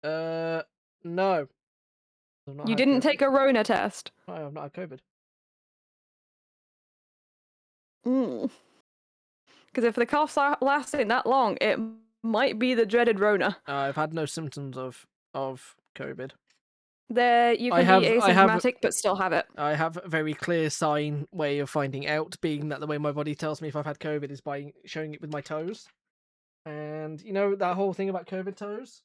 no. I've not You had didn't COVID. take a Rona test. No, I've not had COVID. Because if the cough's lasting that long, it might be the dreaded Rona. I've had no symptoms of COVID. There, you I can be have- asymptomatic but still have it. I have a very clear way of finding out, being that the way my body tells me if I've had COVID is by showing it with my toes. And you know that whole thing about COVID toes?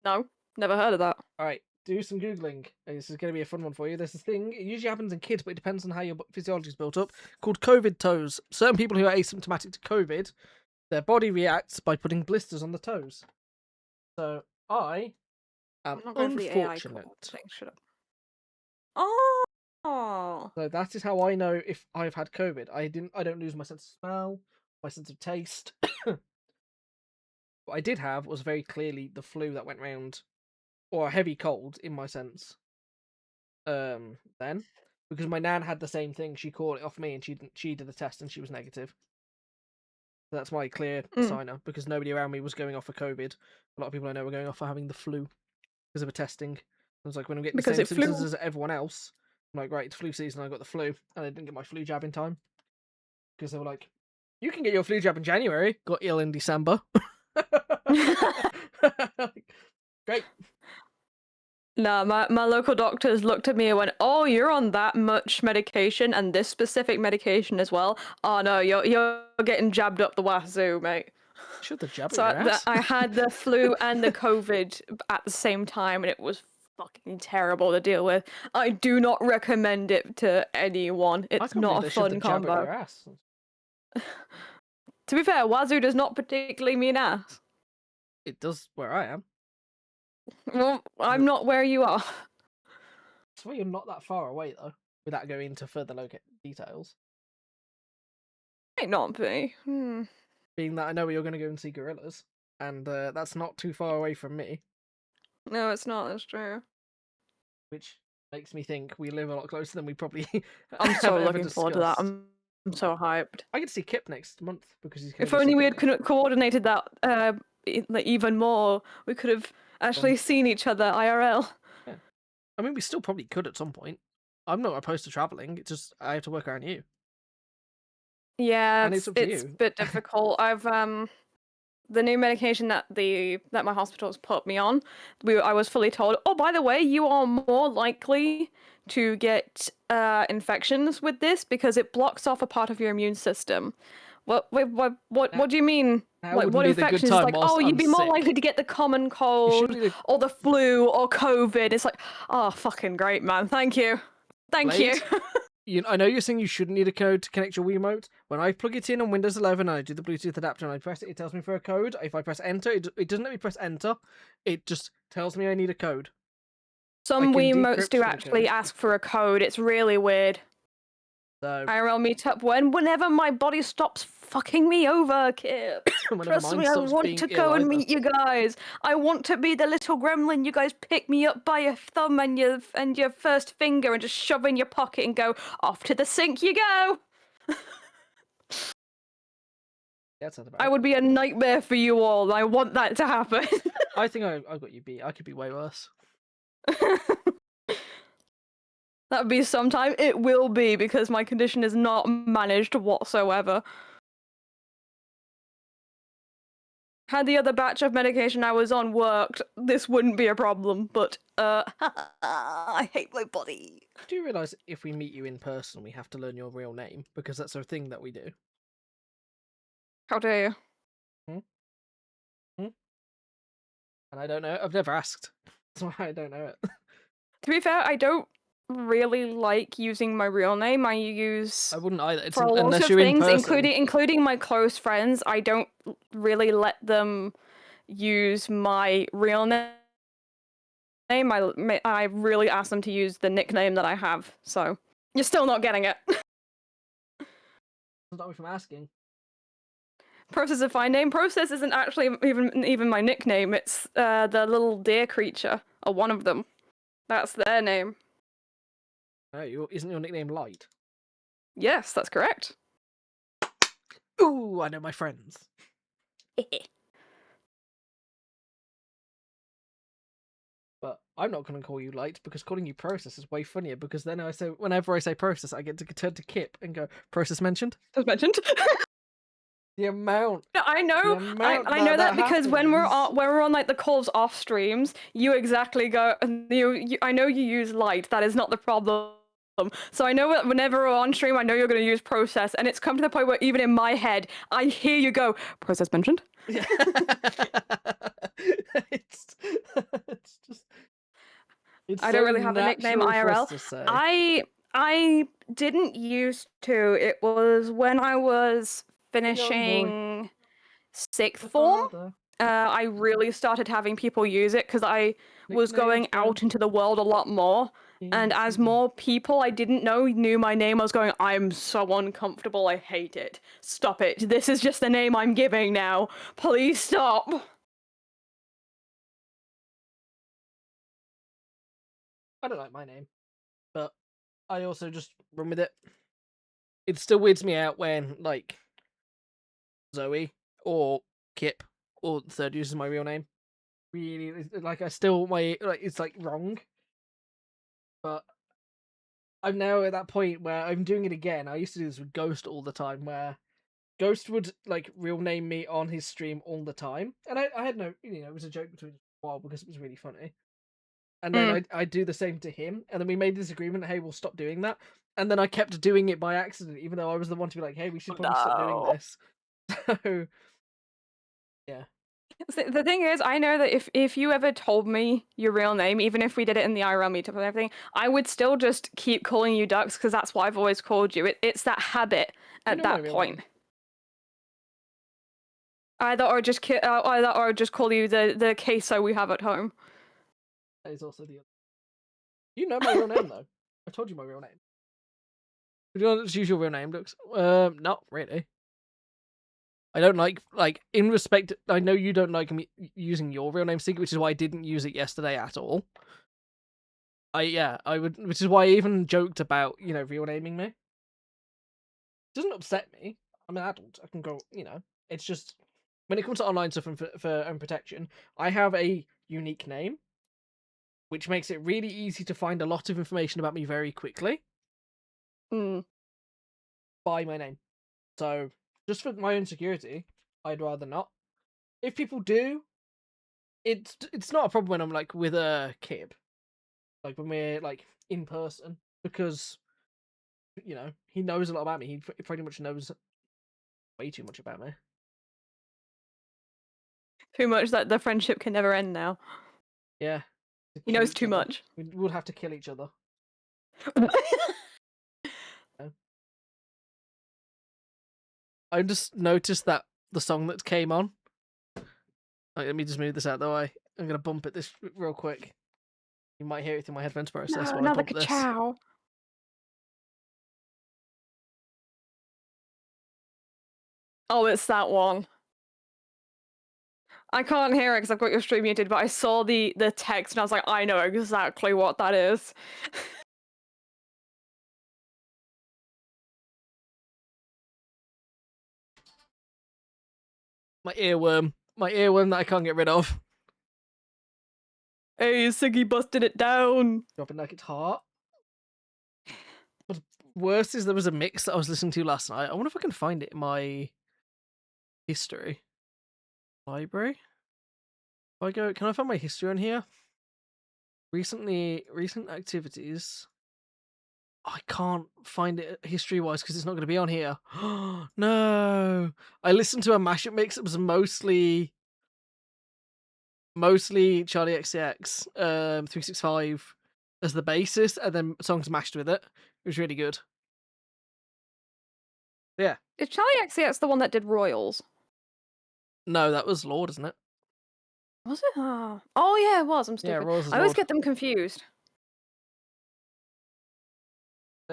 No, never heard of that. Alright, do some Googling. This is going to be a fun one for you. There's this thing, it usually happens in kids, but it depends on how your physiology is built up, called COVID toes. Certain people who are asymptomatic to COVID, their body reacts by putting blisters on the toes. So, I am I'm not going for the AI unfortunate. thing. Shut up. Oh. So that is how I know if I've had COVID. I don't lose my sense of smell, my sense of taste. What I did have was very clearly the flu that went round, or a heavy cold in my sense. Then, because my nan had the same thing, she caught it off me, and she did the test and she was negative. So that's my clear signer, because nobody around me was going off for COVID. A lot of people I know were going off for having the flu because of a testing. I was like, when I'm getting the same symptoms as everyone else, I'm like, right, it's flu season, I got the flu, and I didn't get my flu jab in time. Because they were like, you can get your flu jab in January. Got ill in December. Great. No, my local doctors looked at me and went, "Oh, you're on that much medication and this specific medication as well. Oh no, you're getting jabbed up the wazoo, mate." Should the jab So in your ass. I had the flu and the COVID at the same time, and it was fucking terrible to deal with. I do not recommend it to anyone. It's not a fun combo. Your ass. To be fair, wazoo does not particularly mean ass. It does where I am. Well, I'm not where you are. That's why you're not that far away, though, without going into further details. Might not be. Being that I know where you're going to go and see gorillas, and that's not too far away from me. No, it's not. That's true. Which makes me think we live a lot closer than we probably. I'm so have ever looking forward to that. discussed. I'm so hyped. I get to see Kip next month because he's. If only we had coordinated that like even more, we could have actually seen each other IRL. Yeah. I mean, we still probably could at some point. I'm not opposed to traveling. It's just I have to work around you. Yeah, and it's up to a you. bit difficult. I've the new medication that my hospital's put me on. I was fully told, oh, by the way, you are more likely to get infections with this because it blocks off a part of your immune system. What do you mean? Like, what infections? Like, oh, you'd be more likely to get the common cold or the flu or COVID. It's like, oh, fucking great, man. Thank you. Thank you. I know you're saying you shouldn't need a code to connect your Wiimote. When I plug it in on Windows 11 and I do the Bluetooth adapter and I press it, it tells me for a code. If I press enter, it doesn't let me press enter. It just tells me I need a code. Some Wiimotes do actually ask for a code. It's really weird. So, IRL meetup whenever my body stops fucking me over, Kip. Trust me, I want to go and meet you guys. I want to be the little gremlin you guys pick me up by your thumb and your first finger and just shove in your pocket and go, off to the sink you go. I would be a nightmare for you all. I want that to happen. I think I got you beat. I could be way worse. That would be sometime. It will be, because my condition is not managed whatsoever. Had the other batch of medication I was on worked, this wouldn't be a problem, but, I hate my body. Do you realise if we meet you in person, we have to learn your real name? Because that's a thing that we do. How dare you? And I don't know. I've never asked. That's why I don't know it. To be fair, I don't really like using my real name. I wouldn't either. For a lot of things, including my close friends. I don't really let them use my real name name, I really ask them to use the nickname that I have. So you're still not getting it. Stop me from asking. Process is a fine name. Process isn't actually even my nickname. It's the little deer creature, or one of them. That's their name. Oh, isn't your nickname Light? Yes, that's correct. Ooh, I know my friends. But I'm not going to call you Light because calling you Process is way funnier. Because then whenever I say Process, I get to turn to Kip and go, Process mentioned. As mentioned. The amount. I know. I know that because when we're on like the calls off streams, you exactly go. I know you use Light. That is not the problem. So I know that whenever we're on stream, I know you're going to use Process, and it's come to the point where even in my head, I hear you go, Process mentioned. Yeah. it's just. It's I don't really have a nickname IRL. I didn't used to. It was when I was finishing sixth form. I really started having people use it because I was going out into the world a lot more. And as more people I didn't know knew my name, I was going, I'm so uncomfortable, I hate it. Stop it. This is just the name I'm giving now. Please stop. I don't like my name, but I also just run with it. It still weirds me out when, like, Zoe or Kip or Third uses my real name. Really, like, it's like wrong. But I'm now at that point where I'm doing it again. I used to do this with Ghost all the time, where Ghost would like real name me on his stream all the time, and I had no, it was a joke between us for a while because it was really funny. And then I'd do the same to him, and then we made this agreement, hey, we'll stop doing that. And then I kept doing it by accident, even though I was the one to be like, hey, we should probably stop doing this. So, yeah. The thing is, I know that if you ever told me your real name, even if we did it in the IRL meetup and everything, I would still just keep calling you Dux because that's what I've always called you. It's that habit at that point. Either or just call you the queso we have at home. That is also the other. You know my real name though. I told you my real name. Would you want to use your real name, Dux? Not really. I don't like in respect. I know you don't like me using your real name, Secret, which is why I didn't use it yesterday at all. I would, which is why I even joked about real naming me. It doesn't upset me. I'm an adult. I can go. It's just when it comes to online stuff and for own protection, I have a unique name, which makes it really easy to find a lot of information about me very quickly. By my name, so. Just for my own security, I'd rather not. If people do, it's not a problem when I'm like with a Kip, like when we're like in person, because he knows a lot about me. He pretty much knows way too much about me. Too much that the friendship can never end now. Yeah, he knows too much. We would have to kill each other. I just noticed that the song that came on. Let me just move this out of the way. I'm gonna bump it this real quick. You might hear it through my headphones process. No, another ka-chow. Oh, it's that one. I can't hear it because I've got your stream muted, but I saw the text and I was like, I know exactly what that is. My earworm that I can't get rid of. Hey, Siggy busted it down. Dropping like it's hot. What's worse is there was a mix that I was listening to last night. I wonder if I can find it in my history library. If I go, can I find my history on here? Recent activities. I can't find it history-wise because it's not going to be on here. No, I listened to a mashup mix. It was mostly Charlie XCX, 365 as the basis, and then songs mashed with it. It was really good. Yeah. Is Charlie XCX the one that did Royals? No, that was Lord, isn't it? Was it? Oh yeah, it was. I'm Yeah, stupid. Royals is I always Lord. get them confused.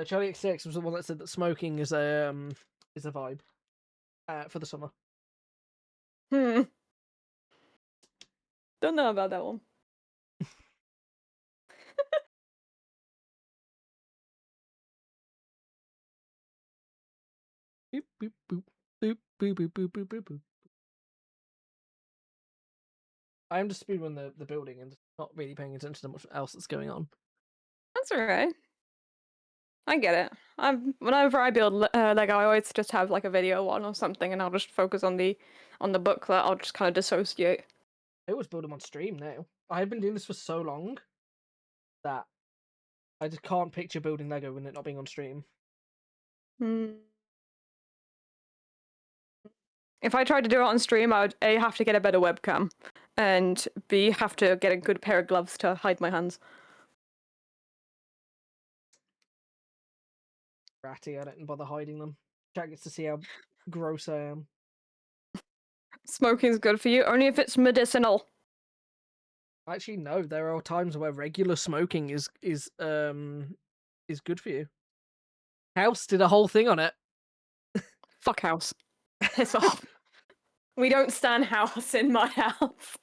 Charlie X6 was the one that said that smoking is a vibe for the summer. Hmm. Don't know about that one. Boop, boop, boop, boop, boop, boop, boop, boop, boop, boop. I am just speeding the building and not really paying attention to much else that's going on. That's alright. I get it. Whenever I build Lego, I always just have like a video on or something, and I'll just focus on the booklet. I'll just kind of dissociate. I always build them on stream now. I've been doing this for so long that I just can't picture building Lego when it not being on stream. Hmm. If I tried to do it on stream, I would A, have to get a better webcam, and B, have to get a good pair of gloves to hide my hands. Ratty, I don't bother hiding them. Jack gets to see how gross I am. Smoking's good for you, only if it's medicinal. Actually, no. There are times where regular smoking is good for you. House did a whole thing on it. Fuck house. Piss off. We don't stand house in my house.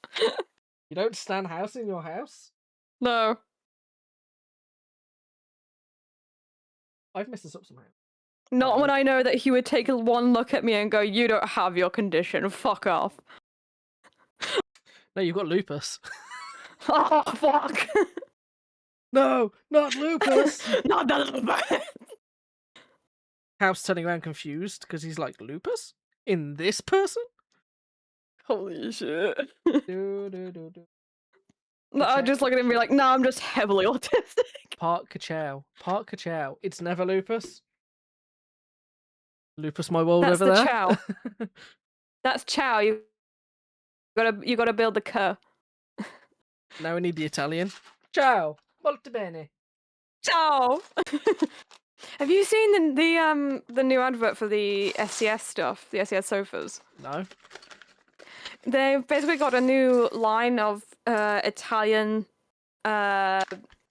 You don't stand house in your house? No. I've messed this up somehow. Not when I know that he would take one look at me and go, "You don't have your condition, fuck off." No, you've got lupus. Oh, fuck. No, not lupus! Not the lupus! House turning around confused because he's like, lupus? In this person? Holy shit. Do, do, do, do. I just look at him and be like, "No, I'm just heavily autistic." Park Ka-chow. Park Ka-chow. It's never lupus. Lupus my world That's over the there. chow. That's chow. You gotta build the cur. Now we need the Italian. Ciao. Molto bene. Ciao. Have you seen the new advert for the SCS stuff, the SCS sofas? No. They've basically got a new line of Italian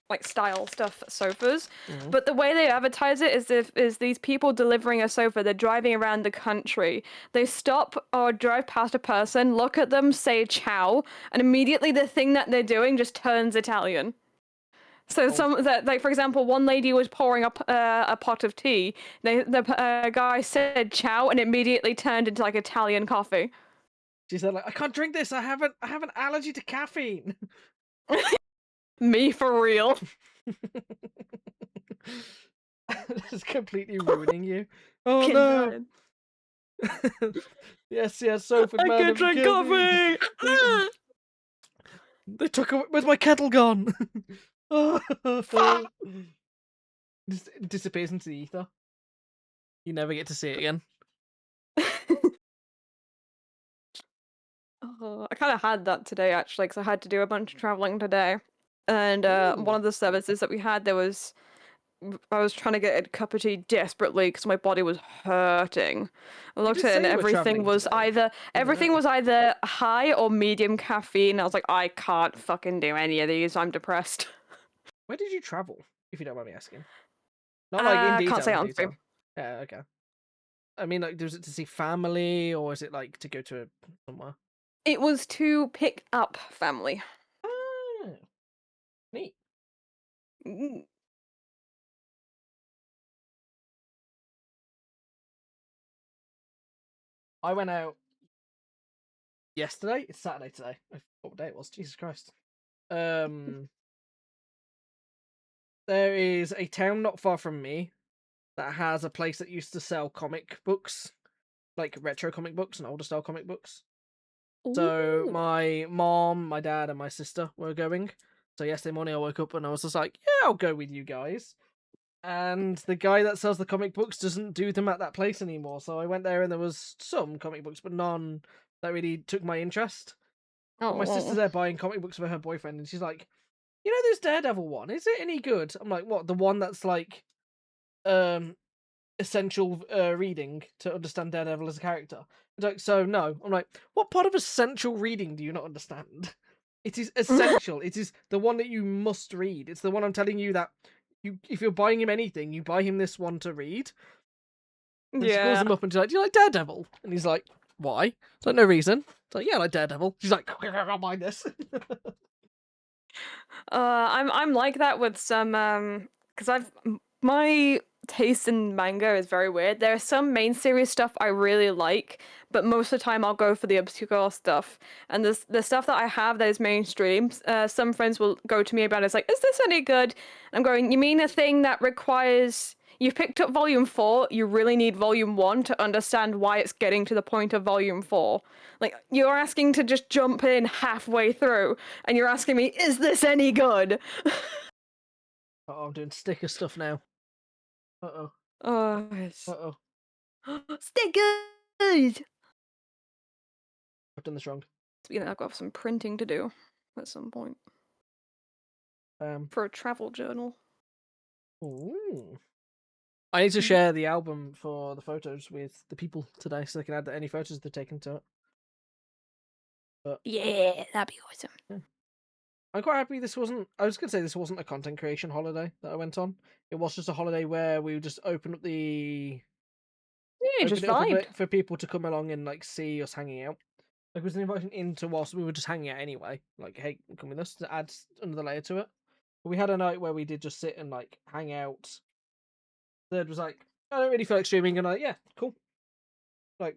like style stuff sofas, but the way they advertise it is these people delivering a sofa. They're driving around the country. They stop or drive past a person, look at them, say ciao, and immediately the thing that they're doing just turns Italian. So like for example, one lady was pouring up a pot of tea. The guy said ciao and immediately turned into like Italian coffee. She said, like, I can't drink this. I have an allergy to caffeine. Me for real. It's completely ruining you. Oh no. Yes, sofa man. I can't drink coffee. They took away. Where's my kettle gone? Just disappears into the ether. You never get to see it again. I kind of had that today actually, because I had to do a bunch of traveling today, and one of the services that we had, I was trying to get a cup of tea desperately because my body was hurting. I looked at it and everything was either high or medium caffeine. I was like, I can't fucking do any of these. I'm depressed. Where did you travel, if you don't mind me asking? Not like in detail. Can't say on stream. Yeah, okay. I mean, like, was it to see family, or is it like to go to somewhere? It was to pick up family. Oh, neat. I went out yesterday. It's Saturday today. I forgot what day it was. Jesus Christ. There is a town not far from me that has a place that used to sell comic books, like retro comic books and older style comic books. So my mom, my dad, and my sister were going. So yesterday morning I woke up and I was just like, yeah, I'll go with you guys. And the guy that sells the comic books doesn't do them at that place anymore. So I went there and there was some comic books, but none that really took my interest. Oh, my sister's there buying comic books for her boyfriend, and she's like, you know this Daredevil one, is it any good? I'm like, what, the one that's like essential reading to understand Daredevil as a character? It's like, so no. I'm like, what part of essential reading do you not understand? It is essential. It is the one that you must read. It's the one I'm telling you that if you're buying him anything, you buy him this one to read. And she calls him up and she's like, "Do you like Daredevil?" And he's like, "Why?" It's like, "No reason." It's like, "Yeah, I like Daredevil." She's like, "I'll buy this." I'm like that with some because my taste in manga is very weird. There are some main series stuff I really like, but most of the time I'll go for the obscure stuff. And the stuff that I have that is mainstream, some friends will go to me about it. It's like, is this any good? I'm going, you mean a thing that requires you've picked up volume 4, you really need volume 1 to understand why it's getting to the point of volume 4. Like, you're asking to just jump in halfway through, and you're asking me, is this any good? Oh, I'm doing sticker stuff now. Uh-oh. Oh, it's... Uh-oh. Stickers! I've done this wrong. I've got some printing to do at some point. For a travel journal. Ooh. I need to share the album for the photos with the people today so they can add any photos they've taken to it. But yeah, that'd be awesome. Yeah. I'm quite happy this wasn't... I was going to say this wasn't a content creation holiday that I went on. It was just a holiday where we would just open up the... Yeah, just open it up a vibe. bit for people to come along and like see us hanging out. Like, it was an invitation into whilst we were just hanging out anyway. Like, hey, come with us to add another layer to it. But we had a night where we did just sit and like hang out. Third was like, I don't really feel like streaming, and like, yeah, cool. Like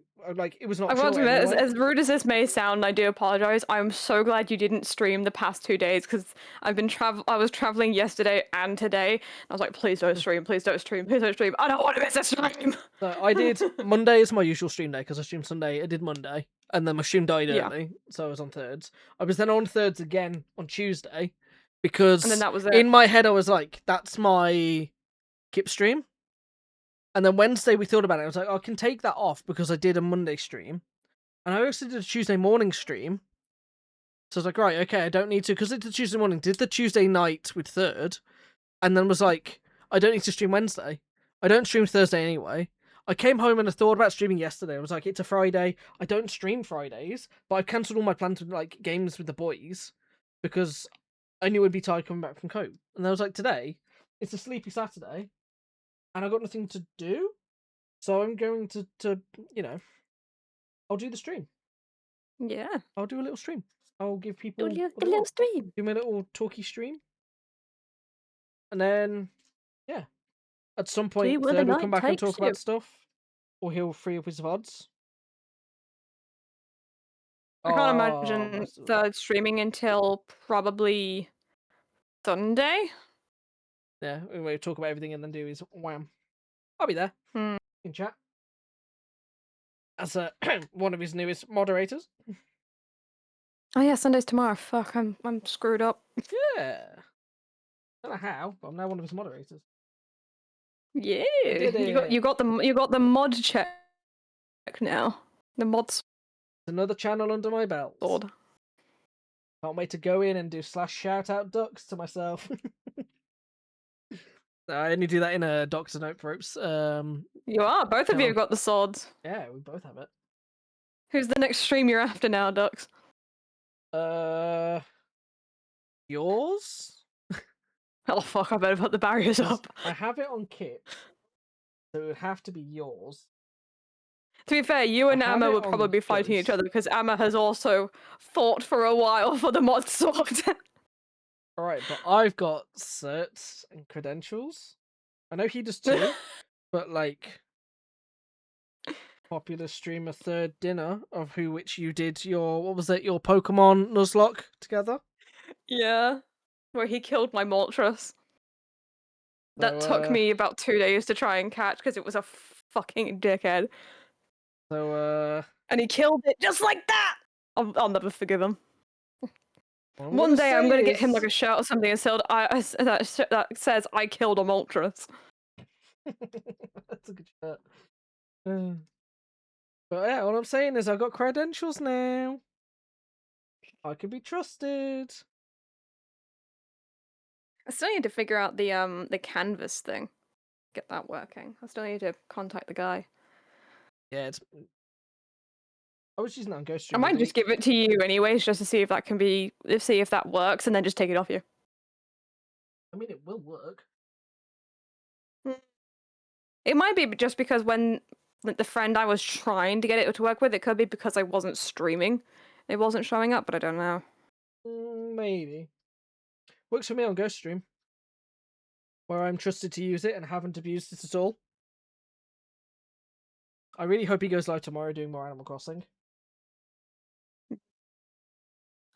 it was not. I want to sure admit, anyway. as rude as this may sound, I do apologize. I'm so glad you didn't stream the past 2 days because I was traveling yesterday and today. I was like, please don't stream, please don't stream, please don't stream. I don't want to miss a stream. So I did Monday is my usual stream day because I streamed Sunday. I did Monday, and then my stream died early, so I was on thirds. I was then on thirds again on Tuesday because And then that was it. in my head I was like, that's my Kip stream. And then Wednesday we thought about it. I was like, I can take that off because I did a Monday stream. And I also did a Tuesday morning stream. So I was like, right, okay, I don't need to, because it's a Tuesday morning. Did the Tuesday night with third. And then was like, I don't need to stream Wednesday. I don't stream Thursday anyway. I came home and I thought about streaming yesterday. I was like, it's a Friday. I don't stream Fridays, but I've cancelled all my plans with like games with the boys because I knew I'd be tired coming back from Cope. And I was like, today, it's a sleepy Saturday. And I've got nothing to do, so I'm going to I'll do the stream. Yeah. I'll do a little stream. I'll give people a little stream. do my little talkie stream, and then yeah, at some point Third will come back and talk about stuff, or he'll free up his VODs. I can't imagine Third streaming until probably Sunday. Yeah, we'll talk about everything and then do his wham. I'll be there in chat as one of his newest moderators. Oh yeah, Sunday's tomorrow. Fuck, I'm screwed up. Yeah. I don't know how, but I'm now one of his moderators. Yeah. You got the mod check now. The mods. Another channel under my belt. Lord. Can't wait to go in and do /shout-out ducks to myself. I only do that in a Doctor Note ropes. You are. Both of you have got the swords. Yeah, we both have it. Who's the next stream you're after now, Dux? Yours? Oh fuck! I better put the barriers up. I have it on Kit, so it would have to be yours. To be fair, you and Amma will probably be fighting each other because Amma has also fought for a while for the mod sword. Alright, but I've got certs and credentials. I know he does too, but like popular streamer Third Dinner, of which you did your your Pokemon Nuzlocke together? Yeah. Where he killed my Moltres. That took me about 2 days to try and catch because it was a fucking dickhead. So and he killed it just like that! I'll never forgive him. One day I'm gonna get him like a shirt or something that says I killed a Moltres. That's a good shirt. But yeah, all I'm saying is I've got credentials now. I can be trusted. I still need to figure out the canvas thing. Get that working. I still need to contact the guy. Yeah, I was using that on Ghost I Stream. might just give it to you anyways, just to see if that can be, see if that works, and then just take it off you. I mean, it will work. It might be just because when the friend I was trying to get it to work with, it could be because I wasn't streaming. It wasn't showing up, but I don't know. Maybe. Works for me on Ghost Stream, where I'm trusted to use it and haven't abused it at all. I really hope he goes live tomorrow doing more Animal Crossing.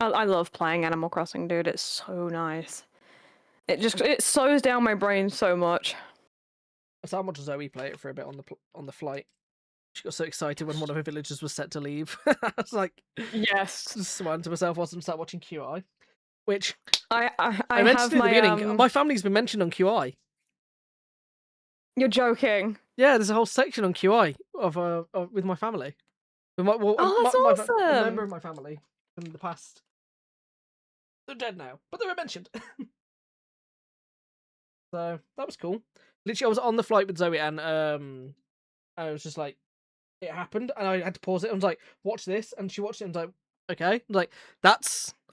I love playing Animal Crossing, dude. It's so nice. It slows down my brain so much. I saw how much Zoe play it for a bit on the flight. She got so excited when one of her villagers was set to leave. I was like, yes. Just swearing to myself whilst I'm sat watching QI. Which I mentioned have at my the beginning. My family's been mentioned on QI. You're joking. Yeah, there's a whole section on QI of with my family. With my, well, that's awesome. A member of my family from the past. They're dead now, but they were mentioned. So that was cool. Literally, I was on the flight with Zoe, and I was just like, it happened, and I had to pause it. I was like, watch this, and she watched it. And I was like, okay, I was like,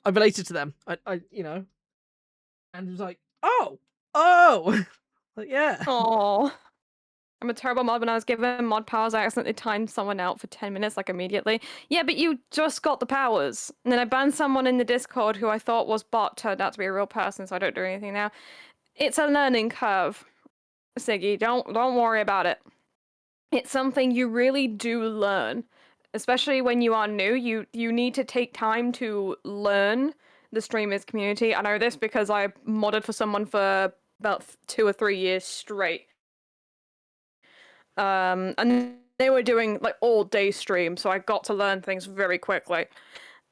I'm related to them. I you know, and it was like, oh, like yeah. Oh. I'm a terrible mod. When I was given mod powers, I accidentally timed someone out for 10 minutes, like immediately. Yeah, but you just got the powers. And then I banned someone in the Discord who I thought was bot, turned out to be a real person, so I don't do anything now. It's a learning curve, Siggy. Don't worry about it. It's something you really do learn. Especially when you are new, you need to take time to learn the streamers community. I know this because I modded for someone for about 2 or 3 years straight. And they were doing like all day stream, so I got to learn things very quickly.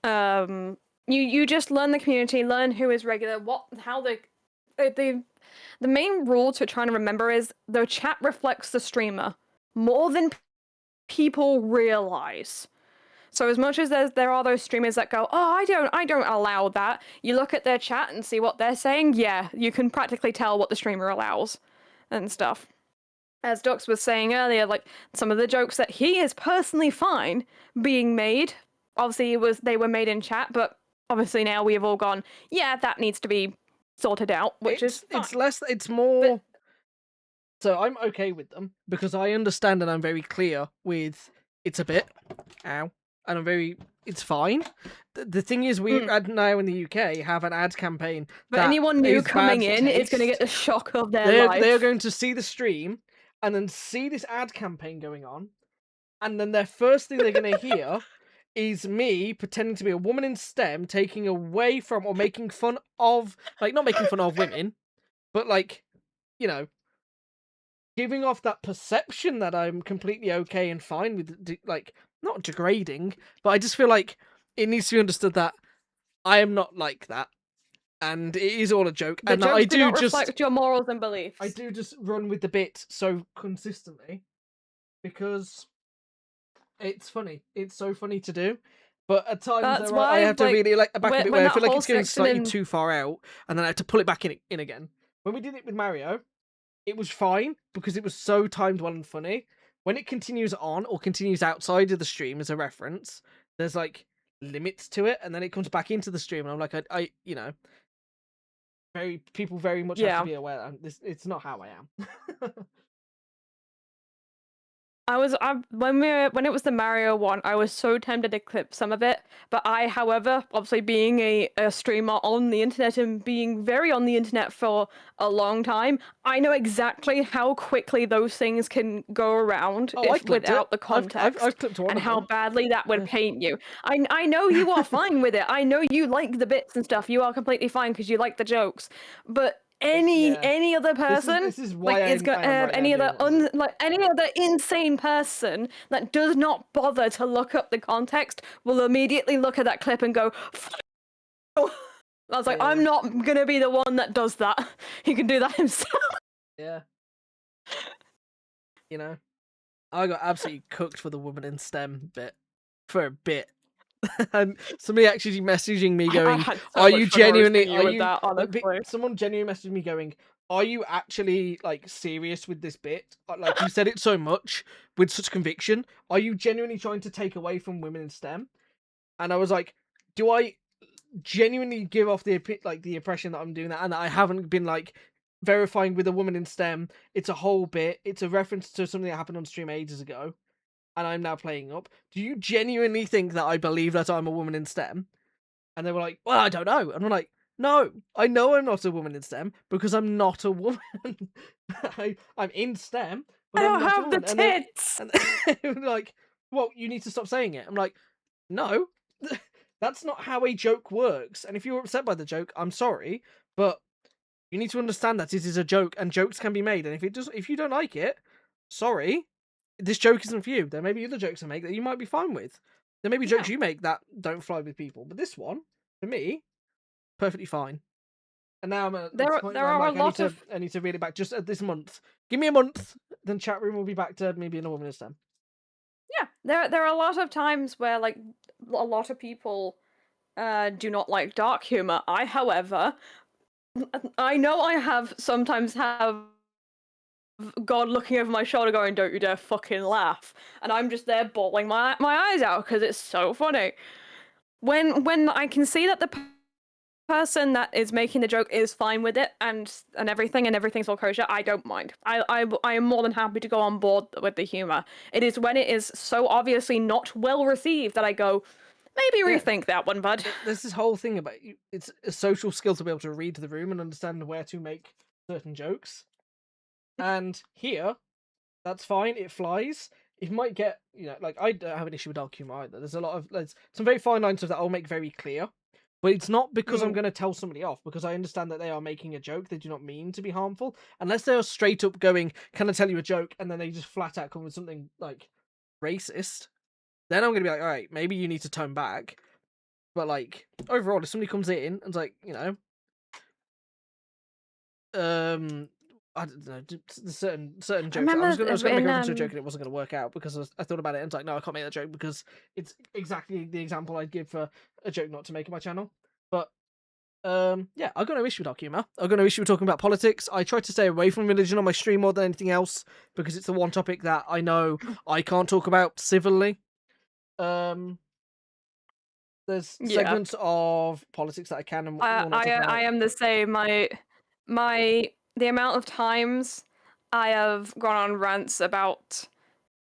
You just learn the community, learn who is regular, how the main rule to trying to remember is the chat reflects the streamer more than people realize. So as much as there are those streamers that go, oh, I don't allow that. You look at their chat and see what they're saying. Yeah, you can practically tell what the streamer allows and stuff. As Dux was saying earlier, like some of the jokes that he is personally fine being made, obviously they were made in chat, but obviously now we have all gone, yeah, that needs to be sorted out, which is fine. It's more. So I'm okay with them because I understand and I'm very clear with it's a bit, and it's fine. The thing is, we now in the UK have an ad campaign. But anyone new coming in is going to get the shock of their life. They are going to see the stream and then see this ad campaign going on, and then their first thing they're going to hear is me pretending to be a woman in STEM, taking away from or making fun of, like, not making fun of women, but like, you know, giving off that perception that I'm completely okay and fine with, like, not degrading, but I just feel like it needs to be understood that I am not like that. And it is all a joke. The and jokes I do not reflect your morals and beliefs. I do just run with the bit so consistently because it's funny. It's so funny to do. But at times I have to really back a bit where I feel like it's going slightly too far out, and then I have to pull it back in again. When we did it with Mario, it was fine because it was so timed well and funny. When it continues on or continues outside of the stream as a reference, there's like limits to it, and then it comes back into the stream, and I'm like, I you know. People very much have to be aware that it's not how I am. When it was the Mario one, I was so tempted to clip some of it, but however, obviously being a streamer on the internet and being very on the internet for a long time, I know exactly how quickly those things can go around without the context, I've clipped one and of how them. badly that would paint you. I know you are fine with it. I know you like the bits and stuff. You are completely fine because you like the jokes, but any other person, this is why any other insane person that does not bother to look up the context will immediately look at that clip and go, I was like, I'm not gonna be the one that does that. He can do that himself. Yeah. You know, I got absolutely cooked for the woman in STEM bit for a bit. And somebody actually messaging me going, "Are you genuinely? Are you?" Someone genuinely messaged me going, are you actually like serious with this bit? Like you said it so much with such conviction. Are you genuinely trying to take away from women in STEM? And I was like, do I genuinely give off the impression that I'm doing that, and that I haven't been like verifying with a woman in STEM? It's a whole bit. It's a reference to something that happened on stream ages ago, and I'm now playing up. Do you genuinely think that I believe that I'm a woman in STEM? And they were like, well, I don't know. And I'm like, no, I know I'm not a woman in STEM because I'm not a woman. I'm in STEM, but I I'm don't not a have the woman. tits. And they were like, well, you need to stop saying it. I'm like, no, that's not how a joke works. And if you're upset by the joke, I'm sorry, but you need to understand that it is a joke, and jokes can be made. And if you don't like it, sorry, this joke isn't for you. There may be other jokes I make that you might be fine with. There may be jokes you make that don't fly with people, but this one, for me, perfectly fine. And now I'm at There the are- point there where I'm are a like, lot of- I need to reel it back just at this month. Give me a month, then chat room will be back to me being a woman in STEM. Yeah, there are a lot of times where like a lot of people do not like dark humor. However, I know I have sometimes have God looking over my shoulder going, "Don't you dare fucking laugh," and I'm just there bawling my eyes out because it's so funny. When I can see that the person that is making the joke is fine with it and everything's all kosher, I don't mind. I am more than happy to go on board with the humor. It is when it is so obviously not well received that I go, maybe rethink that one, bud. There's this whole thing about it's a social skill to be able to read the room and understand where to make certain jokes. And here, that's fine. It flies. It might get, like I don't have an issue with dark humor either. There's some very fine lines of that I'll make very clear, but it's not because I'm going to tell somebody off, because I understand that they are making a joke. They do not mean to be harmful, unless they are straight up going, "Can I tell you a joke?" and then they just flat out come with something like racist. Then I'm going to be like, all right, maybe you need to tone back. But like overall, if somebody comes in and's like, I don't know, certain jokes. I was going to make a reference to a joke and it wasn't going to work out because I thought about it and it's like, no, I can't make that joke because it's exactly the example I'd give for a joke not to make on my channel. But yeah, I've got no issue with dark humor. I've got no issue with talking about politics. I try to stay away from religion on my stream more than anything else because it's the one topic that I know I can't talk about civilly. There's segments of politics that I can and will not talk about. I am the same. The amount of times I have gone on rants about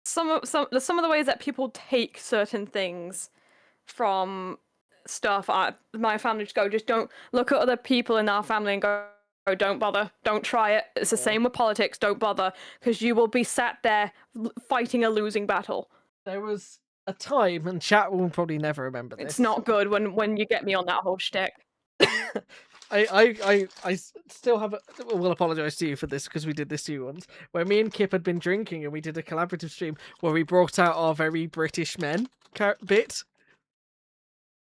some of the ways that people take certain things from stuff. My family just don't look at other people in our family and go, "Oh, don't bother, don't try it." It's the same with politics. Don't bother, because you will be sat there fighting a losing battle. There was a time, and chat will probably never remember this. It's not good when you get me on that whole shtick. I still have will apologise to you for this because we did this to you once, where me and Kip had been drinking and we did a collaborative stream where we brought out our very British men bit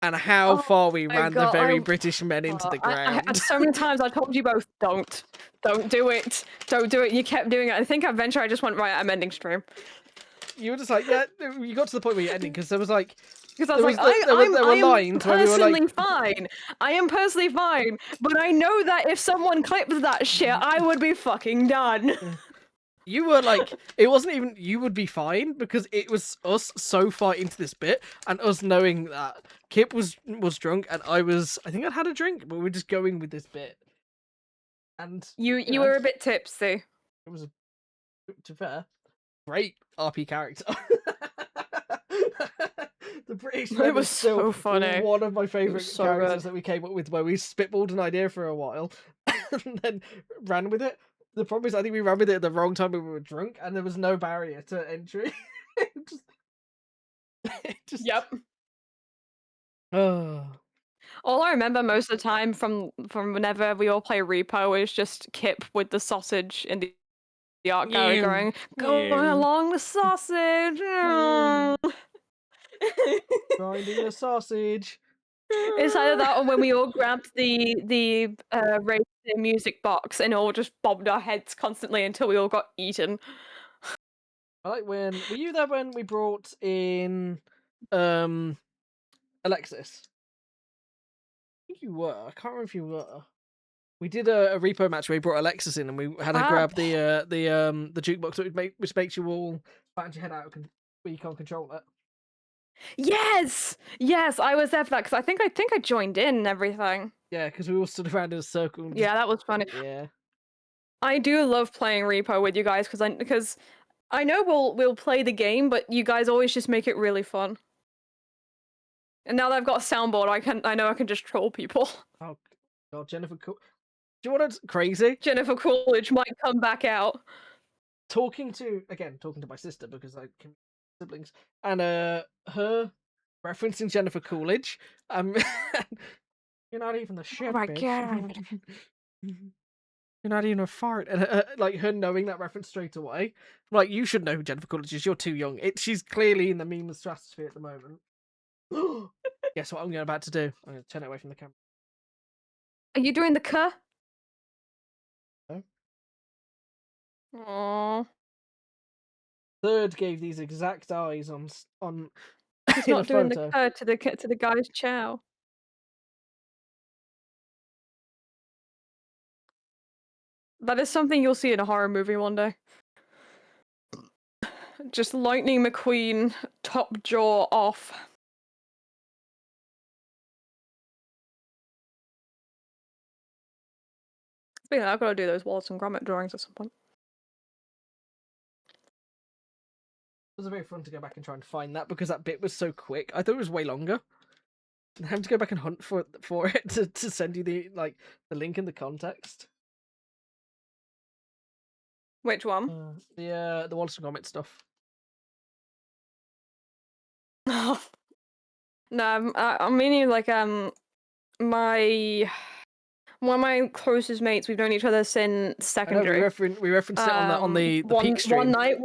and how far we ran the very British men into the ground. I so many times I told you both, don't do it, don't do it. You kept doing it. I think eventually I just went, right, I'm ending stream. You were just like, yeah, you got to the point where you're ending because there was like. Because I was like, I'm personally fine. I am personally fine, but I know that if someone clips that shit, I would be fucking done. You were like, it wasn't even you would be fine because it was us so far into this bit and us knowing that Kip was drunk and I think I'd had a drink, but we were just going with this bit. And you were a bit tipsy. It was, to be fair, great RP character. The British man was still so funny. One of my favourite characters that we came up with, where we spitballed an idea for a while and then ran with it. The problem is, I think we ran with it at the wrong time when we were drunk, and there was no barrier to entry. Yep. Oh. All I remember most of the time from whenever we all play Repo is just Kip with the sausage in the art gallery going along the sausage. Grinding a sausage. It's either that or when we all grabbed the radio music box and all just bobbed our heads constantly until we all got eaten. I like were you there when we brought in Alexis? I think you were. I can't remember if you were. We did a repo match where we brought Alexis in, and we had to grab the jukebox, which makes you all batten your head out where you can't control it. Yes, I was there for that because I think I joined in and everything. Yeah, because we all stood around in a circle. And Yeah, that was funny. Yeah. I do love playing repo with you guys because I know we'll play the game, but you guys always just make it really fun. And now that I've got a soundboard, I know I can just troll people. Oh God, Jennifer. Do you want what's crazy? Jennifer Coolidge might come back out. Talking to my sister because I can siblings, and her referencing Jennifer Coolidge. You're not even the shit, Oh my bitch. God. You're not even a fart, and like her knowing that reference straight away. Like, you should know who Jennifer Coolidge is. You're too young. She's clearly in the meme stratosphere at the moment. Guess what I'm about to do? I'm going to turn it away from the camera. Are you doing the cuh? No. Aww. Third gave these exact eyes on He's in not a doing photo. the cuh to the guy's chow. That is something you'll see in a horror movie one day. Just Lightning McQueen, top jaw off. Speaking of that, I've got to do those Wallace and Gromit drawings at some point. It was very fun to go back and try and find that because that bit was so quick. I thought it was way longer. And having to go back and hunt for it to send you the link in the context. Which one? The Wallace and Gromit stuff. No, I'm meaning like one of my closest mates. We've known each other since secondary. We referenced it on the peak stream. One night.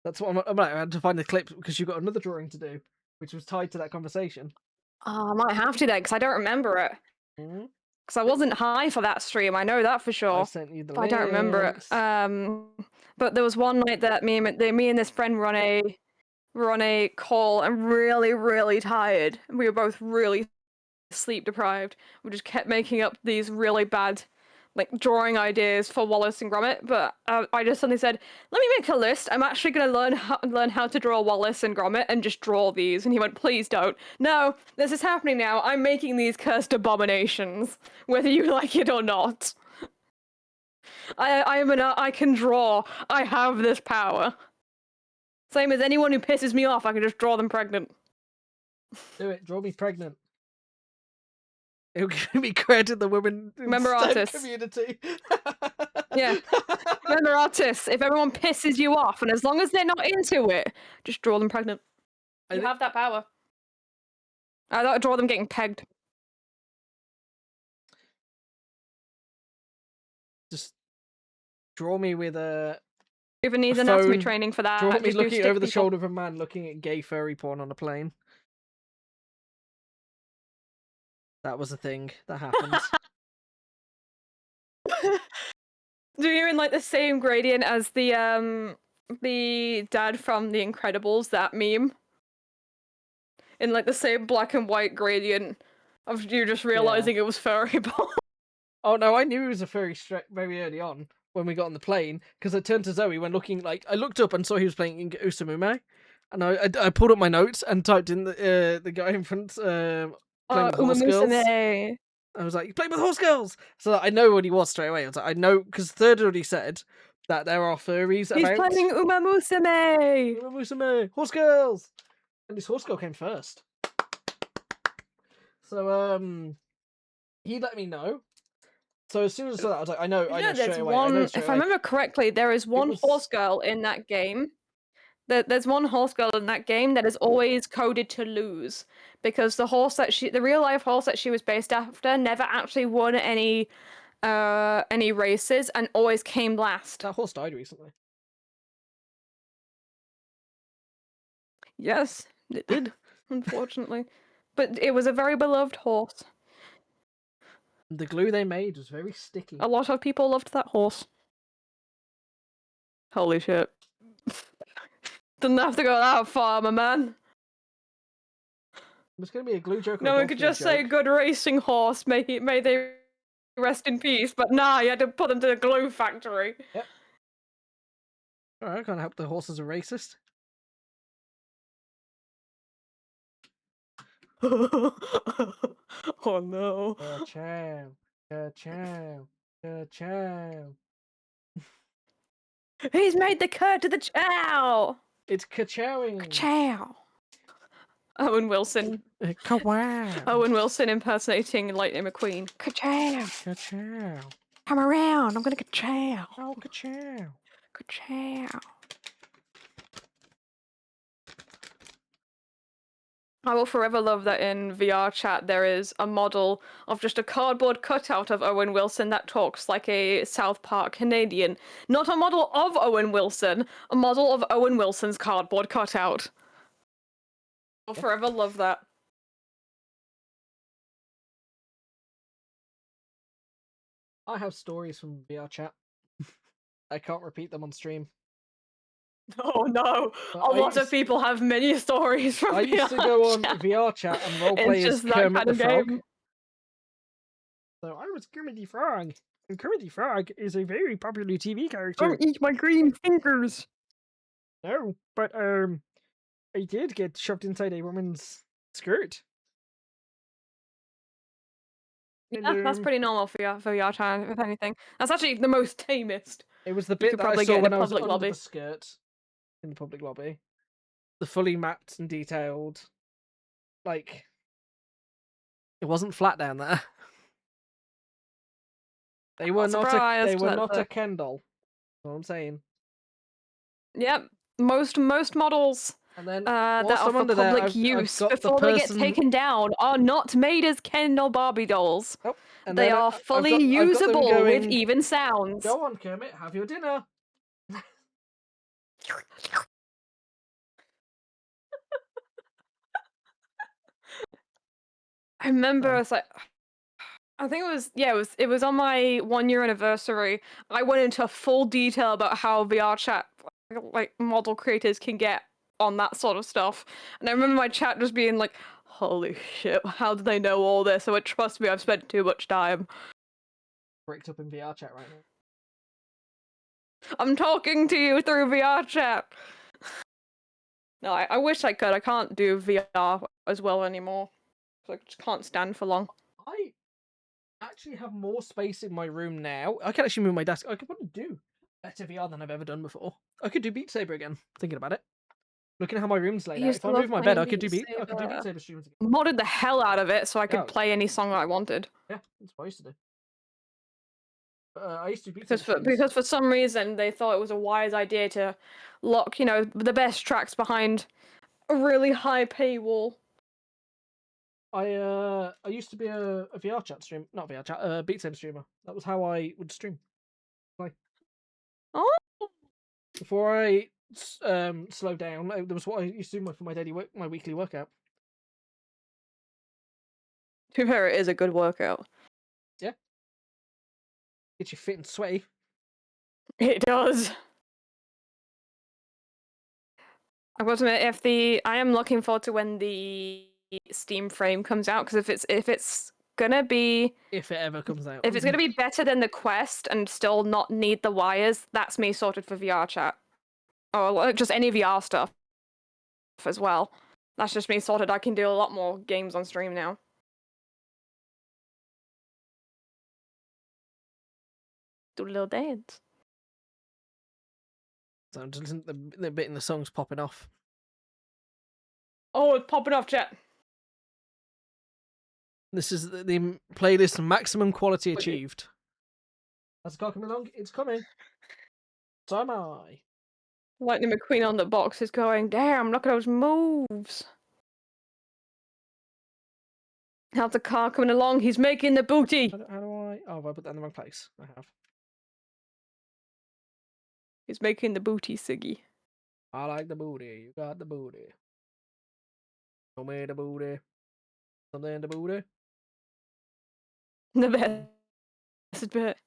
That's what I had to find the clip because you got another drawing to do, which was tied to that conversation. Oh, I might have to then because I don't remember it. Because I wasn't high for that stream. I know that for sure. I sent you the I don't remember it. But there was one night that me and this friend were on a call and really, really tired. We were both really sleep deprived. We just kept making up these really bad, like, drawing ideas for Wallace and Gromit. But I just suddenly said, "Let me make a list. I'm actually going to learn how to draw Wallace and Gromit and just draw these." And he went, "Please don't. No, this is happening now. I'm making these cursed abominations, whether you like it or not. I can draw. I have this power. Same as anyone who pisses me off, I can just draw them pregnant." Do it. Draw me pregnant. It'll give me credit the women in Remember STEM artists. community. Yeah. Remember artists. If everyone pisses you off, and as long as they're not into it, just draw them pregnant. You have that power. I thought I'd draw them getting pegged. Just draw me with a. Even needs anatomy training for that. Draw me Just do looking stick over the people. shoulder of a man looking at gay furry porn on a plane. That was a thing that happened. Do you in like the same gradient as the dad from The Incredibles, that meme? In like the same black and white gradient of you just realizing it was furry porn. Oh no, I knew it was a furry very early on when we got on the plane because I turned to Zoe when looking like I looked up and saw he was playing Usamume, and I pulled up my notes and typed in the guy in front playing with horse girls. I was like, "You playing with horse girls?" So I know what he was straight away. I was like, I know because Third already said that there are furries. He's playing Uma Musume. Uma Musume, horse girls, and this horse girl came first. So he let me know. So as soon as I saw that, I was like, I know straight away. If I remember correctly, there is one horse girl in that game. There's one horse girl in that game that is always coded to lose because the real life horse that she was based after never actually won any races and always came last. That horse died recently. Yes, it did, unfortunately. But it was a very beloved horse. The glue they made was very sticky. A lot of people loved that horse. Holy shit. Didn't have to go that far, my man. It's going to be a glue joke. No one could just say good racing horse, may they rest in peace, but nah, you had to put them to the glue factory. Yep. Alright, I can't help the horses are racist. Oh no. Ka-chow. Ka-chow. Ka-chow. He's made the cut to the chow! It's ka-chowing. Chow! Owen Wilson. Ka-wow. Owen Wilson impersonating Lightning McQueen. Ka-chow! Ka-chow. Come around, I'm gonna ka-chow! Oh, ka-chow. Ka-chow! I will forever love that in VR chat there is a model of just a cardboard cutout of Owen Wilson that talks like a South Park Canadian. Not a model of Owen Wilson, a model of Owen Wilson's cardboard cutout. I'll forever love that. I have stories from VR chat. I can't repeat them on stream. Oh no! But A I lot of used- people have many stories from I used to go on VR chat and roleplay It's as just that Kermit kind the of Frog. game. So I was Kermit the Frog, and Kermit the Frog is a very popular TV character. Don't eat my green fingers! No, but I did get shoved inside a woman's skirt. And, Yeah, that's pretty normal for VR chat, if anything. That's actually the most tamest. It was the You bit could that I probably saw get in when a I was public under lobby. the skirt in the public lobby. The fully mapped and detailed, like it wasn't flat down there. They were not surprised, they were that's not a- a Kendall. That's what I'm saying. Yep, most models And then that whilst are I'm for under there, public I've use got the before they get person. taken down are not made as Ken or Barbie dolls. Nope. And They then are I've fully got them usable going, with even sounds. Go on, Kermit, have your dinner. I remember Oh. I was like, I think it was on my 1 year anniversary. I went into full detail about how VR chat like model creators can get on that sort of stuff. And I remember my chat just being like, holy shit, how did they know all this? So trust me, I've spent too much time. Bricked up in VR chat right now. I'm talking to you through VR chat. No, I wish I could. I can't do VR as well anymore. I just can't stand for long. I actually have more space in my room now. I can actually move my desk. I could probably do better VR than I've ever done before. I could do Beat Saber again. Thinking about it, looking at how my room's laid I out. used If to I love move my bed, playing I could do Beat Beat Saber. Saber streams again. Modded the hell out of it so I could Yeah. play any song I wanted. Yeah, that's what I used to do. I used to do Beat Saber streams. Because for some reason they thought it was a wise idea to lock, the best tracks behind a really high paywall. I used to be a VR chat stream, not VR chat, Beat Saber streamer. That was how I would stream. Oh, Before I slowed down, there was what I used to do for my daily work, my weekly workout. to be fair, it is a good workout. Get you fit and sweaty. It does. I was admit, I am looking forward to when the Steam frame comes out, because if it's gonna be If it ever comes out. if it's gonna be better than the Quest and still not need the wires, that's me sorted for VR chat, or just any VR stuff as well. That's just me sorted. I can do a lot more games on stream now. Do a little dance. So I'm just listening to the bit in the song's popping off. Oh, it's popping off, chat. This is the playlist maximum quality achieved. Has the car coming along? It's coming. So am I. Lightning McQueen on the box is going, damn, look at those moves. How's the car coming along? He's making the booty. How do I? Oh, have I put that in the wrong place? I have. He's making the booty, Siggy. I like the booty. You got the booty. Show me the booty. Something in the booty. The best bit.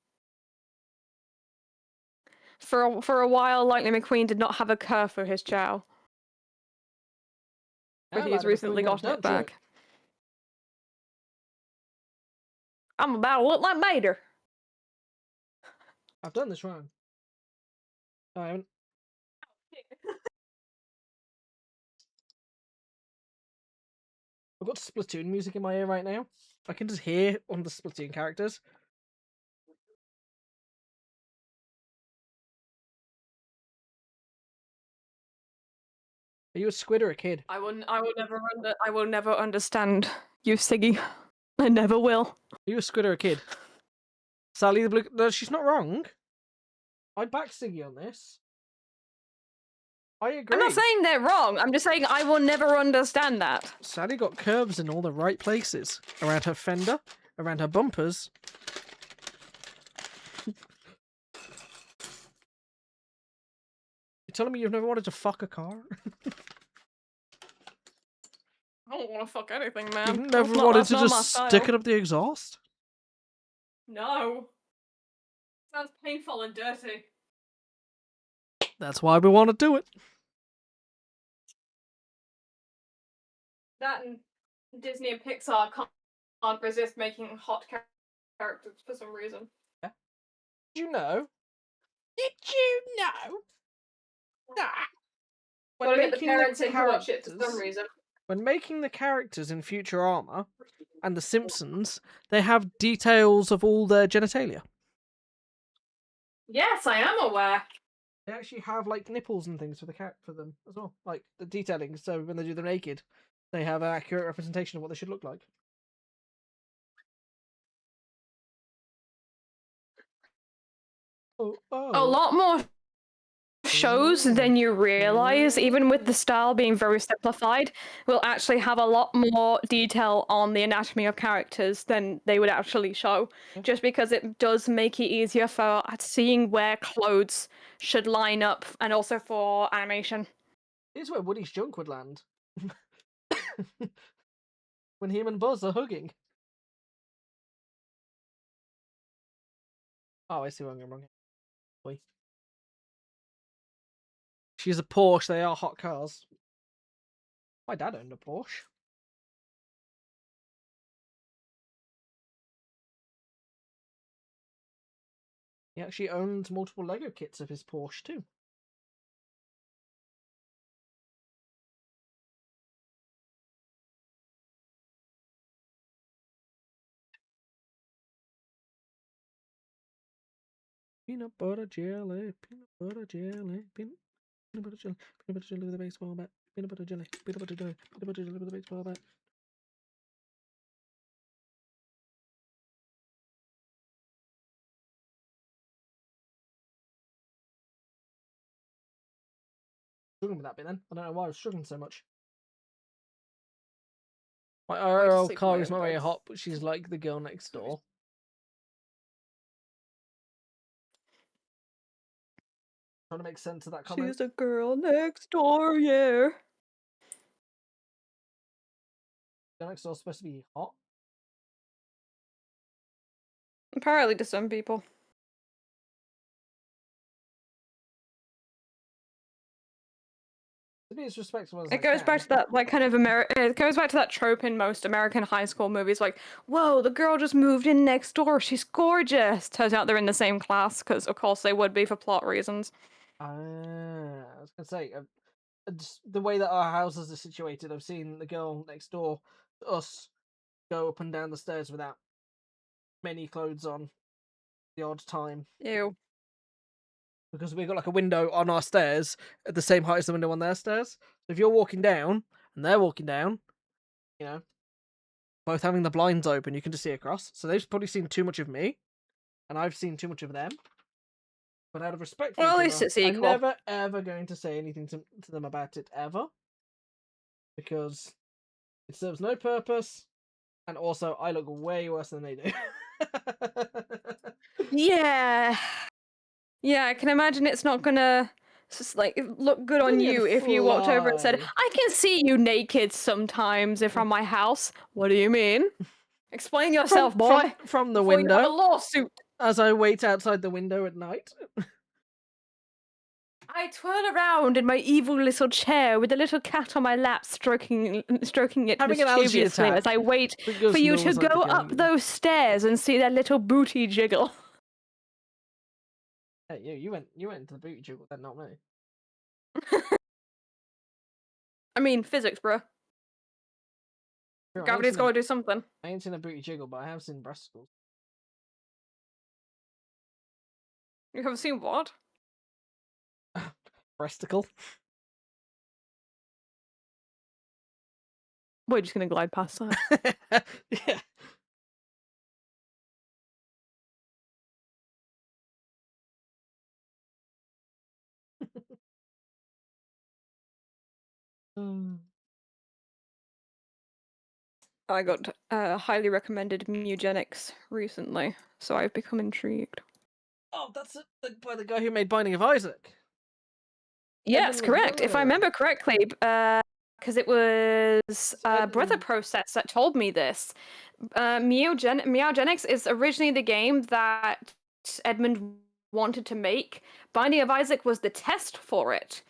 For a while, Lightning McQueen did not have a cur for his chow, but he's recently gotten it back. I'm about to look like Mater. I've done this wrong. No, I haven't. I've got Splatoon music in my ear right now. I can just hear one of the Splatoon characters. Are you a squid or a kid? I will never understand you, Siggy. I never will. Are you a squid or a kid? Sally the blue. No, she's not wrong. I back Siggy on this. I agree. I'm not saying they're wrong. I'm just saying I will never understand that. Sally got curves in all the right places. Around her fender, around her bumpers. You're telling me you've never wanted to fuck a car? I don't want to fuck anything, man. You've never wanted to just stick it up the exhaust? No. Sounds painful and dirty. That's why we want to do it. That and Disney and Pixar can't resist making hot characters for some reason. Did you know? Did you know that Gotta get the parents in to watch it for some reason. When making the characters in Futurama and The Simpsons, they have details of all their genitalia. Yes, I am aware. They actually have like nipples and things for them as well, like the detailing. So when they do them naked, they have an accurate representation of what they should look like. A lot more shows than you realize, even with the style being very simplified, will actually have a lot more detail on the anatomy of characters than they would actually show, just because it does make it easier for seeing where clothes should line up, and also for animation. Here's where Woody's junk would land. When him and Buzz are hugging. Oh, I see where I'm going wrong. Boy. She's a Porsche, they are hot cars. My dad owned a Porsche. He actually owned multiple Lego kits of his Porsche too. Peanut butter jelly, peanut butter jelly, peanut butter jelly, peanut butter jelly with a baseball bat, peanut butter jelly, peanut butter jelly, peanut butter jelly with a baseball bat. Struggling with that bit then. I don't know why I was struggling so much. My IRL car is not very hot, but she's like the girl next door. Trying to make sense of that comment. She's a girl next door, yeah. Girl next door's supposed to be hot. Apparently to some people. To be as respectful as It goes back to that like kind of it goes back to that trope in most American high school movies, like, whoa, the girl just moved in next door, she's gorgeous. Turns out they're in the same class, because of course they would be for plot reasons. I was gonna say, the way that our houses are situated, I've seen the girl next door to us go up and down the stairs without many clothes on the odd time. Ew. Because we've got like a window on our stairs at the same height as the window on their stairs. So if you're walking down and they're walking down, you know, both having the blinds open, you can just see across. So they've probably seen too much of me, and I've seen too much of them. But out of respect for Well, at each least other, it's equal. I'm never ever going to say anything to them about it ever, because it serves no purpose, and also I look way worse than they do. Yeah. Yeah, I can imagine it's not gonna just like look good on you if you walked over and said, I can see you naked sometimes if from my house. What do you mean? Explain yourself, boy. From the before you have window. a lawsuit. As I wait outside the window at night. I turn around in my evil little chair with a little cat on my lap, stroking it Having an allergy mischievously as attack. I wait Because for you no to one's like go to kill up you. those stairs and see that little booty jiggle. Hey, you went into the booty jiggle, then not me. I mean, physics, bro. Sure, Gravity's got to do something. I ain't seen a booty jiggle, but I have seen breasticles. You haven't seen what? Breasticle? We're just gonna glide past that. Yeah. I got highly recommended Mugenics recently, so I've become intrigued. Oh, that's by the guy who made Binding of Isaac. Yes, Edmund correct. If I McMillan. remember correctly, because it was Brother Edmund- Process that told me this. Meowgenics is originally the game that Edmund wanted to make. Binding of Isaac was the test for it.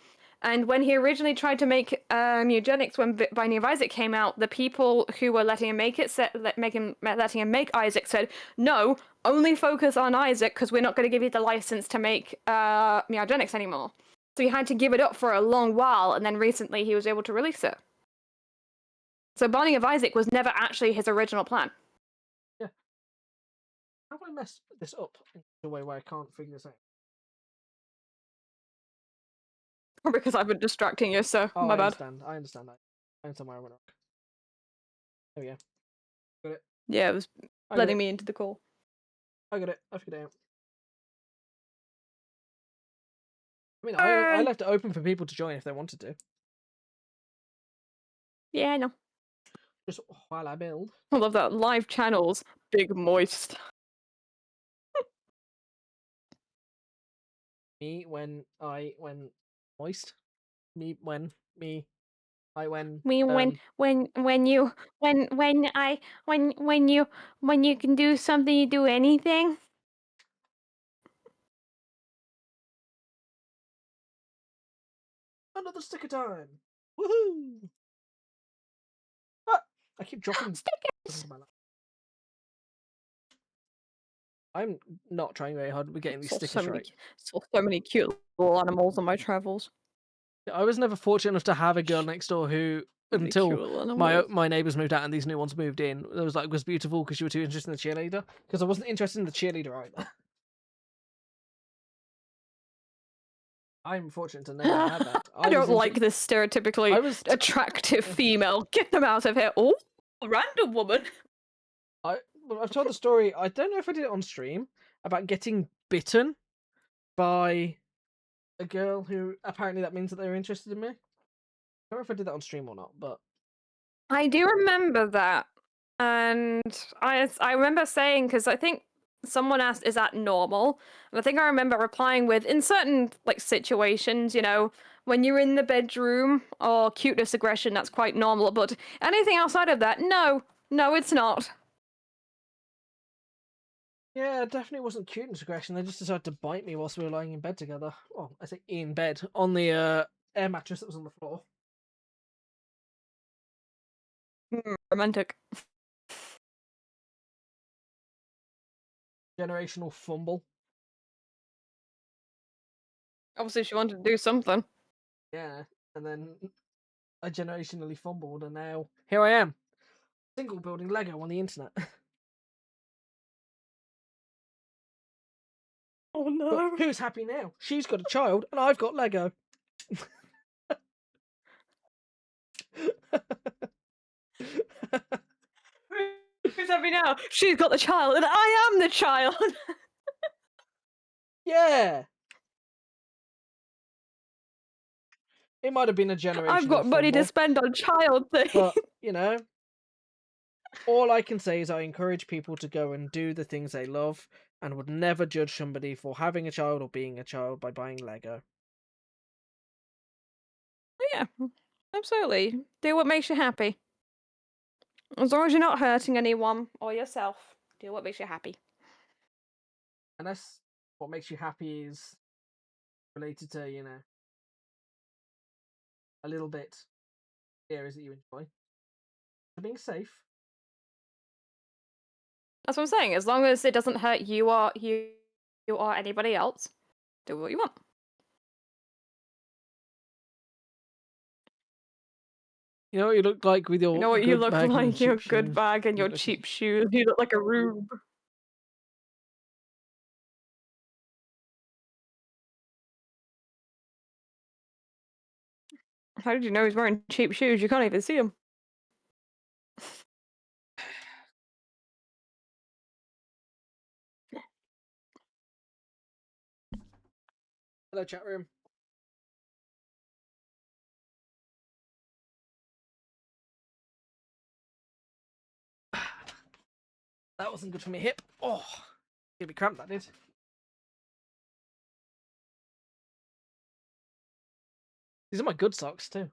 And when he originally tried to make Meowgenics, when Binding of Isaac came out, the people who were letting him make it, letting him make Isaac, said, "No, only focus on Isaac because we're not going to give you the license to make Meowgenics anymore." So he had to give it up for a long while, and then recently he was able to release it. So Binding of Isaac was never actually his original plan. Yeah. How have I messed this up in a way where I can't figure this out? Because I've been distracting you, so Oh, my I bad. understand. I understand that. I understand where I went wrong. There we go. Got it. Yeah, it was I got letting it. me into the call. I got it. I figured it out. I mean, I left it open for people to join if they wanted to. Yeah, I know. Just while I build. I love that. Live channels, big moist. Me when moist. Me when I when When you can do something, you do anything. another sticker time. Woohoo! Ah, I keep dropping Stickers. into my lap. I'm not trying very hard. We're getting these stickers right. Saw so many cute little animals on my travels. I was never fortunate enough to have a girl next door who, Really until cute little animals. my neighbours moved out and these new ones moved in, it was beautiful because you were too interested in the cheerleader. Because I wasn't interested in the cheerleader either. I'm fortunate to never have that. I don't like this stereotypically attractive female. Get them out of here. Oh, random woman. I've told the story. I don't know if I did it on stream about getting bitten by a girl who apparently that means that they were interested in me. I don't know if I did that on stream or not, but I do remember that, and I remember saying, because I think someone asked, "Is that normal?" And I think I remember replying with, "In certain like situations, you know, when you're in the bedroom or cuteness aggression, that's quite normal. But anything outside of that, no, it's not." yeah, it definitely wasn't cuteness aggression. They just decided to bite me whilst we were lying in bed together. Well, I say in bed on the air mattress that was on the floor. Romantic. Generational fumble. Obviously, she wanted to do something. Yeah, and then I generationally fumbled, and now here I am, single building Lego on the internet. Oh no! But who's happy now? She's got a child, and I've got Lego. Who's happy now? She's got the child, and I am the child. Yeah. It might have been a generational I've got money to fumble, spend on child things. but you know, all I can say is I encourage people to go and do the things they love, and would never judge somebody for having a child or being a child by buying Lego. Yeah, absolutely. Do what makes you happy. As long as you're not hurting anyone or yourself, do what makes you happy. Unless what makes you happy is related to, you know, a little bit the areas that you enjoy. For being safe. That's what I'm saying. As long as it doesn't hurt you or anybody else, do what you want. You know what you look like with your You know what you good look bag and like, your cheap good shoes? bag and You your look like cheap shoes. You look like a rube. How did you know he's wearing cheap shoes? You can't even see him. Hello, chat room. That wasn't good for my hip. Oh, gave me cramp, that did. These are my good socks, too.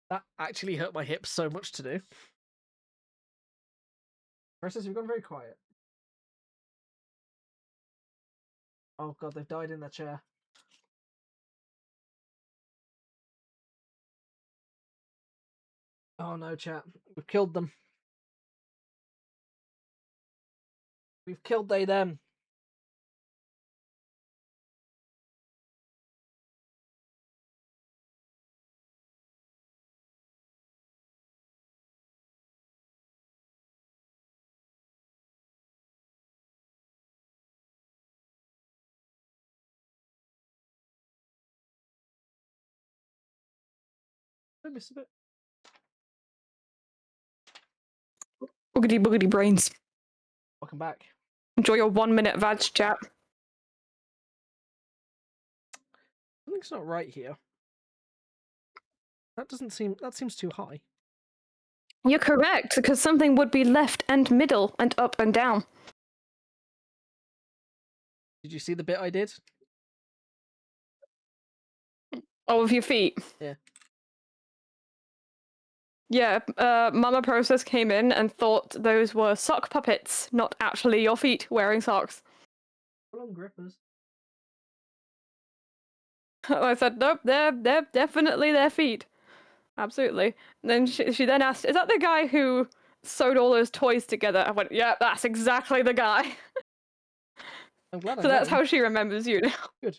That actually hurt my hip so much to do. Versus, you've gone very quiet. Oh god, they've died in their chair. Oh no, chat. We've killed them. We've killed they them. I miss a bit. Boogity boogity brains. Welcome back. Enjoy your 1 minute vag chat. Something's not right here. That seems too high. You're correct, because something would be left and middle and up and down. Did you see the bit I did? Oh, with your feet. Yeah. Yeah, Mama Process came in and thought those were sock puppets, not actually your feet wearing socks. Full on grippers. I said, nope, they're definitely their feet. Absolutely. And then she then asked, is that the guy who sewed all those toys together? I went, yeah, that's exactly the guy. I'm glad So that's how she remembers you now. Good.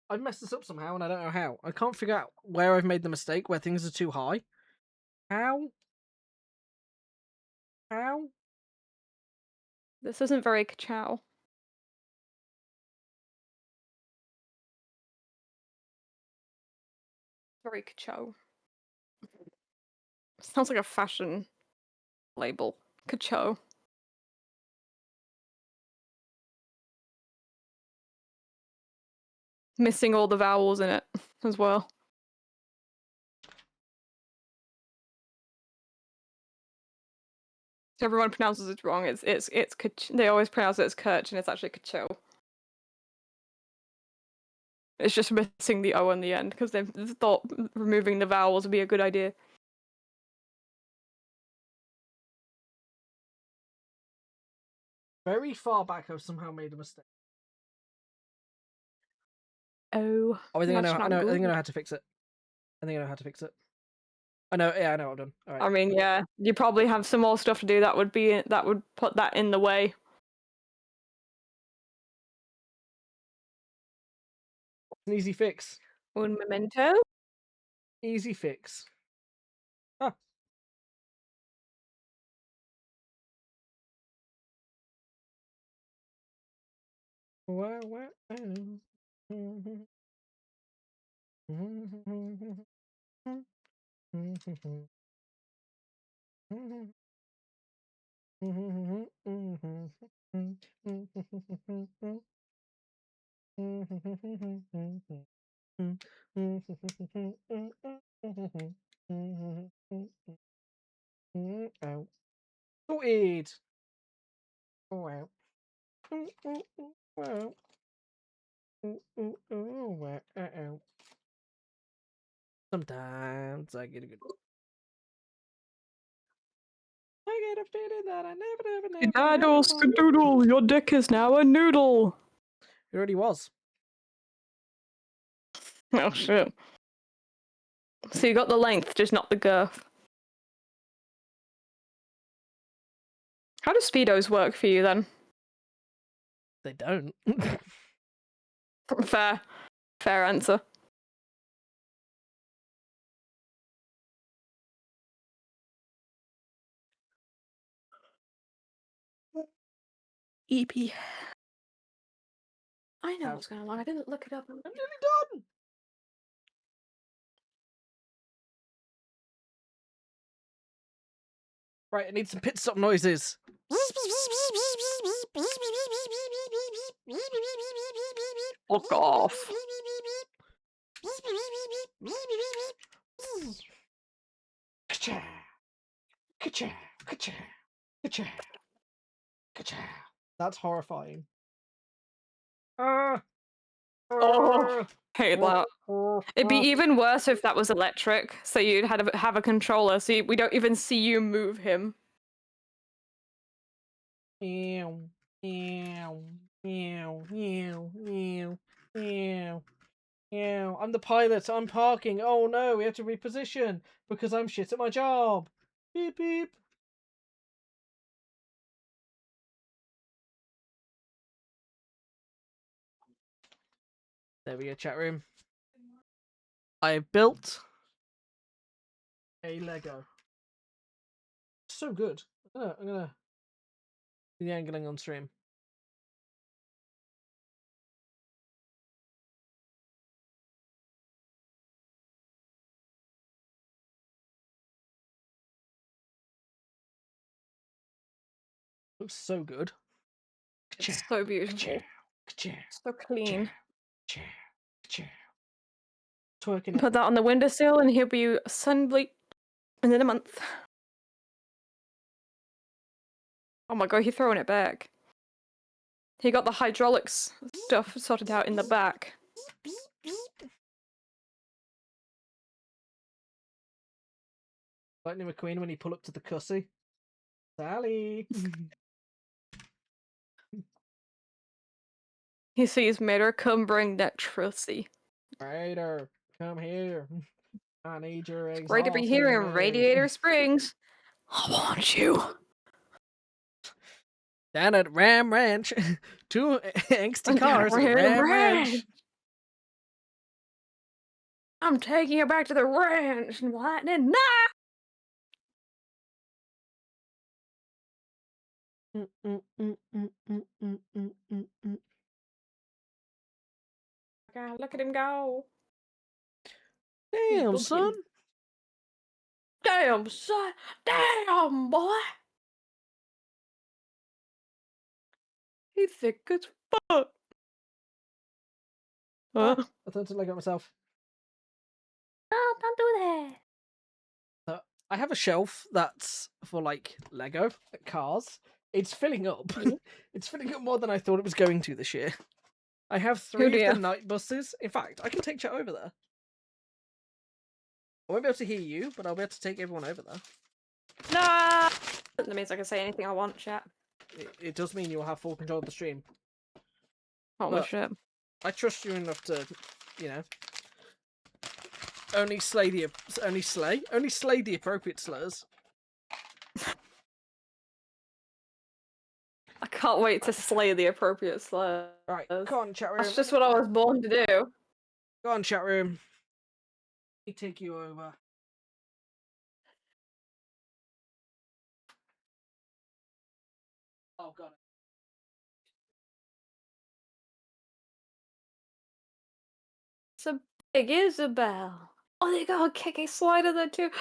I've messed this up somehow and I don't know how. I can't figure out where I've made the mistake, where things are too high. How? How? This isn't very ka-chow. Very ka-chow. Sounds like a fashion label. Ka-chow. Missing all the vowels in it as well. Everyone pronounces it wrong. It's they always pronounce it as Kirch, and it's actually Kacho. It's just missing the O on the end because they thought removing the vowels would be a good idea. Very far back, I've somehow made a mistake. Oh, I think I know. that's I not know. I think I good. know how to fix it. I think I know how to fix it. I know. Yeah, I know what I've done. All right. I mean, yeah, you probably have some more stuff to do. That would put that in the way. An easy fix. Un memento. Easy fix. Ah. Wow, wow. Ow. Sorted. Wow. Wow. Wow. Sometimes I get a feeling that I never. Daddle skadoodle, your dick is now a noodle. It already was. Oh shit. So you got the length, just not the girth. How do speedos work for you then? They don't. Fair answer. EP. I know what's going on. I didn't look it up. I'm nearly done. Right, I need some pit stop noises. Fuck off. Ka-cha. Ka-cha. Ka-cha. Ka-cha. Ka-cha. That's horrifying. Oh, hate that. It'd be even worse if that was electric, so you'd have a controller, so we don't even see you move him. Meow, meow, meow, meow, meow, meow, meow. I'm the pilot. I'm parking. Oh no, we have to reposition because I'm shit at my job. Beep beep. There we go, chat room. I built a Lego. So good. I'm gonna do the angling on stream. Looks so good. It's so beautiful. So clean. Twerking it. Put that on the windowsill and he'll be sunbleached within a month. Oh my god, he's throwing it back. He got the hydraulics stuff sorted out in the back. Lightning McQueen when he pull up to the cussy. Sally. He sees Mater, come bring that trussy. Raider, come here. I need your exhaust. Great to be here in Radiator Springs. I want you. Down at Ram Ranch. Two angsty cars at Ram Ranch. I'm taking you back to the ranch and lightning now. God, look at him go. Damn, son. Damn, son. Damn, boy. He's thick as fuck. Huh? I thought to Lego myself. Oh, don't do that. I have a shelf that's for like Lego cars. It's filling up. It's filling up more than I thought it was going to this year. I have 3 of the night buses. In fact, I can take chat over there. I won't be able to hear you, but I'll be able to take everyone over there. No! That means I can say anything I want, chat. It does mean you'll have full control of the stream. Holy shit. I trust you enough to, you know, only slay the appropriate slurs. I can't wait to slay the appropriate slurs. Right, go on, chat room. That's just what I was born to do. Go on, chat room. Let me take you over. Oh god. It's a big Isabel. Oh, they got a kicking slider there too.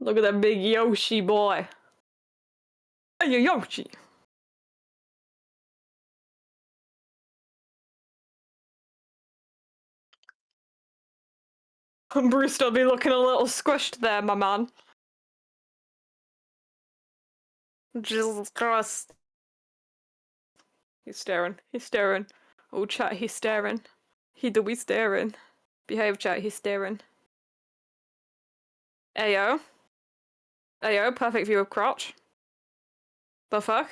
Look at that big Yoshi boy. Hey, Yoshi. Bruce will be looking a little squished there, my man. Jesus Christ. He's staring. He's staring. Oh, chat, he's staring. He do be staring. Behave, chat, he's staring. Ayo. There you go, perfect view of crotch. The fuck?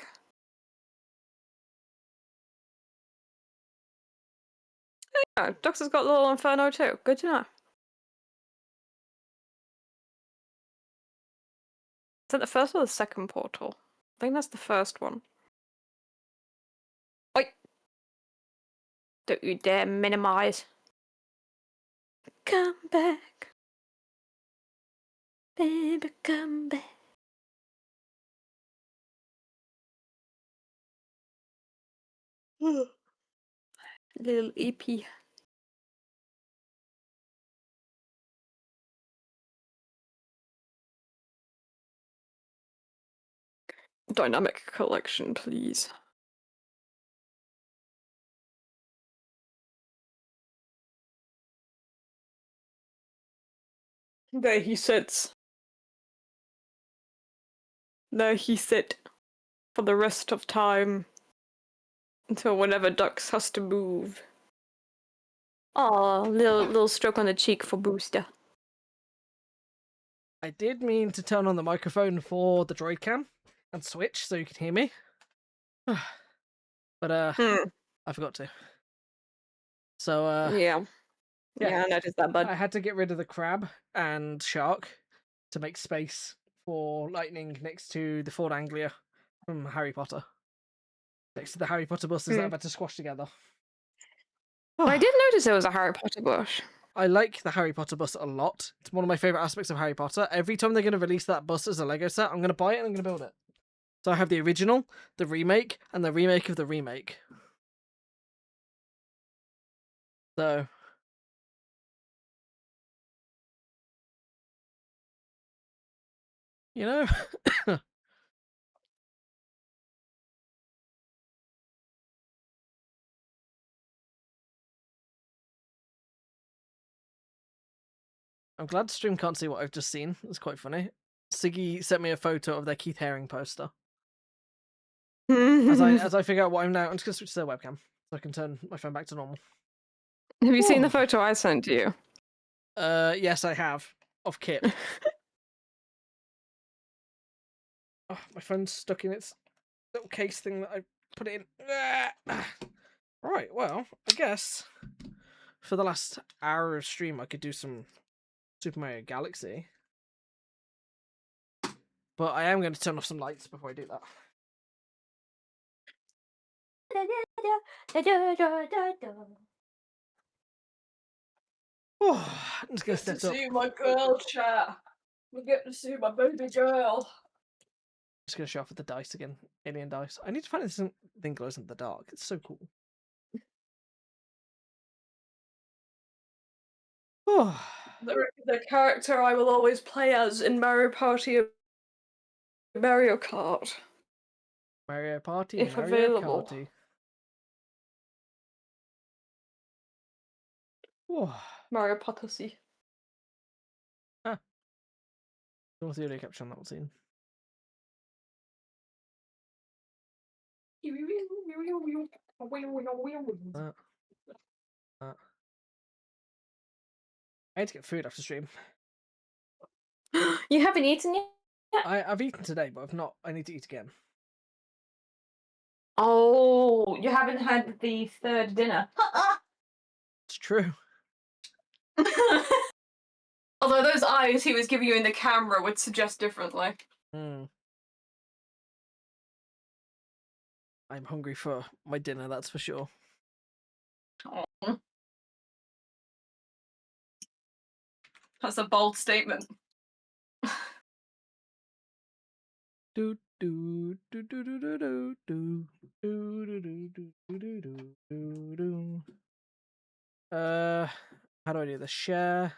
Yeah, Doctor's got a little inferno too. Good to know. Is that the first or the second portal? I think that's the first one. Oi! Don't you dare minimize. Come back. Baby, come back. Little EP. Dynamic collection, please. There he sits. There he sit for the rest of time until whenever Dux has to move. Aw, little stroke on the cheek for Booster. I did mean to turn on the microphone for the droid cam and switch so you could hear me. But I forgot to. So Yeah. Yeah, I noticed that, bud. I had to get rid of the crab and shark to make space for lightning next to the Ford Anglia from Harry Potter. Next to the Harry Potter buses that I've had to squash together. I did notice there was a Harry Potter bush. I like the Harry Potter bus a lot. It's one of my favourite aspects of Harry Potter. Every time they're going to release that bus as a Lego set, I'm going to buy it and I'm going to build it. So I have the original, the remake, and the remake of the remake. So... You know? I'm glad stream can't see what I've just seen. It's quite funny. Siggy sent me a photo of their Keith Haring poster. As I figure out what I'm now, I'm just gonna switch to their webcam so I can turn my phone back to normal. Have you seen the photo I sent to you? Yes, I have. Of Kip. Oh, my phone's stuck in its little case thing that I put it in. Right, well, I guess for the last hour of stream I could do some Super Mario Galaxy. But I am going to turn off some lights before I do that. Oh, I'm just going to set up. See my girl, chat. We get to see my baby girl. Just going to show off with the dice again. Alien dice. I need to find this thing glows in the dark. It's so cool. Oh. The character I will always play as in Mario Party and Mario Kart. Mario Party, if Mario available. Karty. Oh. Mario Potosi. Ah. Don't see audio capture on that scene. I had to get food after stream. You haven't eaten yet? I've eaten today, but I've not. I need to eat again. Oh, you haven't had the third dinner. It's true. Although those eyes he was giving you in the camera would suggest differently. I'm hungry for my dinner, that's for sure. Aww. That's a bold statement. Do do do do do do do do do do do do do do do. How do I do the share?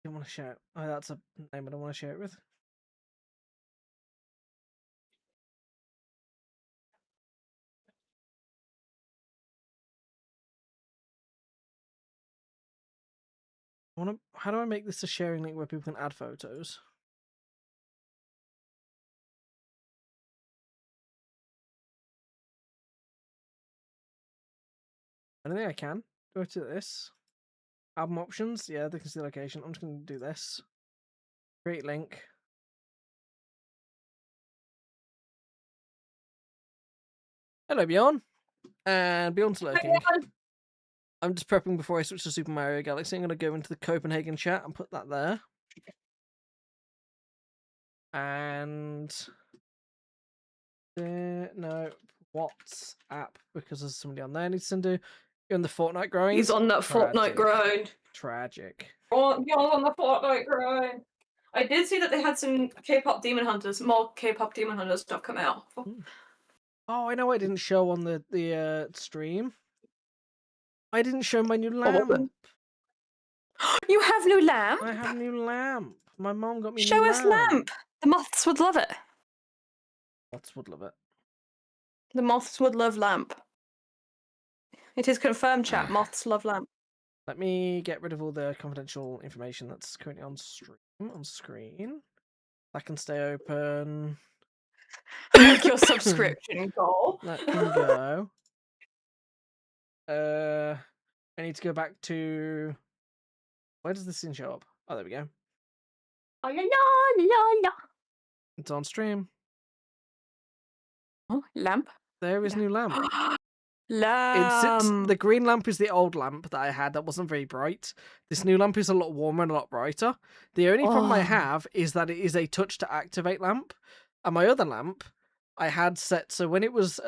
I don't want to share it. Oh, that's a name I don't want to share it with. How do I make this a sharing link where people can add photos? I don't think I can. Go to this. Album options. Yeah, they can see the location. I'm just going to do this. Create link. Hello, Bjorn. And Bjorn's lurking. I'm just prepping before I switch to Super Mario Galaxy. I'm going to go into the Copenhagen chat and put that there. And no, WhatsApp, because there's somebody on there I need to send to. You're on the Fortnite grind. He's on that Fortnite grind. Tragic. Oh, you're on the Fortnite grind. I did see that they had some K-pop Demon Hunters, more K-pop Demon Hunters stuff come out. Oh, I know I didn't show on the stream. I didn't show my new lamp. You have new lamp? I have a new lamp. My mom got me Show new us lamp. The moths would love it. Moths would love it. The moths would love lamp. It is confirmed, chat. Moths love lamp. Let me get rid of all the confidential information that's currently on screen. That can stay open. Like your subscription goal. That can go. I need to go back to. Where does this thing show up? Oh, there we go. Oh, la. It's on stream. Oh, lamp. There is new lamp. Lamp. The green lamp is the old lamp that I had that wasn't very bright. This new lamp is a lot warmer and a lot brighter. The only problem I have is that it is a touch to activate lamp. And my other lamp I had set so when it was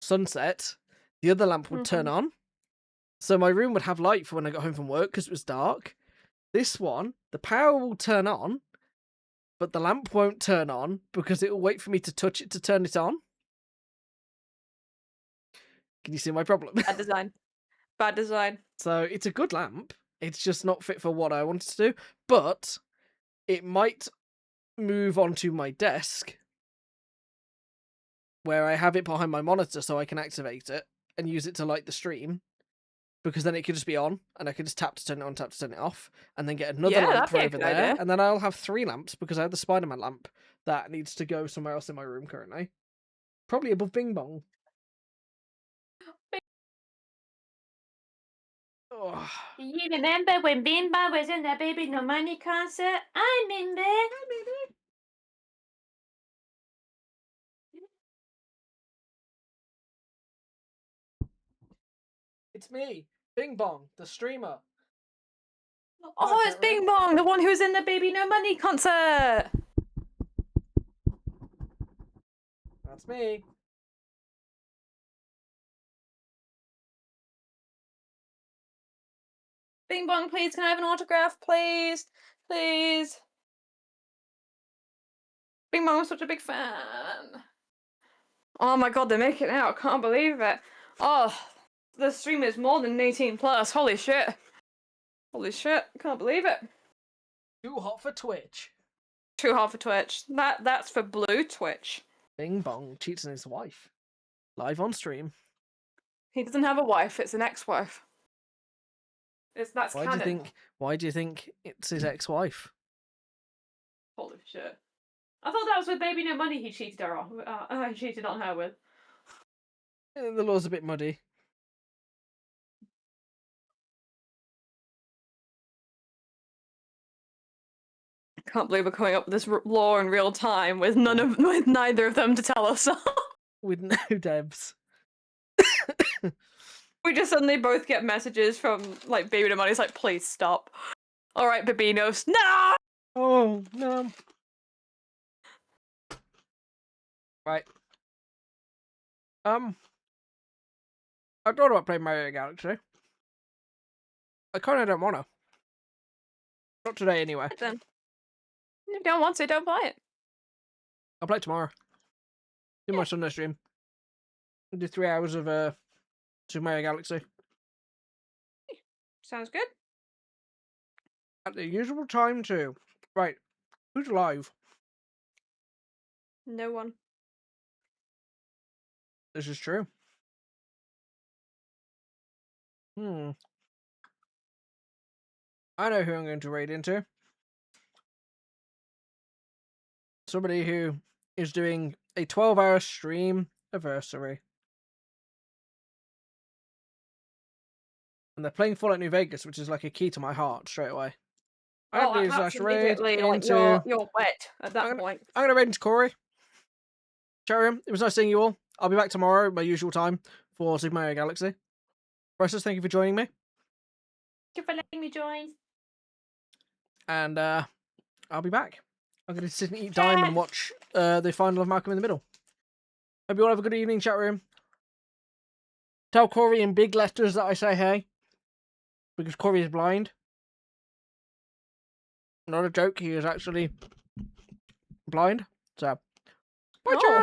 sunset, the other lamp would turn on. So my room would have light for when I got home from work because it was dark. This one, the power will turn on, but the lamp won't turn on because it will wait for me to touch it to turn it on. Can you see my problem? Bad design. Bad design. So it's a good lamp. It's just not fit for what I wanted to do. But it might move onto my desk where I have it behind my monitor so I can activate it and use it to light the stream. Because then it could just be on, and I could just tap to turn it on, tap to turn it off, and then get another lamp for over there. Idea. And then I'll have 3 lamps, because I have the Spider-Man lamp that needs to go somewhere else in my room currently. Probably above Bing Bong. Oh. Do you remember when Bing Bong was in the Baby No Money concert? I remember. It's me, Bing Bong, the streamer. Oh, it's Bing Bong, the one who's in the Baby No Money concert. That's me. Bing Bong, please, can I have an autograph, please? Please. Bing Bong, I'm such a big fan. Oh my god, they're making it out. Can't believe it. Oh, the stream is more than 18 plus. Holy shit. Holy shit. Can't believe it. Too hot for Twitch. Too hot for Twitch. That's for blue Twitch. Bing Bong cheats on his wife. Live on stream. He doesn't have a wife, it's an ex-wife. That's why canon. Why do you think it's his ex-wife? Holy shit. I thought that was with Baby No Money he cheated her on. He cheated on her with. The law's a bit muddy. Can't believe we're coming up with this law in real time with neither of them to tell us. With no devs. We just suddenly both get messages from like Baby No Money. It's like, please stop. All right, Babinos. No. Oh no. Right. I thought about playing Mario Galaxy. I kind of don't want to. Not today, anyway. Then. If you don't want to, don't buy it. I'll play it tomorrow. Do my Sunday stream. I'll do 3 hours of Super Mario Galaxy. Sounds good. At the usual time too. Right. Who's live? No one. This is true. I know who I'm going to raid into. Somebody who is doing a 12-hour stream anniversary. And they're playing Fallout New Vegas, which is like a key to my heart straight away. I'm Oh, gonna do that's slash raid immediately like into. you're wet at that point. I'm gonna raid into Corey. Chat room. It was nice seeing you all. I'll be back tomorrow at my usual time for Super Mario Galaxy. Precious, thank you for joining me. Thank you for letting me join. And I'll be back. I'm going to sit and eat dime and watch the final of Malcolm in the Middle. Hope you all have a good evening, chat room. Tell Corey in big letters that I say hey. Because Corey is blind. Not a joke, he is actually blind. So, bye, chat.